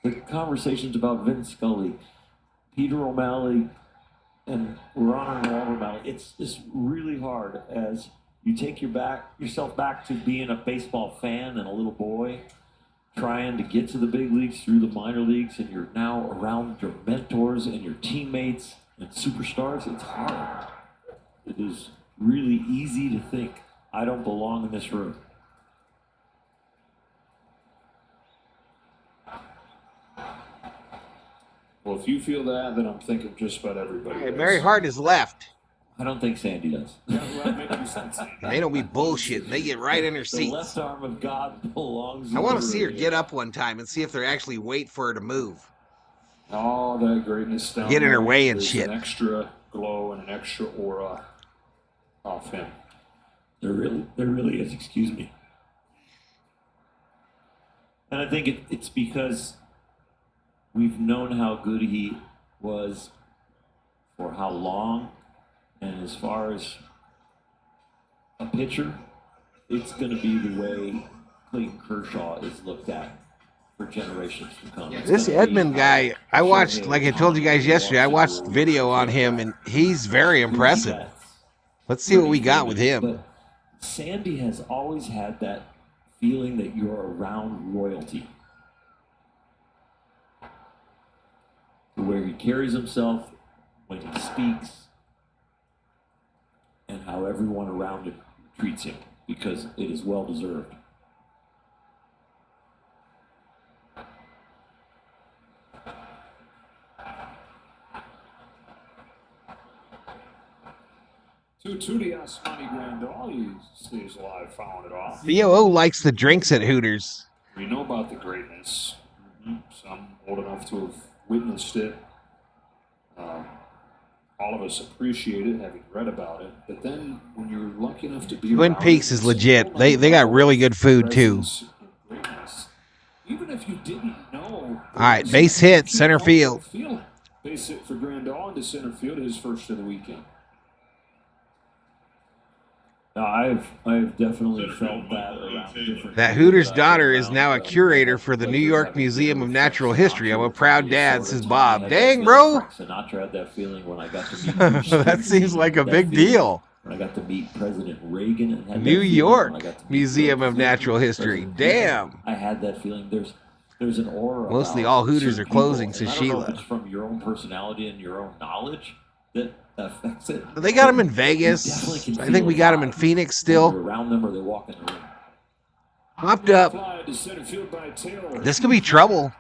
the conversations about Vince Scully, Peter O'Malley, and we're honoring Walter O'Malley. It's just really hard as you take yourself back to being a baseball fan and a little boy, trying to get to the big leagues through the minor leagues, and you're now around your mentors and your teammates and superstars. It's hard. It is really easy to think, I don't belong in this room. Well, if you feel that, then I'm thinking just about everybody. Hey, Mary Hart is left. I don't think Sandy does. That makes sense. They don't be bullshit. They get right in her The seats. left arm of God belongs. I want to see her get up one time and see if they actually wait for her to move. All that greatness down Get in her there. way and There's shit. An extra glow and an extra aura off him. There really is. Excuse me. And I think it's because we've known how good he was for how long, and as far as a pitcher, it's going to be the way Clayton Kershaw is looked at for generations to come. This Edmund guy, I watched, like I told you guys yesterday, I watched video on him, and he's very impressive. Let's see what we got with him. But Sandy has always had that feeling that you're around royalty. Where he carries himself, when he speaks, and how everyone around him treats him, because it is well deserved. To the Asmani Grandal, he stays alive, following it off. Theo O likes the drinks at Hooters. We know about the greatness. Some old enough to have witnessed it. All of us appreciate it, having read about it. But then, when you're lucky enough to be Twin Peaks is legit. They got really good food too. Even if you didn't know. All right, base hit, center field. Base hit for Grandal into center field, his first of the weekend. No, I've definitely felt that around different. That Hooters daughter is now a curator for the New York Museum of Natural History. I'm a proud dad, says Bob. Dang, bro. Sinatra had that feeling when I got to meet. That seems like a big deal. When I got to meet President Reagan and had New York Museum of Natural History. Damn. I had that feeling. There's an aura. Mostly all Hooters are closing, says Sheila. I don't know if it's from your own personality and your own knowledge that affects it. They got them in Vegas. I think we got them in Phoenix still. Around them or they walk in the room. Hopped up. This could be trouble.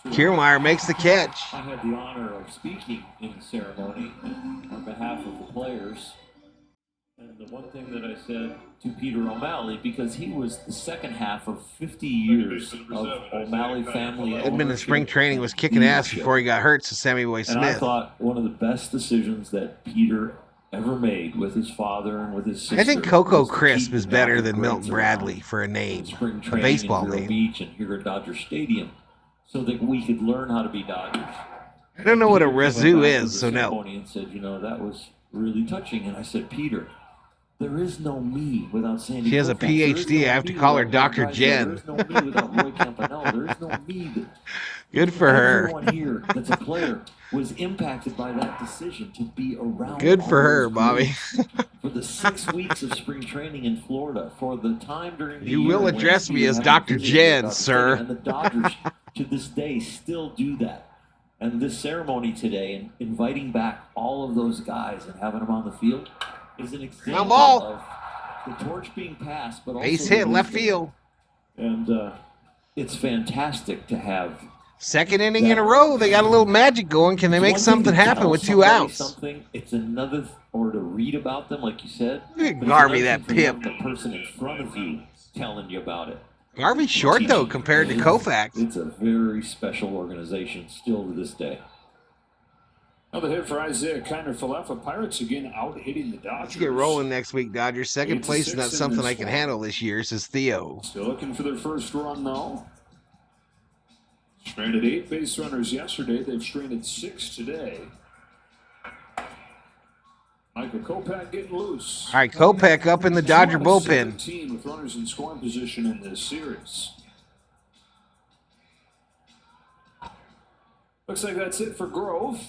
Kiermaier makes the catch. I had the honor of speaking in the ceremony on behalf of the players. And the one thing that I said to Peter O'Malley, because he was the second half of 50 years of O'Malley family. Edmund in spring training was kicking ass before he got hurt, so Sammy Boy Smith. And I thought one of the best decisions that Peter ever made with his father and with his sister. I think Coco Crisp is better than Milton Bradley for a name, a baseball name. Beach and here at Dodger Stadium, so that we could learn how to be Dodgers. I don't know what a resu is, so no. And said, that was really touching. And I said, Peter, There is no me without Sandy. She has a PhD. I have to call her Dr. Jen. There is no me without Roy Campanella. There is no me. Good for her. Everyone here that's a player was impacted by that decision to be around. Good for her, Bobby. For the 6 weeks of spring training in Florida, for the time during the You year will when address me you as have Dr. visited Jen, Dr. sir. And the Dodgers, to this day, still do that. And this ceremony today, and inviting back all of those guys and having them on the field, is an example of the torch being passed, but also base hit, left field. And it's fantastic to have. Second inning in a row, they got a little magic going. Can they make something happen with 2 outs? It's another, or to read about them, like you said. Garvey, that pip. The person in front of you telling you about it. Garvey's short, though, compared to Koufax. It's a very special organization still to this day. Another hit for Isaiah Kiner-Falefa. Pirates again out hitting the Dodgers. Let's get rolling next week, Dodgers. Second place is not something I can handle this year, says Theo. Still looking for their first run, though. Stranded 8 base runners yesterday. They've stranded 6 today. Michael Kopech getting loose. All right, Kopech up in the Dodger bullpen. 17 with runners in scoring position in this series. Looks like that's it for Grove.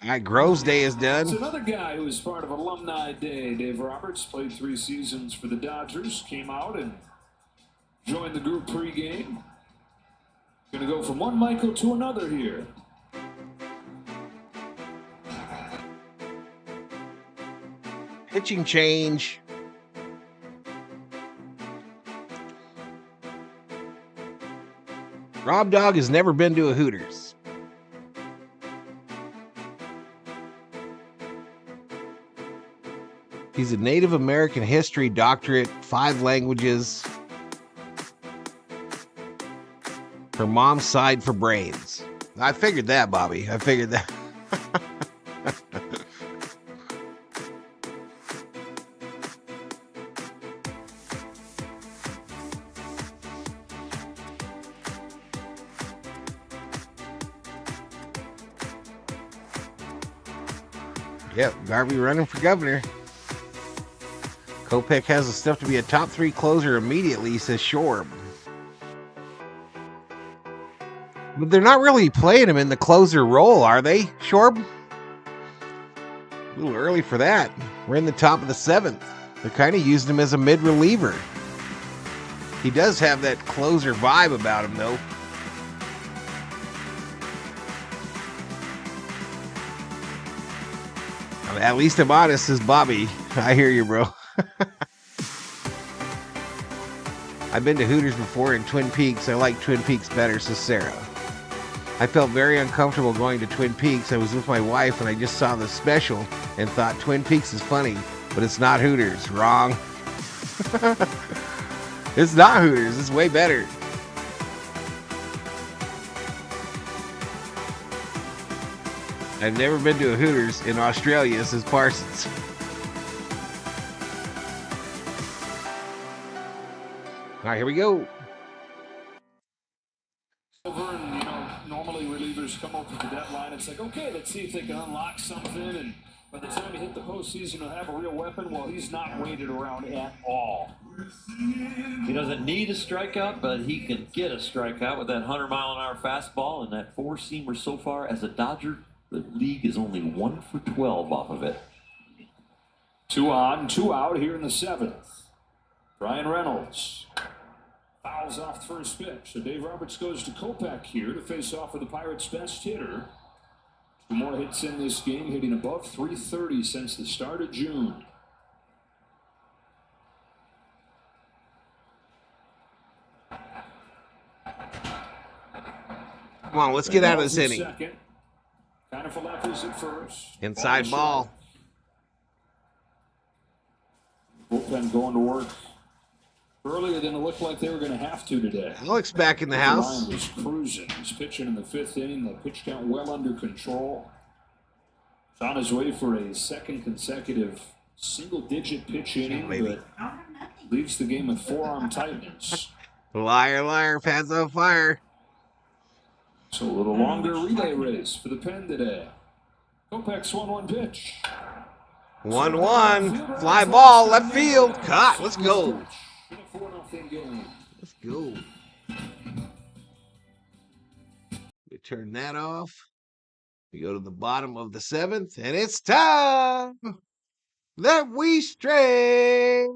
All right, Grove's day is done. It's another guy who was part of Alumni Day. Dave Roberts played 3 seasons for the Dodgers. Came out and joined the group pregame. Going to go from one Michael to another here. Pitching change. Rob Dog has never been to a Hooters. He's a Native American history doctorate, 5 languages. Her mom's side for brains. I figured that, Bobby. I figured that. Yep, Garvey running for governor. Kopech has the stuff to be a top 3 closer immediately, says Shorb. But they're not really playing him in the closer role, are they, Shorb? A little early for that. We're in the top of the 7th. They're kind of using him as a mid-reliever. He does have that closer vibe about him, though. At least I'm honest, says Bobby. I hear you, bro. I've been to Hooters before in Twin Peaks. I like Twin Peaks better, says Sarah. I felt very uncomfortable going to Twin Peaks. I was with my wife and I just saw the special and thought Twin Peaks is funny, but it's not Hooters. Wrong. It's not Hooters. It's way better. I've never been to a Hooters in Australia, says Parsons. All right, here we go. And, normally relievers come up with the deadline. It's like, okay, let's see if they can unlock something. And by the time you hit the postseason, you'll have a real weapon. Well, he's not waited around at all. He doesn't need a strikeout, but he can get a strikeout with that 100-mile-an-hour fastball and that 4-seamer so far. As a Dodger, the league is only 1 for 12 off of it. 2 on, 2 out here in the 7th. Brian Reynolds fouls off the first pitch. So Dave Roberts goes to Kopech here to face off with the Pirates' best hitter. 2 more hits in this game, hitting above .330 since the start of June. Come on, let's get out of this inning. Second. Kiner-Falefa's at first. Inside ball. Bullpen going to work earlier than it looked like they were going to have to today. Alex back in the house. Ryan was cruising. He's pitching in the 5th inning. The pitch count well under control. He's on his way for a second consecutive single-digit pitch inning, but leaves the game with forearm tightness. Liar, liar, pads on fire. So a little longer relay race for the pen today. Kopech's 1-1 pitch. 1-1. Fly ball, left field. Caught. Let's go. Let's go. We turn that off. We go to the bottom of the 7th, and it's time that we stretch.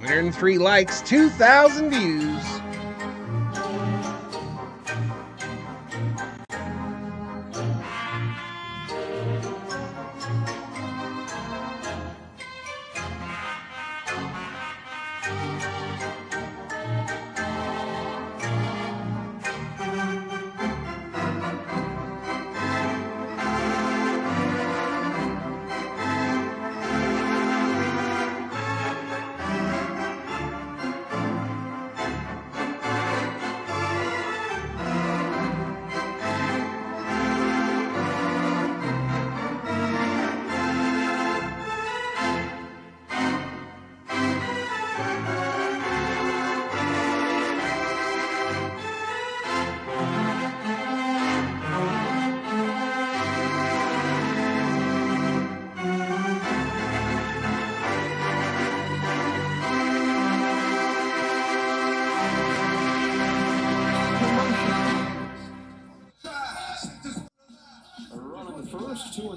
103 likes, 2,000 views.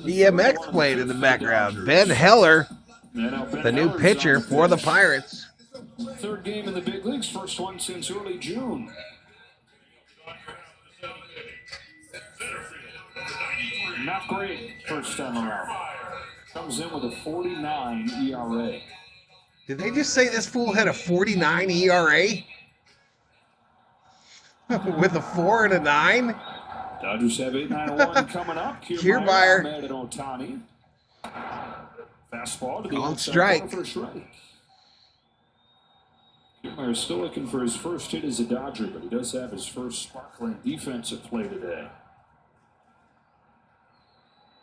DMX playing in the background. Ben Heller, the new pitcher for the Pirates. Third game in the big leagues, first one since early June. Not great first time around. Comes in with a 49 ERA. Did they just say this fool had a 49 ERA? With a 4 and a 9? Dodgers have 8-9-1 coming up. Kiermaier mad at Ohtani. Fastball to the on outside strike. corner for a strike. Kiermaier still looking for his first hit as a Dodger, but he does have his first sparkling defensive play today.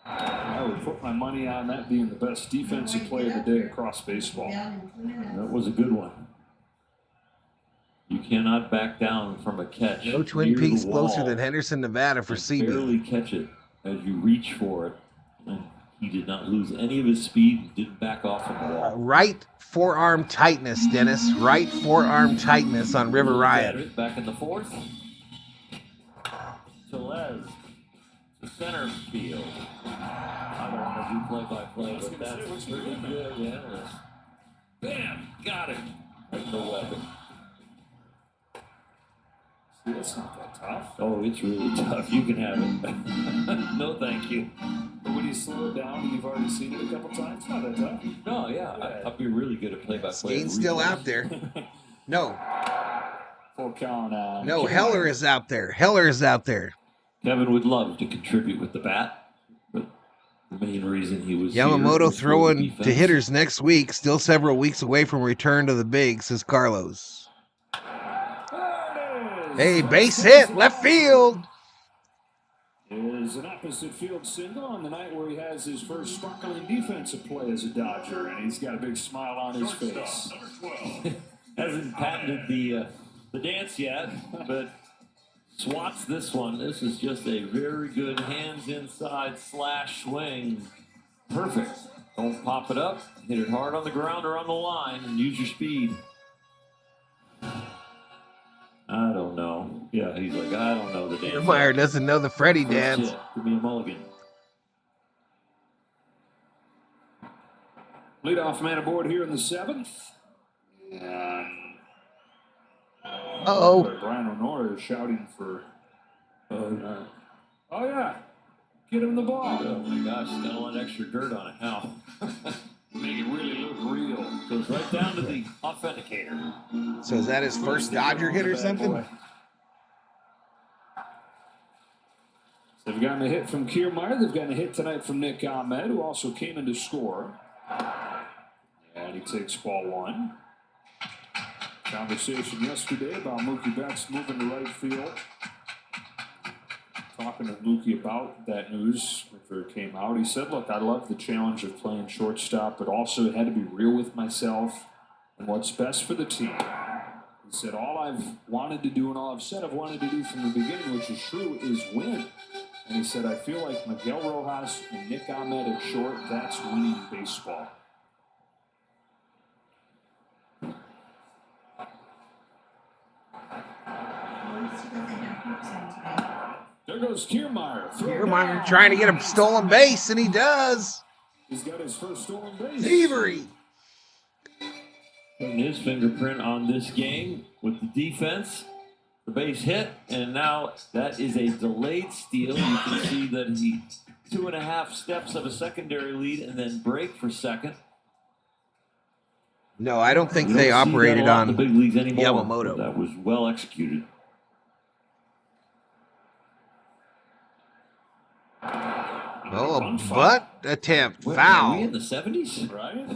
I would put my money on that being the best defensive play of the day across baseball. That was a good one. You cannot back down from a catch. No Twin Peaks closer than Henderson, Nevada for CB. Barely catch it as you reach for it. And he did not lose any of his speed. Didn't back off from the wall. Right forearm tightness, Dennis. Right forearm tightness on River Riot. Back in the 4th. Tellez to center field. I don't want to do play-by-play, but that's pretty good. Yeah. Bam! Got it. That's the weapon. See, that's not that tough. Oh, it's really tough. You can have it. No, thank you. But when you slow it down and you've already seen it a couple times, it's not that tough. No, yeah. I'll be really good at play-by-play. Skane's still out there. No. Full count. No, Heller is out there. Heller is out there. Kevin would love to contribute with the bat, but the main reason he was Yamamoto throwing to hitters next week, still several weeks away from return to the big, says Carlos. Hey, base hit, left field. Is an opposite field single on the night where he has his first sparkling defensive play as a Dodger, and he's got a big smile on his face. Hasn't patented the dance yet, but swats this one. This is just a very good hands inside slash swing. Perfect. Don't pop it up. Hit it hard on the ground or on the line and use your speed. I don't know. Yeah, he's like, I don't know the dance. Meyer doesn't know the Freddy dance. Give me a mulligan. Leadoff man aboard here in the 7th. And Uh-oh. Brian O'Nora is shouting for Oh, yeah. Get him the ball. Oh, my gosh. He's got a lot of extra dirt on it now. Make it really look real. Goes right down to the authenticator. So is that his first Dodger hit or something? They've gotten a hit from Kiermaier. They've gotten a hit tonight from Nick Ahmed, who also came in to score. And he takes ball one. Conversation yesterday about Mookie Betts moving to right field. Talking to Mookie about that news after it came out. He said, look, I love the challenge of playing shortstop, but also it had to be real with myself and what's best for the team. He said, all I've wanted to do and all I've said I've wanted to do from the beginning, which is true, is win. And he said, I feel like Miguel Rojas and Nick Ahmed at short, that's winning baseball. There goes Kiermaier. Kiermaier trying to get a stolen base, and he does. He's got his first stolen base. Thievery. Putting his fingerprint on this game with the defense. The base hit, and now that is a delayed steal. You can see that he 2.5 steps of a secondary lead and then break for second. No, I don't think they operated on the big leagues anymore. Yamamoto. That was well executed. Oh, a butt attempt. Wait, Foul. Are we in the 70s? Right?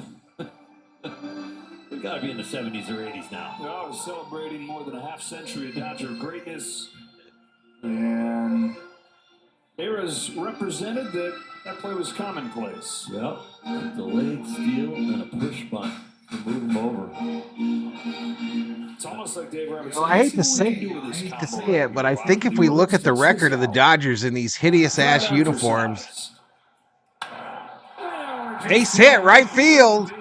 We've got to be in the 70s or 80s now. No, celebrating more than a half century of Dodger greatness. And eras represented that play was commonplace. Yep. A delayed steal and a push bunt to move him over. It's almost like Dave Robertson. Well, I hate to say it, but I think if we look at the record of the Dodgers in these hideous-ass uniforms, base hit, right field.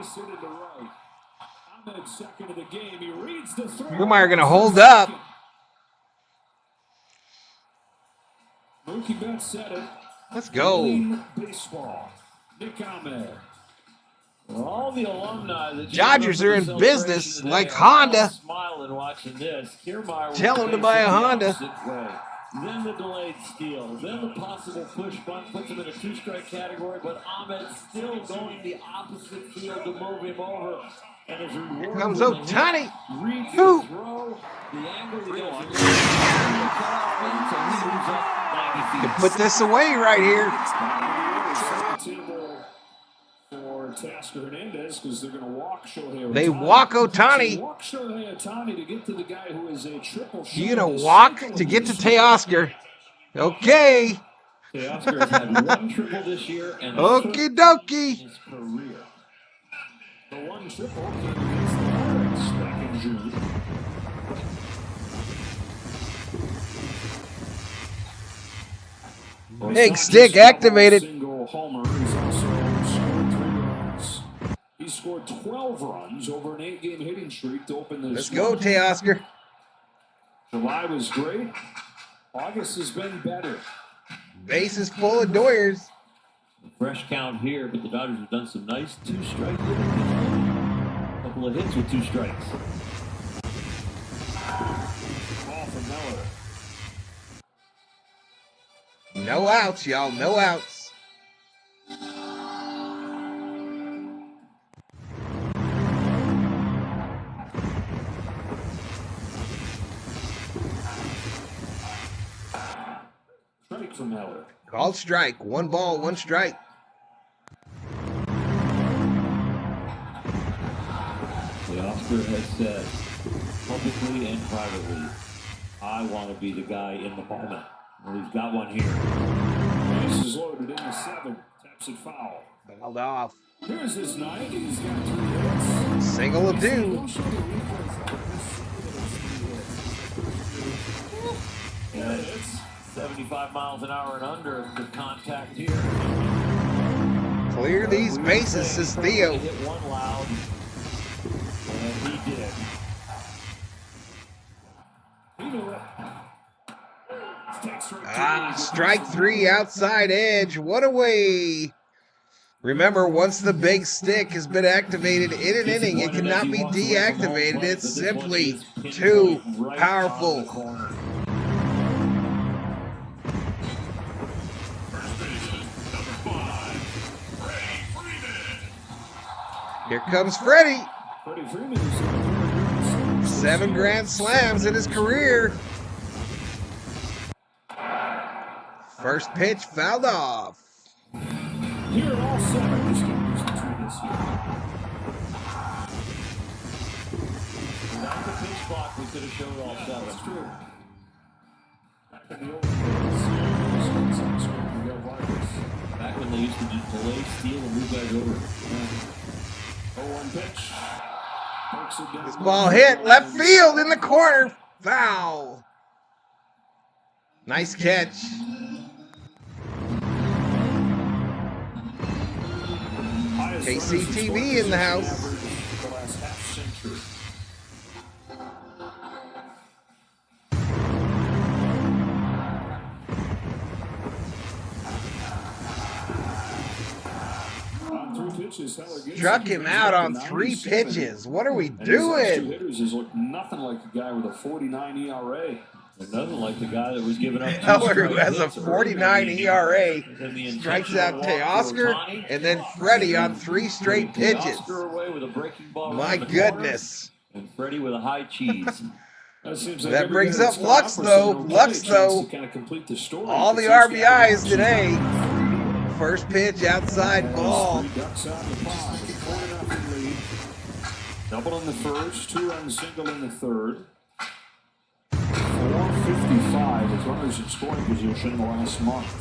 Kiermaier going to hold up. Mookie Betts said it. Let's go. Baseball. Nick Ahmed. All the alumni that Dodgers are in business like Honda. Smiling watching this. Kiermaier Tell them to buy a Honda. Then the delayed steal. Then the possible push bunt puts him in a 2-strike category, but Ahmed still going the opposite field to move him over. And his reward Here comes Ohtani. Who? The angle he goes can put this away right here. For Tasker Hernandez, because they're going to walk Shohei Ohtani. They walk Ohtani. Walk Shohei Ohtani to get to the guy who is a triple shot. You're going to walk to get to Teoscar. Okay. Teoscar has had 1 triple this year and okie dokie. His career. The 1 triple came against the Pirates back in June. Big stick activated. Single homer. He's also scored 3 runs. He scored 12 runs over an 8-game hitting streak to open this. Let's go, Teoscar. July was great. August has been better. Base is full of Doyers. Fresh count here, but the Dodgers have done some nice 2-strike hitting. A couple of hits with 2 strikes. Ball from Miller. No outs, y'all. No outs. Strike from Miller. Called strike. 1 ball, 1 strike. The Oscar has said publicly and privately, I want to be the guy in the moment. Well, he's got one here. Base is loaded in the 7. Taps it foul. Held off. Here's his night. He's got 3 hits. Single will do. Yeah, it's 75 miles an hour and under the contact here. Clear these bases, says Theo. Hit 1 loud, and he did. Strike 3 outside edge. What a way. Remember, once the big stick has been activated in an inning, it cannot be deactivated. It's simply too powerful. Here comes Freddy. Freddie Freeman is 7 grand slams in his career. First pitch fouled off. here at all 7. This game is 2 this year. Without the pitch clock, we could have showed all 7. That's true. Back in the old days, back when they used to just delay, steal, and move guys over. 0-1 pitch. This ball hit left field in the corner. Foul. Nice catch. KCTV in the house. Struck him out on 3 pitches. What are we doing? Hitters has looked nothing like a guy with a 49 ERA. And nothing like the guy that was giving up. Heller, who has a 49 ERA, strikes out Teoscar and then Freddy on 3 straight pitches. My goodness. And Freddy with a high cheese. That brings up Lux, though. Lux, though. All the RBIs today. First pitch outside ball. Double in the first, 2-run single in the third. 455 with runners in scoring position the last month.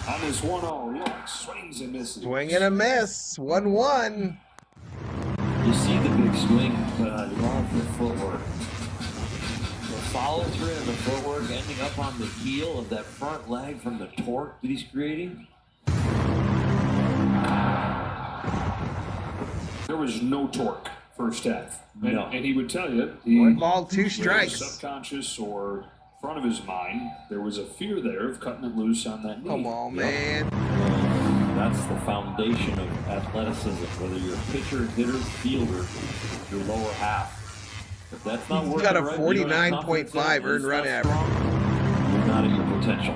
On this 1-0, York swings and misses. Swing and a miss. 1-1. You see the big swing, but I love the footwork. The follow through and the footwork ending up on the heel of that front leg from the torque that he's creating. There was no torque first half. No. And he would tell you, 1 ball, 2 strikes. Subconscious or front of his mind, there was a fear there of cutting it loose on that knee. Come on, man. That's the foundation of athleticism, whether you're a pitcher, hitter, fielder, your lower half. If that's not working, he's got a right, 49.5 earned run average. You're not at your potential.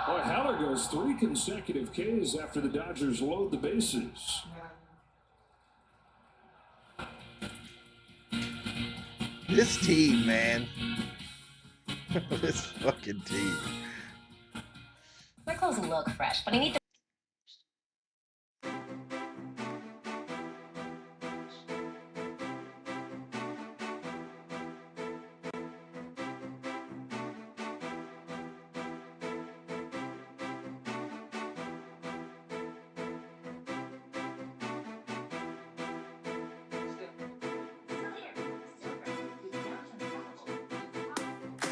Boy, Haller goes 3 consecutive Ks after the Dodgers load the bases. This team, man. This fucking team. My clothes look fresh, but I need to.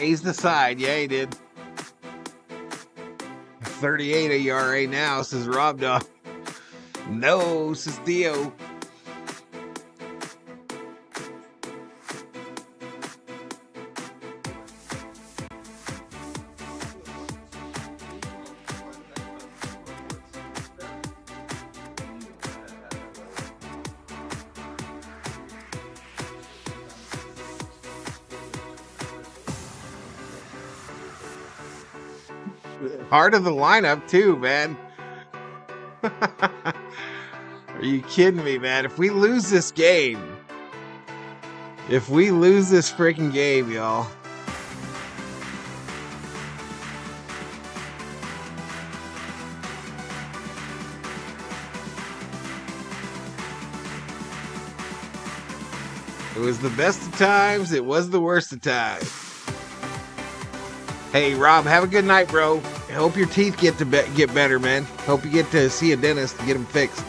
A's the side. Yeah, he did. 38 ERA now, says Rob Dog. No, says Theo. Heart of the lineup, too, man. Are you kidding me, man? If we lose this game, freaking game, y'all. It was the best of times. It was the worst of times. Hey, Rob, have a good night, bro. I hope your teeth get better, man. Hope you get to see a dentist to get them fixed.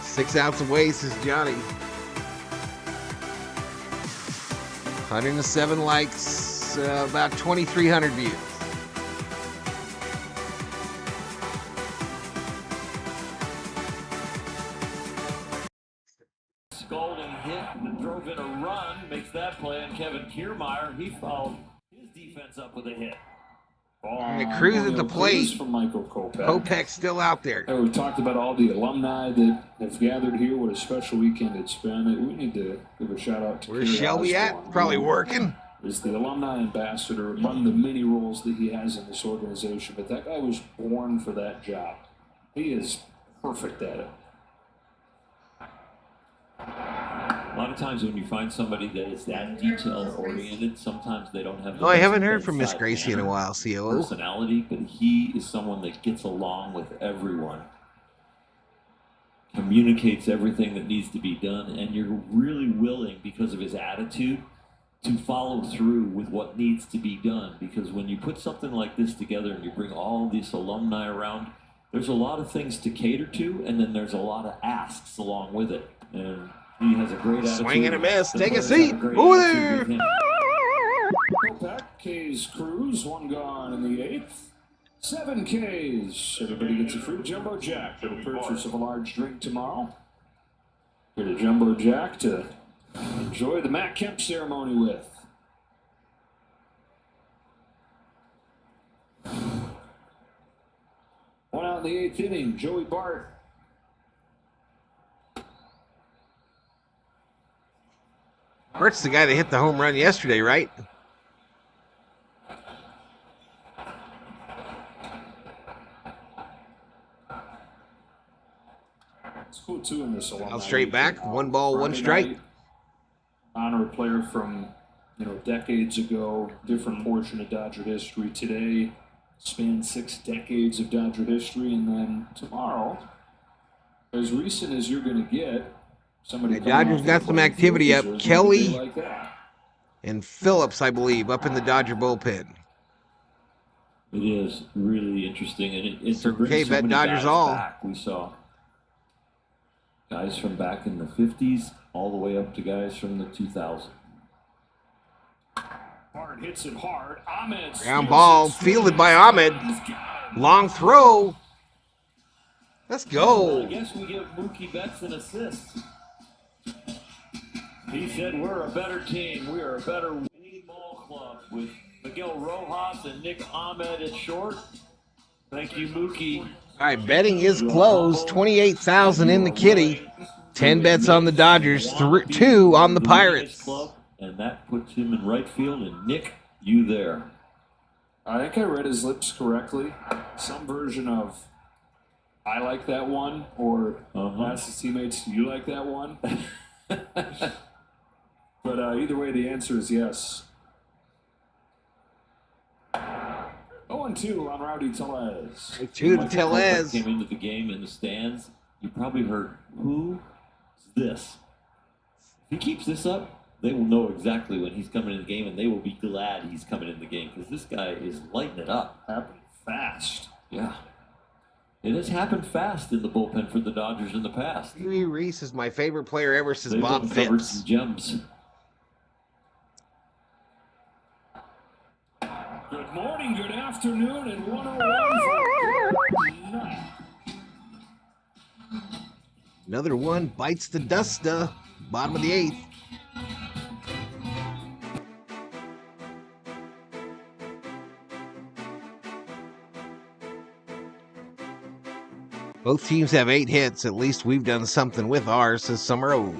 6 ounce away, says Johnny. 107 likes, about 2,300 views. Golden hit and drove in a run, makes that play, and Kevin Kiermaier, he followed his defense up with a hit. And the Cruz at the plate. From Michael Kopech. Kopech's still out there. And we've talked about all the alumni that have gathered here. What a special weekend it's been. We need to give a shout out to Where's Shelby at? Probably working. is the alumni ambassador among the many roles that he has in this organization. But that guy was born for that job. He is perfect at it. A lot of times when you find somebody that is that detail-oriented, sometimes they don't have the I best haven't heard from Miss bedside Gracie in a manner, while, COO. personality, but he is someone that gets along with everyone, communicates everything that needs to be done, and you're really willing, because of his attitude, to follow through with what needs to be done. Because when you put something like this together and you bring all these alumni around, there's a lot of things to cater to, and then there's a lot of asks along with it. And he has a great attitude. Swing and a miss. Take a seat. Over there. Kopech, K's Cruz, one gone in the 8th. 7 Ks. Everybody gets a free Jumbo Jack for the purchase of a large drink tomorrow. Get a Jumbo Jack to enjoy the Matt Kemp ceremony with. One out in the 8th inning, Joey Bart. Bart's the guy that hit the home run yesterday, right? It's cool too in this alumni. Out straight back, 1 ball, 1 strike. Honor a player from, decades ago, different portion of Dodger history. Today, spanned 6 decades of Dodger history, and then tomorrow, as recent as you're going to get, somebody. The Dodgers got some activity up. Kelly like that. and Phillips, I believe, up in the Dodger bullpen. It is really interesting, and it Sir brings K so bet many Dodgers guys all. back. We saw guys from back in the 50s all the way up to guys from the 2000s. Bart hits it hard. Ahmed. Ground ball fielded by Ahmed. Long throw. Let's go. I guess we give Mookie Betts an assist. He said, "We're a better team. We are a better winning ball club with Miguel Rojas and Nick Ahmed at short." Thank you, Mookie. All right, betting is closed. 28,000 in the kitty. 10 bets on the Dodgers, 2 on the Pirates. And that puts him in right field. And Nick, you there? I think I read his lips correctly. Some version of, I like that one, or ask his teammates, you like that one? But either way, the answer is yes. 0-2 on Rowdy Tellez. 2 to Tellez. Came into the game in the stands. You probably heard, who's this? If he keeps this up, they will know exactly when he's coming in the game, and they will be glad he's coming in the game, because this guy is lighting it up. Happened fast. Yeah. It has happened fast in the bullpen for the Dodgers in the past. Huey Reese is my favorite player ever since They've Bob uncovered Phipps. some gems. Good morning, good afternoon, and 101 for good night. Another one bites the dust, bottom of the 8th. Both teams have 8 hits. At least we've done something with ours, says Summer.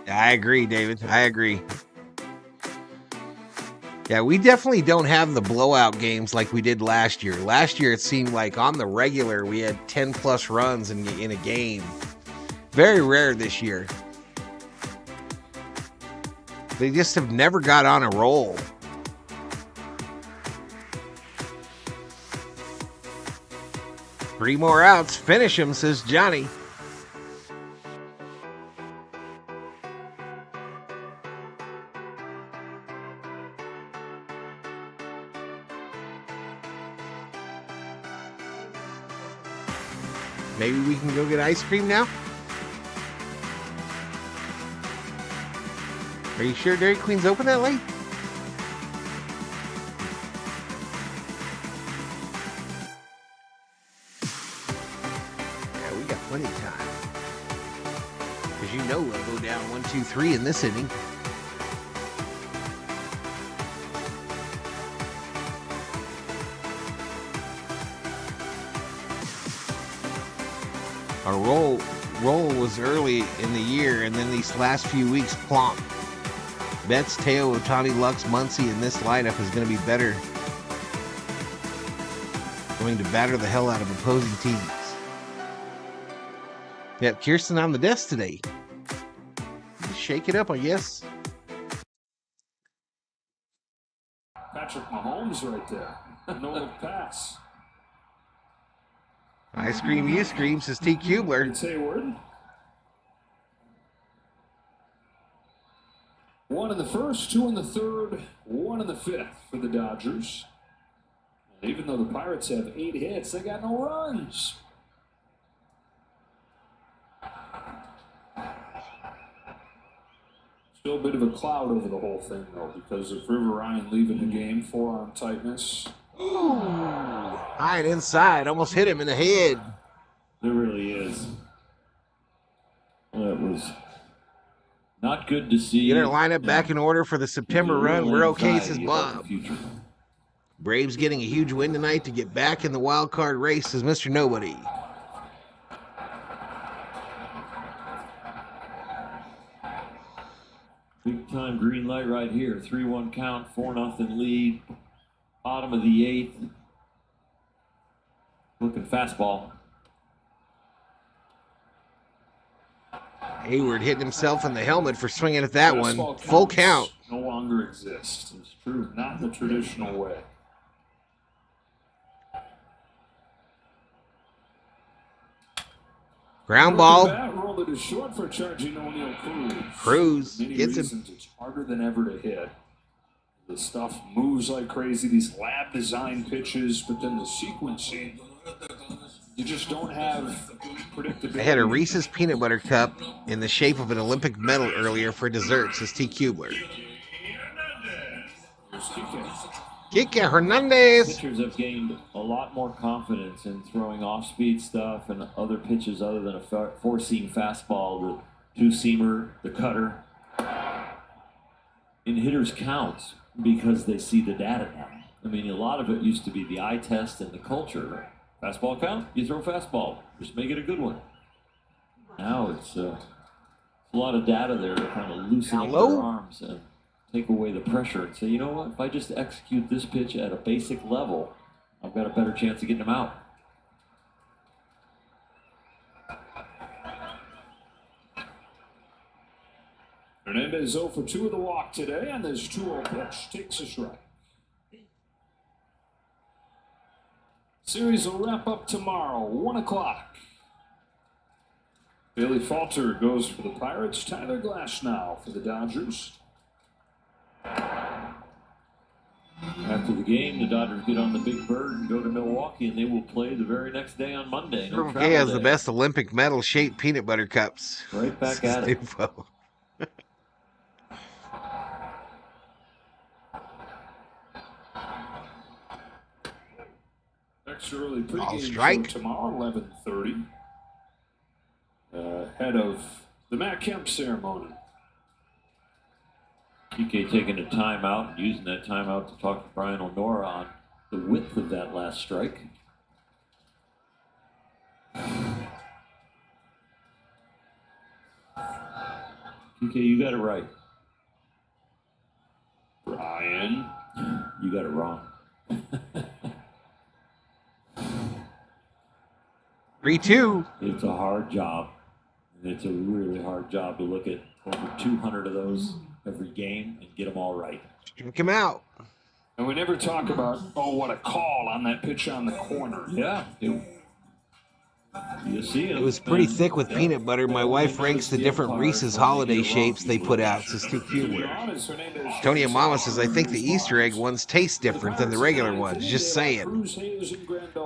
I agree, David. I agree. Yeah, we definitely don't have the blowout games like we did last year. Last year, it seemed like on the regular, we had 10-plus runs in a game. Very rare this year. They just have never got on a roll. Three more outs. Finish them, says Johnny. Maybe we can go get ice cream now? Are you sure Dairy Queen's open that late? Yeah, we got plenty of time. Because you know we'll go down 1-2-3 in this inning. Our roll was early in the year, and then these last few weeks plump. Betts, Teo, Ohtani, Lux, Muncy, and this lineup is going to be better. Going to batter the hell out of opposing teams. Yep, Kirsten on the desk today. Shake it up, I guess. Patrick Mahomes right there. No look pass. I scream, you scream, says T. Kubler. It's Hayward. 1 in the first, 2 in the third, 1 in the fifth for the Dodgers. And even though the Pirates have 8 hits, they got no runs. Still a bit of a cloud over the whole thing, though, because of River Ryan leaving the game, forearm tightness. Ooh, high and inside, almost hit him in the head. There really is. That was not good to see. Get our lineup back in order for the September run. We're okay, says Bob. Braves getting a huge win tonight to get back in the wild card race, says Mr. Nobody. Big time green light right here. 3-1 count, 4-0 lead. Bottom of the 8th. Looking fastball. Hayward hitting himself in the helmet for swinging at that one. Full count. No longer exists. It's true. Not in the traditional way. Ground ball. That rolled it is short for charging O'Neal Cruz. Cruz gets him. It's harder than ever to hit. The stuff moves like crazy. These lab design pitches, but then the sequencing, you just don't have predictability. I had a Reese's peanut butter cup in the shape of an Olympic medal earlier for dessert, says T. Kubler. Kike Hernandez. Pitchers have gained a lot more confidence in throwing off-speed stuff and other pitches other than a four-seam fastball, the two-seamer, the cutter. And hitters count because they see the data now. I mean, a lot of it used to be the eye test and the culture. Fastball count, you throw fastball. Just make it a good one. Now it's a lot of data there to kind of loosen up their arms and take away the pressure and say, you know what, if I just execute this pitch at a basic level, I've got a better chance of getting them out. Hernandez 0 for 2 of the walk today, and this 2-0 pitch takes a strike. Series will wrap up tomorrow, 1 o'clock. Bailey Falter goes for the Pirates. Tyler Glass now for the Dodgers. After the game, the Dodgers get on the Big Bird and go to Milwaukee, and they will play the very next day on Monday. No He has the best Olympic medal-shaped peanut butter cups. Right back at it. Next early pregame show tomorrow, 11:30. Ahead of the Matt Kemp ceremony. PK taking a timeout and using that timeout to talk to Brian O'Nora on the width of that last strike. PK, you got it right. Brian. You got it wrong. 3-2. It's a hard job. And it's a really hard job to look at over 200 of those every game and get them all right. Strike him out. And we never talk about, oh, what a call on that pitch on the corner. Yeah. You see it was pretty thick with peanut butter. My wife ranks the different Reese's holiday shapes they put out, says T. Kubler. Tony Amama says, I think the Easter egg ones taste different than the regular ones. Just saying.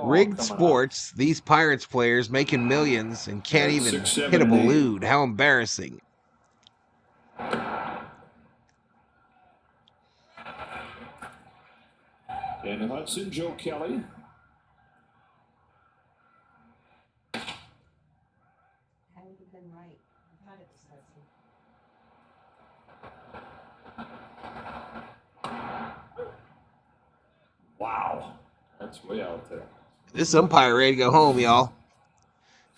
Rigged sports, these Pirates players making millions and can't even hit a balloon. How embarrassing. Dan Hudson, Joe Kelly. Wow. That's way out there. This umpire ready to go home, y'all.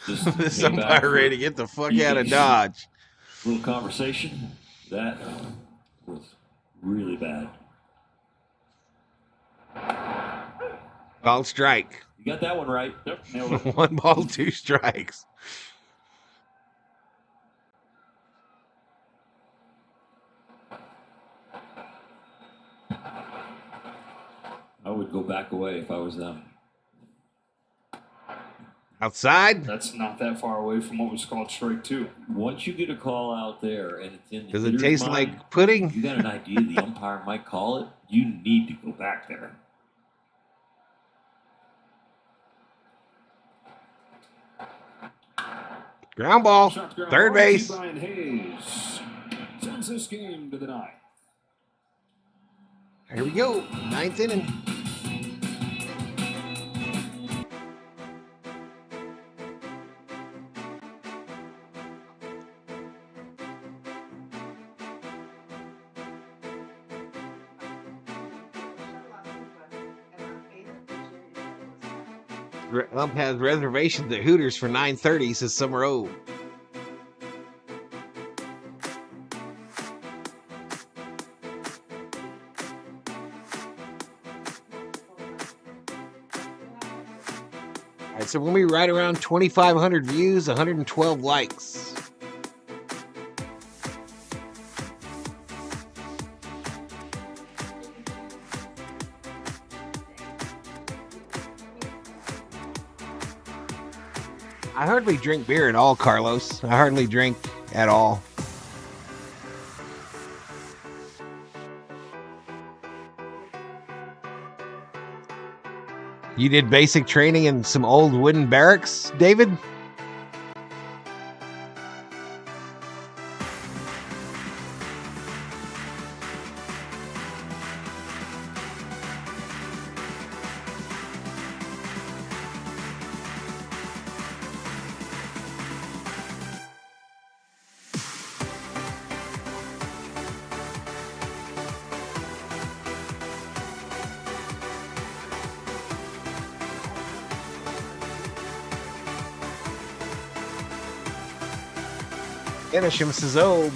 This umpire ready to get the fuck out of Dodge. Little conversation. That was really bad. Ball strike. You got that one right. Yep, nailed it. 1 ball, 2 strikes. I would go back away if I was them. Outside? That's not that far away from what was called strike 2. Once you get a call out there and it's in the Does it hitter's taste mind, like pudding? you got an idea the umpire might call it, you need to go back there. Ground ball. Third base. Brian Hayes sends this game to the 9th. Here we go. 9th inning. Ump has reservations at Hooters for 9:30, says Summer O. All right, so we'll be right around 2,500 views, 112 likes. I hardly drink beer at all, Carlos. I hardly drink at all. You did basic training in some old wooden barracks, David? Finish him, says Obe.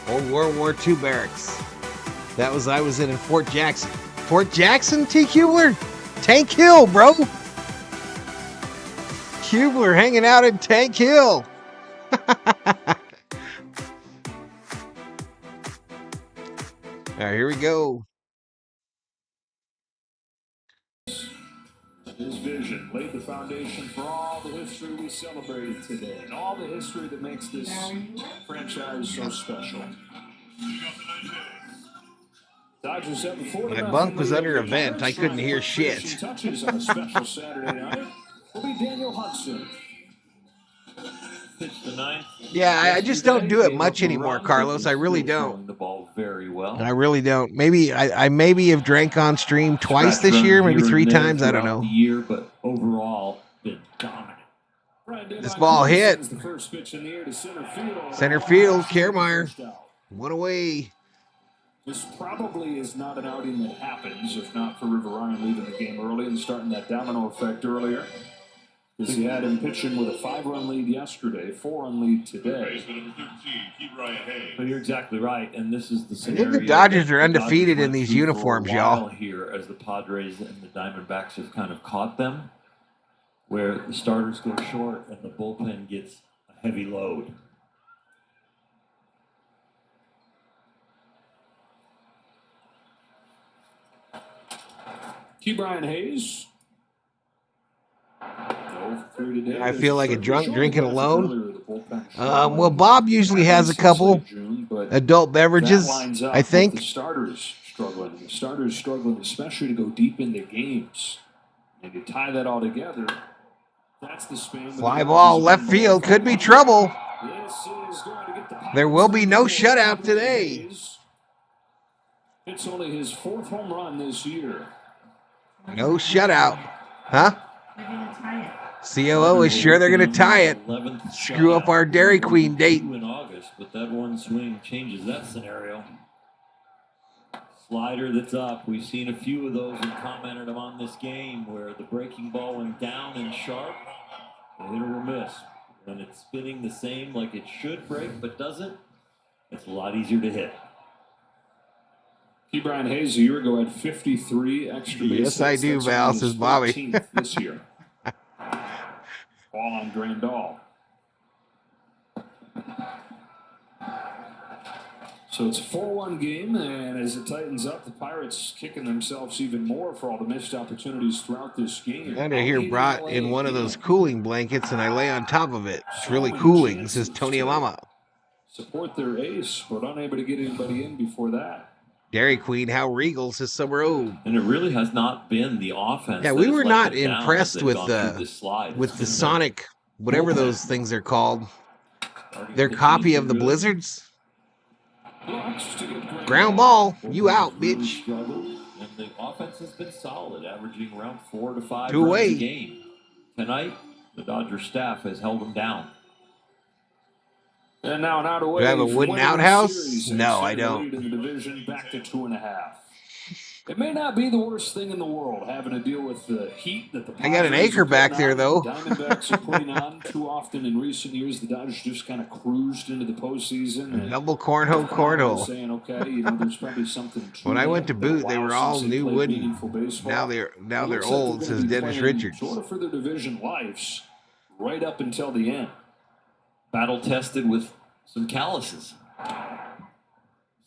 Old World War II barracks. That was I was in Fort Jackson. Fort Jackson, T. Kubler? Tank Hill, bro. Kubler hanging out in Tank Hill. All right, here we go. His vision laid the foundation for all the history we celebrated today and all the history that makes this franchise so special. Dodgers have a 4-0 My bunk was under a vent. I couldn't hear shit. Touches on a special Saturday night will be Daniel Hudson. Pitch the 9th. Yeah, I just don't do it much anymore, Carlos. I really don't. The ball very well. I really don't. Maybe I maybe have drank on stream twice this year, maybe 3 times. I don't know. The year, but overall, been dominant. This ball hit. The first pitch in the air to Center field, Kiermaier. One away. This probably is not an outing that happens if not for River Ryan leaving the game early and starting that domino effect earlier. Because he had him pitching with a 5-run lead yesterday, 4-run lead today. But you're exactly right, and this is the I scenario. think the Dodgers are undefeated in these uniforms, y'all. Here, as the Padres and the Diamondbacks have kind of caught them, where the starters go short and the bullpen gets a heavy load. Brian Hayes. I feel like a drunk drinking alone. Well, Bob usually has a couple adult beverages, I think. The starters struggling, especially to go deep into games. And you tie that all together, that's the span. Fly ball left field could be trouble. There will be no shutout today. It's only his 4th home run this year. No shutout. Huh? COO is sure they're going to tie it. Screw up our Dairy Queen date. In August, but that one swing changes that scenario. Slider that's up. We've seen a few of those and commented on this game where the breaking ball went down and sharp. A hit or a miss. When it's spinning the same like it should break but doesn't, it's a lot easier to hit. Brian Hayes a year ago had 53 extra base Yes, I do, Val, says Bobby. This year. Ball on Grandal. So it's a 4-1 game, and as it tightens up, the Pirates kicking themselves even more for all the missed opportunities throughout this game. Under here brought in one of those cooling blankets, and I lay on top of it. It's really cooling, says Tony Mama. Support their ace, but unable to get anybody in before that. Dairy Queen, how regal, says Summer O. And it really has not been the offense. Yeah, we were not impressed with the Sonic, whatever those things are called. Their copy of the Blizzards. Ground ball, you out, bitch. And the offense has been solid, averaging around 4 to 5 Two away. runs a game. Tonight, the Dodgers staff has held them down. And now an out away. Do I have a wooden outhouse? No, I don't. In the division, back to 2.5. It may not be the worst thing in the world having to deal with the heat that the I got an acre back there, though. Diamondbacks are putting on too often in recent years. The Dodgers just kind of cruised into the postseason. Double cornhole. Saying, okay, you know, there's probably something. When I went to boot, they were all new wooden. Now they're old, says Dennis Richards. Sort of for their division lives, right up until the end. Battle tested with some calluses.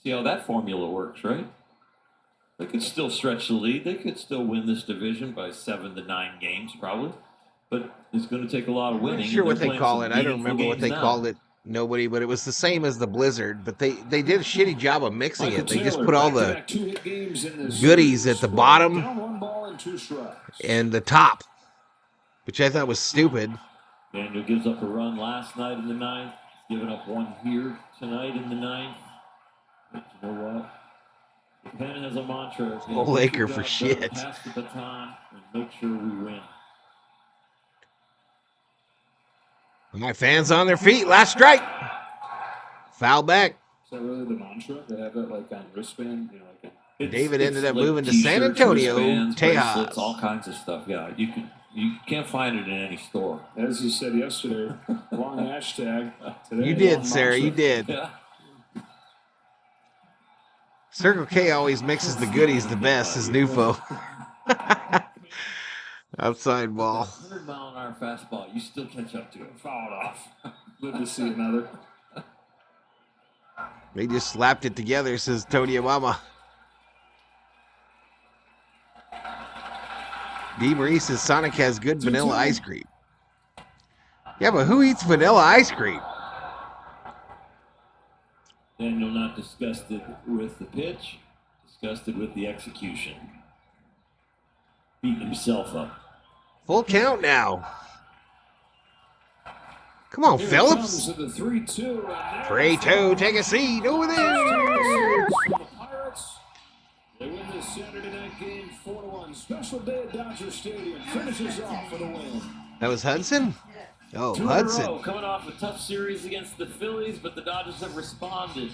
See how that formula works, right? They could still stretch the lead. They could still win this division by 7 to 9 games, probably. But it's going to take a lot of winning. I'm not sure what they call it. I don't remember what they called it. Nobody, but it was the same as the Blizzard. But they did a shitty job of mixing it. They just put all the goodies at the bottom and the top, which I thought was stupid. Daniel gives up a run last night in the 9th. He's given up one here tonight in the 9th. But you know what? Penn has a mantra. Whole acre for shit. Pass the baton and make sure we win. My fans on their feet. Last strike. Foul back. Is that really the mantra? They have that like on wristband, you know, like David ended up moving to San Antonio. Tejas. All kinds of stuff. Yeah, you can't find it in any store. As you said yesterday, long hashtag. Today, you did, Sarah. You did. Yeah. Circle K always mixes the goodies the best, says Nufo. Outside ball. 100-mile-an-hour fastball. You still catch up to it. Fouled off. Good to see another. They just slapped it together, says Tony Mama. D. Marie says Sonic has good vanilla ice cream. Yeah, but who eats vanilla ice cream? Daniel not disgusted with the pitch, disgusted with the execution. Beating himself up. Full count now. Come on, Here Phillips. The 3-2. 3-2, take a seat over there. They win this Saturday night game 4-1. Special day at Dodger Stadium. Finishes off for the win. That was Hudson? Oh, 2 in a Hudson. row, coming off a tough series against the Phillies, but the Dodgers have responded.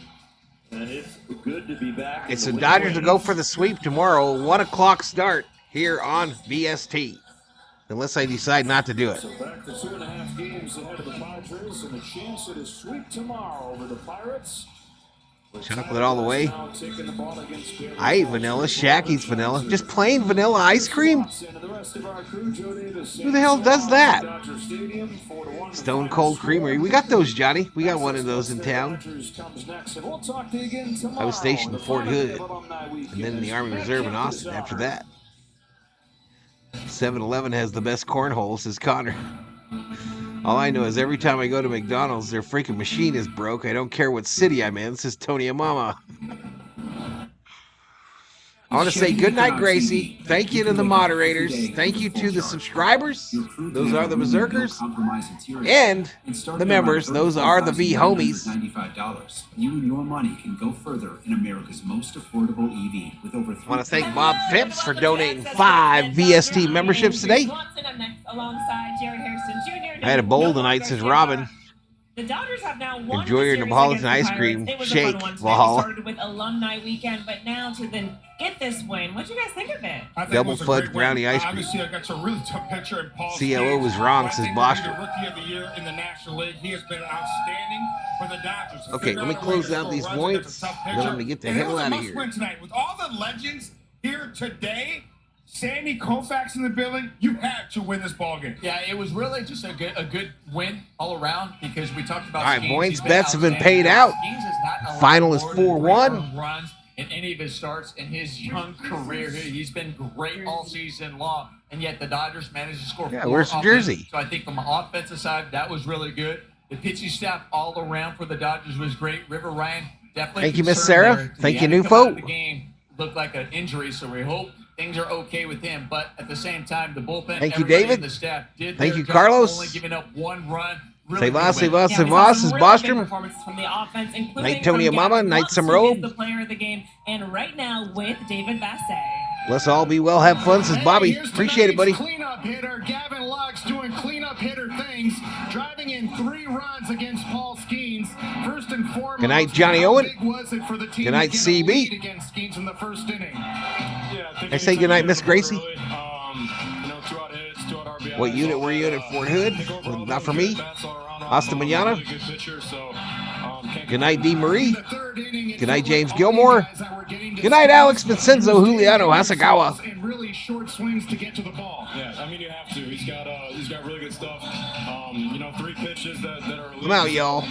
And it's good to be back. It's the Dodgers to go for the sweep tomorrow. 1 o'clock start here on VST. Unless I decide not to do it. So back to 2.5 games ahead of the Padres and a chance at a sweep tomorrow over the Pirates. Chocolate all the way. I eat vanilla. Shaq eats vanilla. Just plain vanilla ice cream? Who the hell does that? Stone Cold Creamery. We got those, Johnny. We got one of those in town. I was stationed in Fort Hood. And then in the Army Reserve in Austin after that. 7-Eleven has the best cornhole, says Connor. All I know is every time I go to McDonald's, their freaking machine is broke. I don't care what city I'm in, says Tony Mama. I want to say goodnight, Gracie. Thank you to the moderators. Thank you to the subscribers. Those are the Berserkers. And the members. Those are the V homies. $95. You and your money can go further in America's most affordable EV with over. I want to thank Bob Phipps for donating 5 VST memberships today. I had a bowl tonight, says Robin. The Dodgers have now won enjoy your Neapolitan ice cream shake, Valhalla. Started with Alumni weekend, but now to the get this win. What do you guys think of it? I think Double it was a fudge great brownie win. ice cream. Obviously, I got a really tough picture in Paul. CLO was wrong, says Boston. The rookie of the year in the National League. He has been outstanding for the Dodgers. Okay, let me close out these points. Then I'm going to get the hell out of here. Win tonight. With all the legends here today, Sandy Koufax in the building, you had to win this ball game. Yeah, it was really just a good win all around because we talked about. All right, Skeens. points, He's been bets have been outstanding. paid out. Skeens has not allowed Final is more than 4-1. runs in any of his starts in his young career. He's been great all season long, and yet the Dodgers managed to score. Yeah, 4 where's the offense. jersey? So I think from the offensive side, that was really good. The pitching staff all around for the Dodgers was great. River Ryan definitely. Thank you, Miss concerned Sarah. there. Thank He you, had to new come out of folk. The game looked like an injury, so we hope things are okay with him. But at the same time, the bullpen. Thank you, everybody David. in the staff did Thank their you, job, Carlos. Only giving up 1 run. Say Voss, say Voss, say Yeah, we saw Voss some is really Bostrom. big performances from the offense, including Night, Tony from Amama. Gagne, Night, some who robe. is the player of the game, and right now with David Bassett. Let's all be well, have fun, says Bobby. Appreciate it, buddy. Cleanup hitter Gavin Lux doing cleanup hitter things, driving in 3 runs against Paul Skeens. First and foremost, Good night, Johnny how Owen. big was it for the team Good night, to get a CB. lead against Skeens in the first inning? I say good night, Miss Gracie. What unit were you in at Fort Hood? Well, not for me. Hasta mañana. Good night, D. Marie. Good night, James Gilmore. Good night, Alex Vincenzo Juliano Hasagawa. And really short swings to get to the ball. Yeah, I mean you have to. He's got really good stuff. 3 pitches that are. I'm out, y'all.